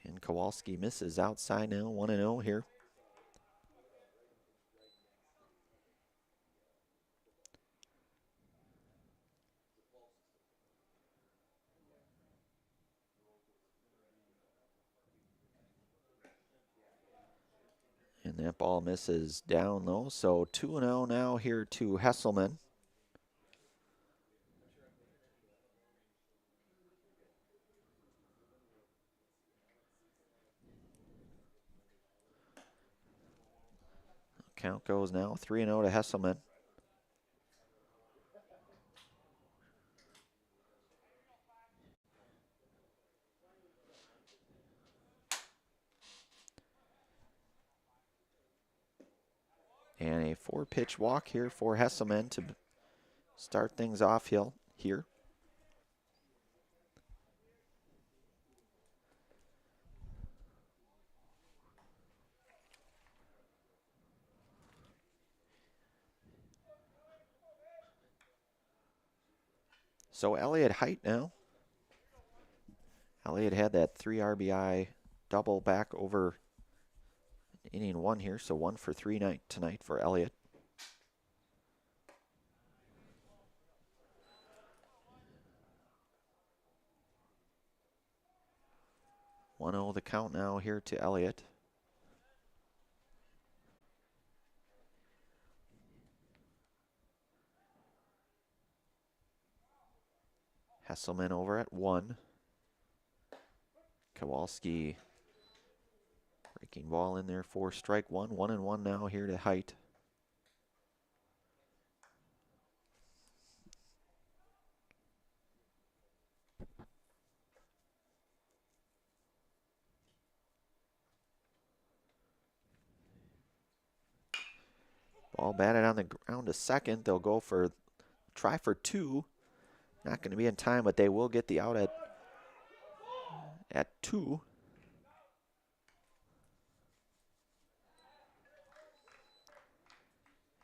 [SPEAKER 1] And Kowalski misses outside now, 1-0 here. And that ball misses down low. So 2-0 now here to Hesselman. Count goes now 3-0 to Hesselman. And a 4-pitch walk here for Hesselman to start things off here. So Elliott Height now. Elliott had that 3 RBI double back over inning 1 here, so 1 for 3 tonight for Elliott. (1-0) the count now here to Elliott. Hesselman over at 1. Kowalski breaking ball in there for strike 1. 1-1 now here to Height. Ball batted on the ground to second. They'll go for try for 2. Not going to be in time, but they will get the out at 2.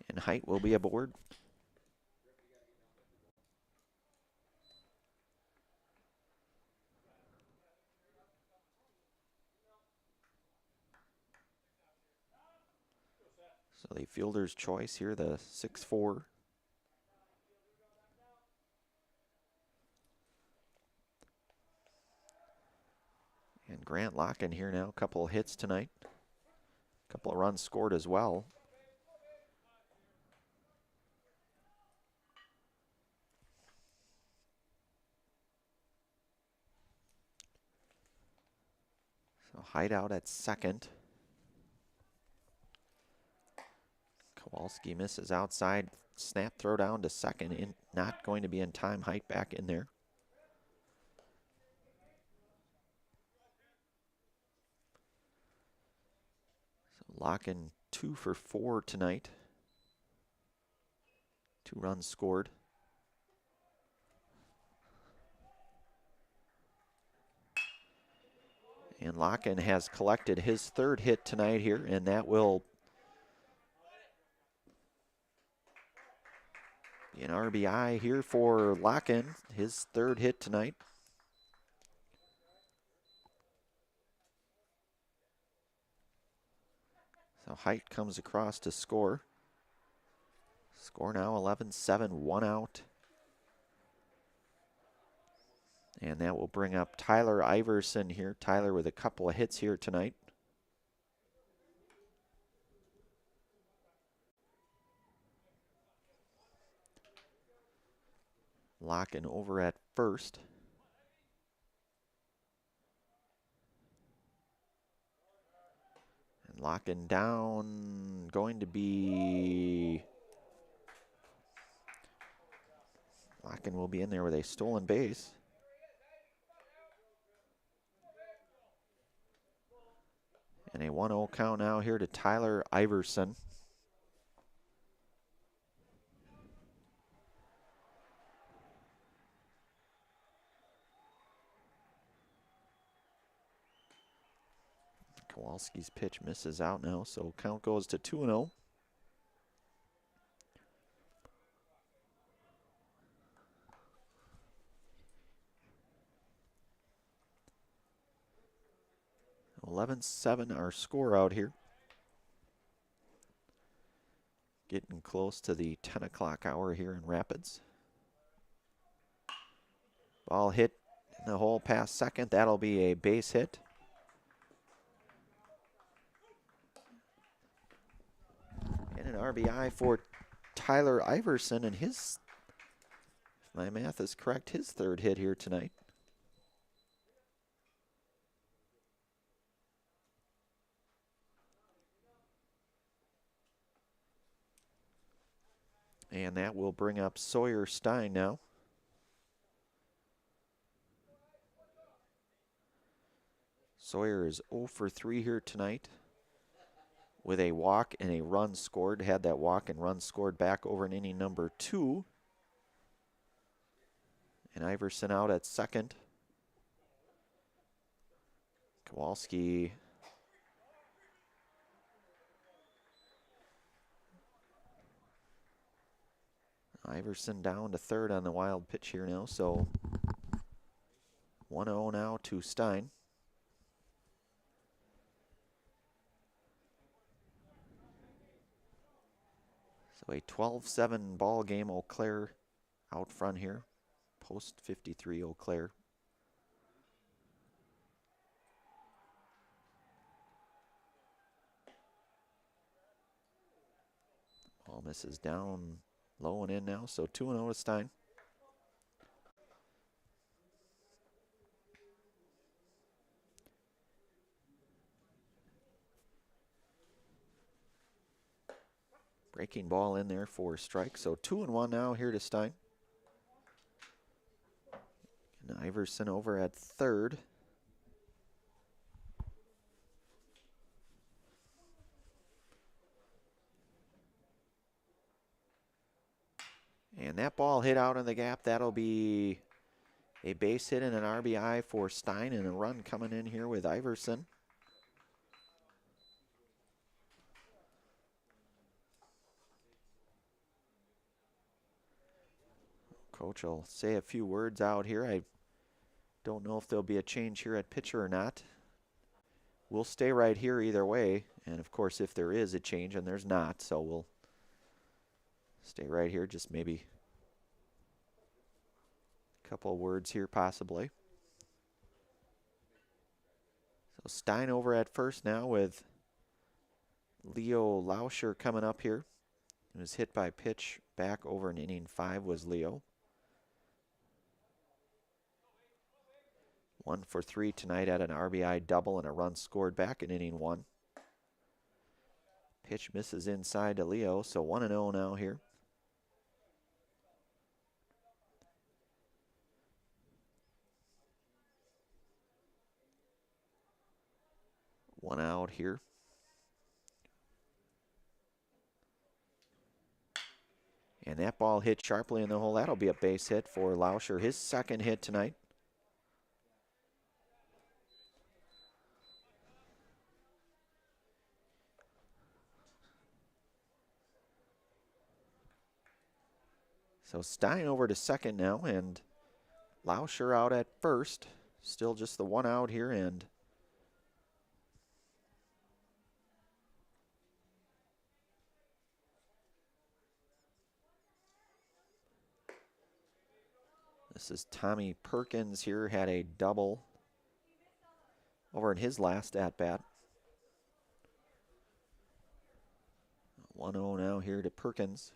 [SPEAKER 1] And Height will be aboard. So the fielder's choice here, the 6-4. And Grant Locken here now, a couple of hits tonight. A couple of runs scored as well. So Height out at second. Kowalski misses outside. Snap throw down to second. Not going to be in time. Height back in there. So Locken 2 for 4 tonight. 2 runs scored. And Locken has collected his 3rd hit tonight here, and that will be an RBI here for Locken, his 3rd hit tonight. So Height comes across to score. Score now 11-7, 1 out. And that will bring up Tyler Iverson here. Tyler with a couple of hits here tonight. Locken over at first. And Locken down, going to be... Locken will be in there with a stolen base. And a 1-0 count now here to Tyler Iverson. Kowalski's pitch misses out now, so count goes to 2-0. (11-7) our score out here. Getting close to the 10 o'clock hour here in Rapids. Ball hit in the hole past second. That'll be a base hit. And an RBI for Tyler Iverson, and his, if my math is correct, his 3rd hit here tonight. And that will bring up Sawyer Stein now. Sawyer is 0 for 3 here tonight with a walk and a run scored. Had that walk and run scored back over in inning number 2. And Iverson out at second. Kowalski Iverson down to third on the wild pitch here now, so 1-0 now to Stein. So a 12-7 ball game. Eau Claire out front here. Post 53 Eau Claire. Ball misses down low and in now, so 2-0 to Stein. Breaking ball in there for a strike, so 2-1 now here to Stein. And Iverson over at third. And that ball hit out in the gap. That'll be a base hit and an RBI for Stein, and a run coming in here with Iverson. Coach will say a few words out here. I don't know if there'll be a change here at pitcher or not. We'll stay right here either way. And of course, if there is a change, and there's not, so we'll stay right here. Just maybe a couple of words here possibly. So Stein over at first now with Leo Lauscher coming up here. He was hit by pitch back over in inning 5 was Leo. 1 for 3 tonight at an RBI double and a run scored back in inning 1. Pitch misses inside to Leo, so 1-0 now here. One out here. And that ball hit sharply in the hole. That'll be a base hit for Lauscher, his second hit tonight. So Stein over to second now, and Lauscher out at first. Still just the one out here, and this is Tommy Perkins here, had a double over in his last at-bat. 1-0 now here to Perkins.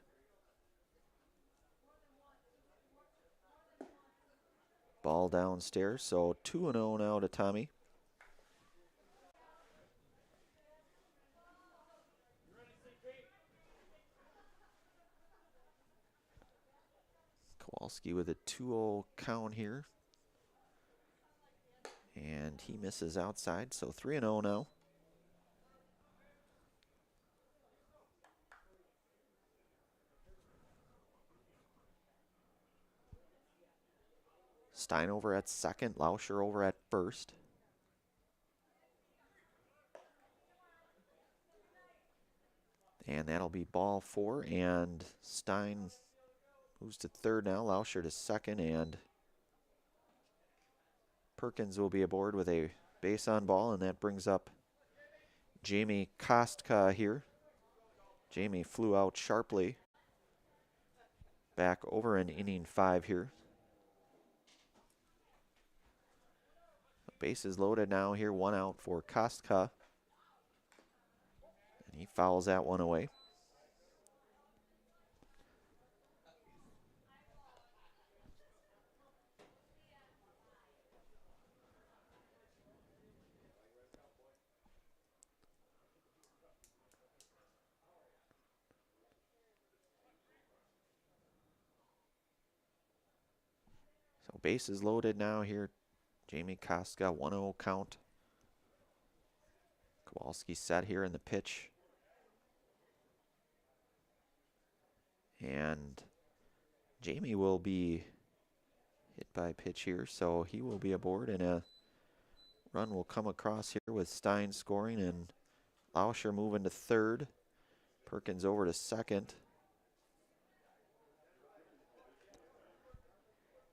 [SPEAKER 1] Ball downstairs, so 2-0 now to Tommy. Kowalski with a 2-0 count here. And he misses outside, so 3-0 now. Stein over at second, Lauscher over at first. And that'll be ball 4, and Stein moves to third now, Lauscher to second, and Perkins will be aboard with a base on ball, and that brings up Jamie Kostka here. Jamie flew out sharply back over in inning 5 here. Bases loaded now here, one out for Kostka. And he fouls that one away. bases loaded now here. Jamie Koska, 1-0 count. Kowalski set here in the pitch. And Jamie will be hit by pitch here, so he will be aboard, and a run will come across here with Stein scoring and Lauscher moving to third. Perkins over to second.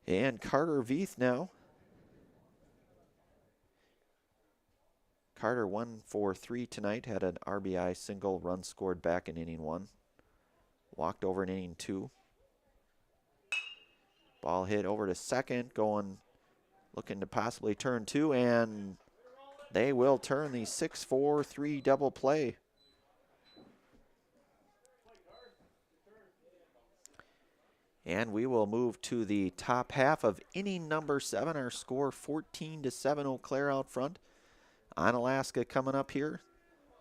[SPEAKER 1] And Carter Veith now. Carter 1 for 3 tonight, had an RBI single, run scored back in inning 1. Walked over in inning 2. Ball hit over to second, looking to possibly turn 2, and they will turn the 6-4-3 double play. And we will move to the top half of inning number 7. Our score 14-7, Eau Claire out front. Onalaska coming up here.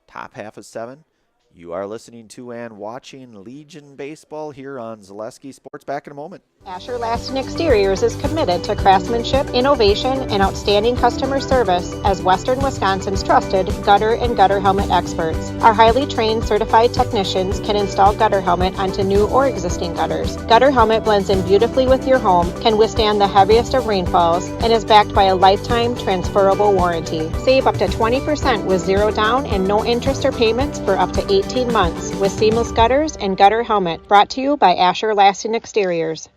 [SPEAKER 1] Top half of 7. You are listening to and watching Legion Baseball here on Zaleski Sports. Back in a moment.
[SPEAKER 2] Asher Laston Exteriors is committed to craftsmanship, innovation, and outstanding customer service as Western Wisconsin's trusted gutter and gutter helmet experts. Our highly trained certified technicians can install gutter helmet onto new or existing gutters. Gutter helmet blends in beautifully with your home, can withstand the heaviest of rainfalls, and is backed by a lifetime transferable warranty. Save up to 20% with zero down and no interest or payments for up to 18 months with seamless gutters and gutter helmet. Brought to you by Asher Laston Exteriors.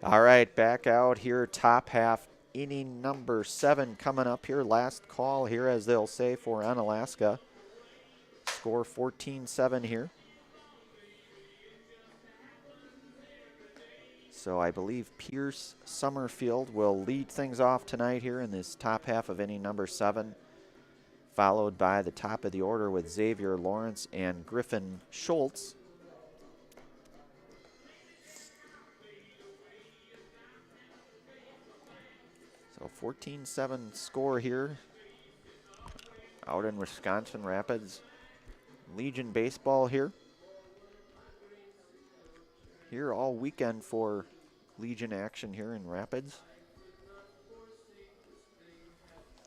[SPEAKER 1] All right, back out here, top half, inning number 7 coming up here. Last call here, as they'll say, for Onalaska. Score 14-7 here. So I believe Pierce Summerfield will lead things off tonight here in this top half of inning number 7, followed by the top of the order with Xavier Lawrence and Griffin Schultz. So 14-7 score here out in Wisconsin Rapids. Legion Baseball here. Here all weekend for Legion action here in Rapids.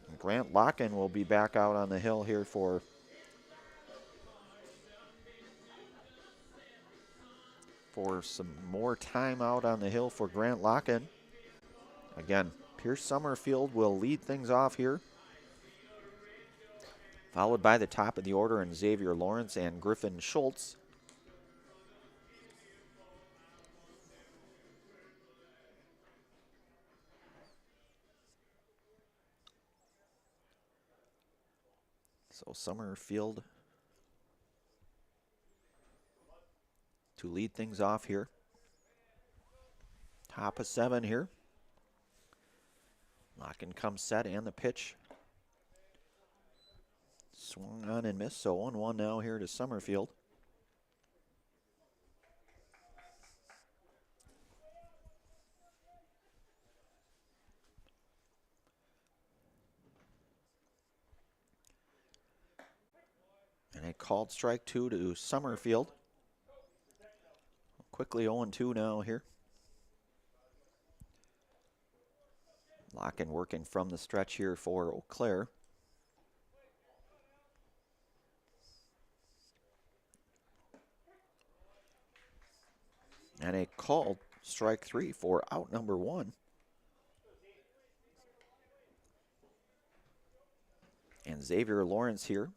[SPEAKER 1] And Grant Locken will be back out on the hill here for some more time out on the hill for Grant Locken. Again, Pierce Summerfield will lead things off here, followed by the top of the order and Xavier Lawrence and Griffin Schultz. So Summerfield to lead things off here. Top of 7 here. Locken comes set and the pitch. Swung on and missed, so 1-1 now here to Summerfield. And a called strike 2 to Summerfield. Quickly 0-2 now here. Locken working from the stretch here for Eau Claire. And a called strike 3 for out number 1. And Xavier Lawrence here.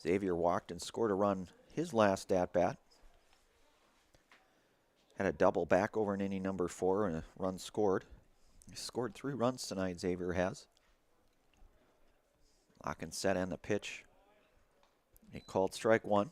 [SPEAKER 1] Xavier walked and scored a run his last at-bat. Had a double back over in inning number 4 and a run scored. He scored 3 runs tonight, Xavier has. Lock and set and the pitch. He called strike 1.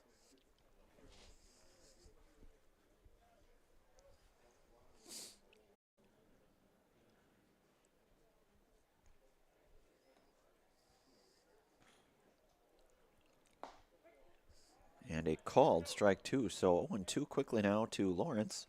[SPEAKER 1] And a called strike 2, so 0-2 quickly now to Lawrence.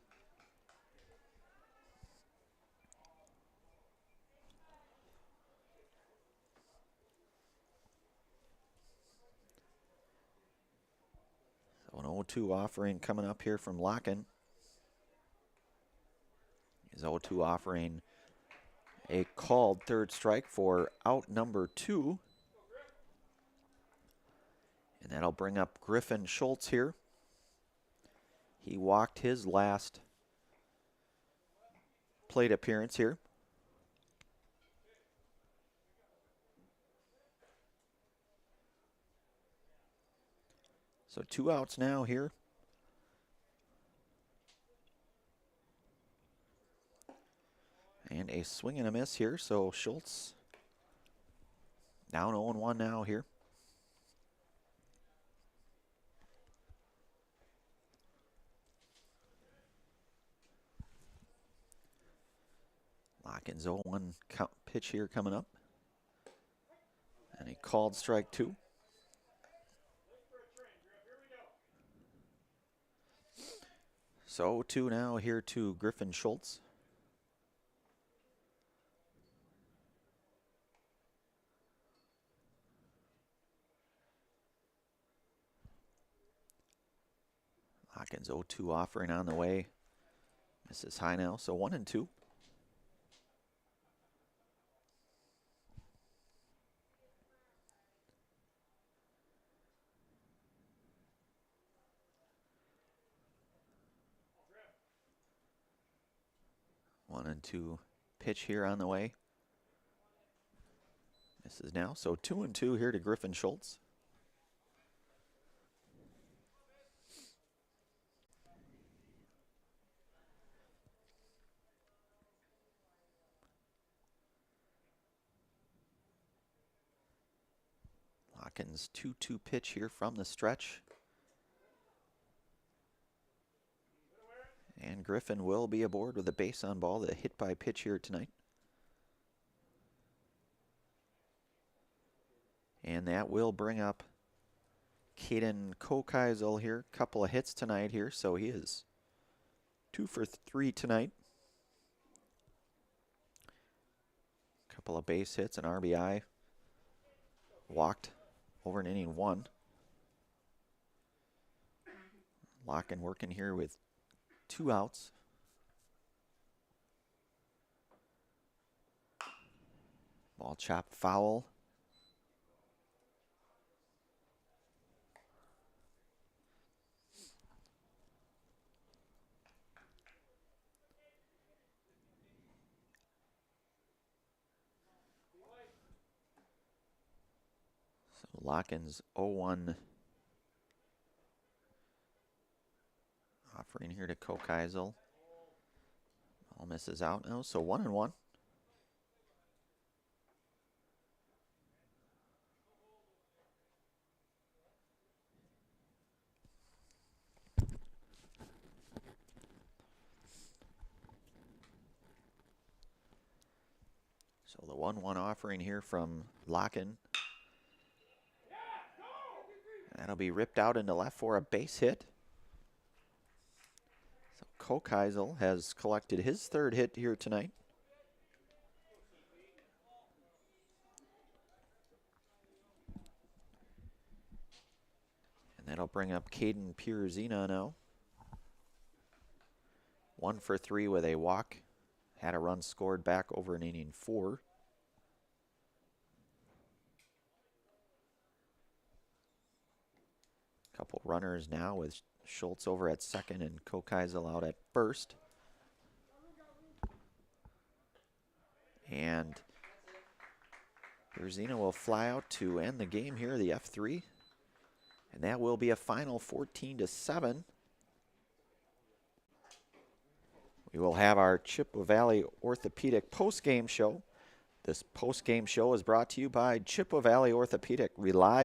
[SPEAKER 1] So an 0-2 offering coming up here from Locken. His 0-2 offering a called third strike for out number 2. And that'll bring up Griffin Schultz here. He walked his last plate appearance here. So 2 outs now here. And a swing and a miss here, so Schultz down 0-1 now here. Locken's 0-1 pitch here coming up. And a called strike 2. So 2 now here to Griffin Schultz. Hawkins 0-2 offering on the way. Misses high now, so 1-2. One and two pitch here on the way. Misses now, so 2-2 here to Griffin Schultz. Hawkins 2-2 pitch here from the stretch. And Griffin will be aboard with a base on ball, the hit by pitch here tonight. And that will bring up Caden Kokeisel here. Couple of hits tonight here, so he is 2 for 3 tonight. Couple of base hits, an RBI. Walked over in inning 1. Locken working here with 2 outs. Ball chopped foul. So Lockens 0-1 offering here to Kokeisel. All misses out now, so 1-1. So the 1-1 offering here from Locken. That'll be ripped out into left for a base hit. So Kokeisel has collected his 3rd hit here tonight. And that'll bring up Caden Pierzina now. 1 for 3 with a walk. Had a run scored back over in inning 4. Couple runners now with Schultz over at second and Kokeisel out at first. And Pierzina will fly out to end the game here, the F3. And that will be a final 14-7. We will have our Chippewa Valley Orthopedic postgame show. This postgame show is brought to you by Chippewa Valley Orthopedic. Rely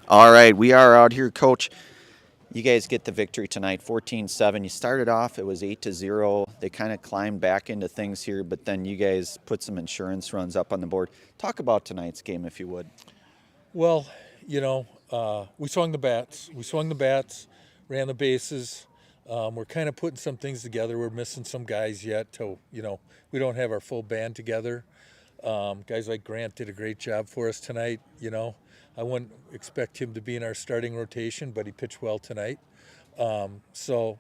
[SPEAKER 1] All right, we are out here, Coach. You guys get the victory tonight, 14-7. You started off, it was 8-0. They kind of climbed back into things here, but then you guys put some insurance runs up on the board. Talk about tonight's game, if you would.
[SPEAKER 18] Well, we swung the bats. Ran the bases. We're kind of putting some things together. We're missing some guys yet. We don't have our full band together. Guys like Grant did a great job for us tonight. I wouldn't expect him to be in our starting rotation, but he pitched well tonight. So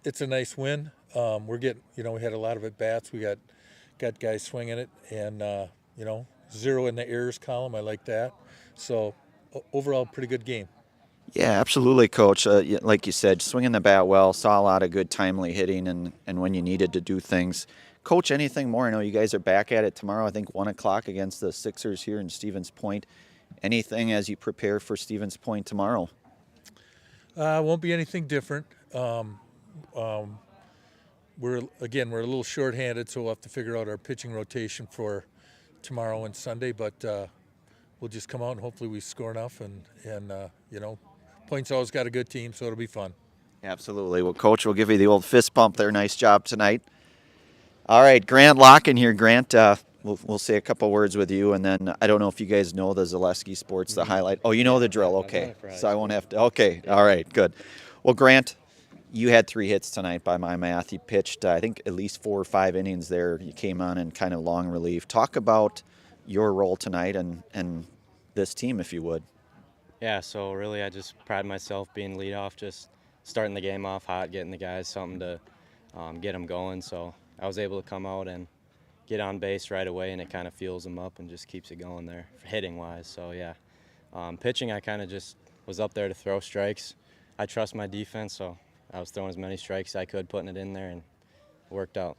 [SPEAKER 18] it's a nice win. We're getting, we had a lot of at bats. We got guys swinging it, and zero in the errors column. I like that. So overall, pretty good game.
[SPEAKER 1] Yeah, absolutely, Coach. Like you said, swinging the bat well, saw a lot of good timely hitting and when you needed to do things. Coach, anything more? I know you guys are back at it tomorrow, I think 1 o'clock against the Sixers here in Stevens Point. Anything as you prepare for Stevens Point tomorrow?
[SPEAKER 18] Won't be anything different. We're a little short-handed, so we'll have to figure out our pitching rotation for tomorrow and Sunday, but we'll just come out and hopefully we score enough and Point's always got a good team, so it'll be fun.
[SPEAKER 1] Absolutely. Well, Coach, we'll give you the old fist bump there. Nice job tonight. All right, Grant Locken here. Grant, we'll say a couple words with you, and then I don't know if you guys know the Zaleski Sports, the highlight. Oh, you know the drill. Okay. So I won't have to. Okay. All right, good. Well, Grant, you had 3 hits tonight by my math. You pitched, I think, at least 4 or 5 innings there. You came on in kind of long relief. Talk about your role tonight and this team, if you would.
[SPEAKER 19] Yeah, so really I just pride myself being leadoff, just starting the game off hot, getting the guys something to get them going. So I was able to come out and get on base right away, and it kind of fuels them up and just keeps it going there, hitting-wise. So, yeah. Pitching, I kind of just was up there to throw strikes. I trust my defense, so I was throwing as many strikes as I could, putting it in there, and it worked out.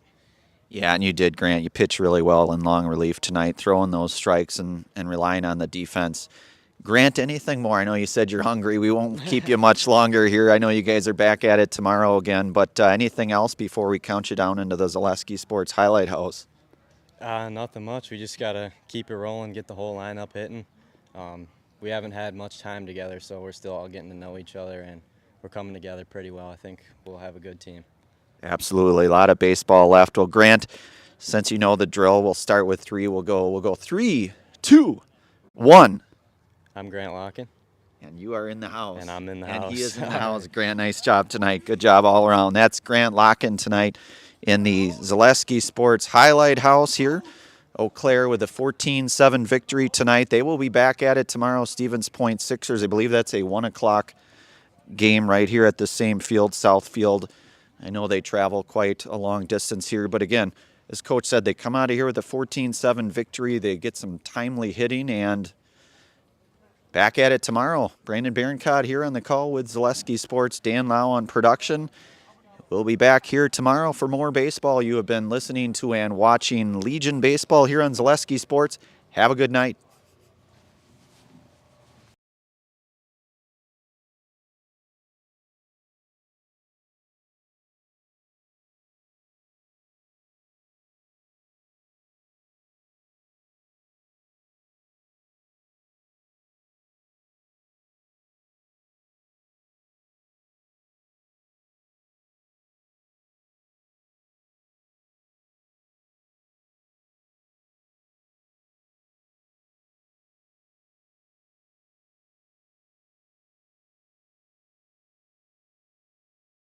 [SPEAKER 1] Yeah, and you did, Grant. You pitched really well in long relief tonight, throwing those strikes and relying on the defense. Grant, anything more? I know you said you're hungry. We won't keep you much longer here. I know you guys are back at it tomorrow again, but anything else before we count you down into the Zaleski Sports Highlight House?
[SPEAKER 19] Nothing much. We just got to keep it rolling, get the whole lineup hitting. We haven't had much time together, so we're still all getting to know each other, and we're coming together pretty well. I think we'll have a good team.
[SPEAKER 1] Absolutely. A lot of baseball left. Well, Grant, since you know the drill, we'll start with 3. We'll go 3, 2, 1.
[SPEAKER 19] I'm Grant Locken.
[SPEAKER 1] And you are in the house.
[SPEAKER 19] And I'm in the house.
[SPEAKER 1] And he is in the house. Grant, nice job tonight. Good job all around. That's Grant Locken tonight in the Zaleski Sports Highlight House here. Eau Claire with a 14-7 victory tonight. They will be back at it tomorrow. Stevens Point Sixers. I believe that's a 1 o'clock game right here at the same field, South Field. I know they travel quite a long distance here, but again, as Coach said, they come out of here with a 14-7 victory. They get some timely hitting, and back at it tomorrow. Brandon Berencott here on the call with Zaleski Sports. Dan Lau on production. We'll be back here tomorrow for more baseball. You have been listening to and watching Legion Baseball here on Zaleski Sports. Have a good night.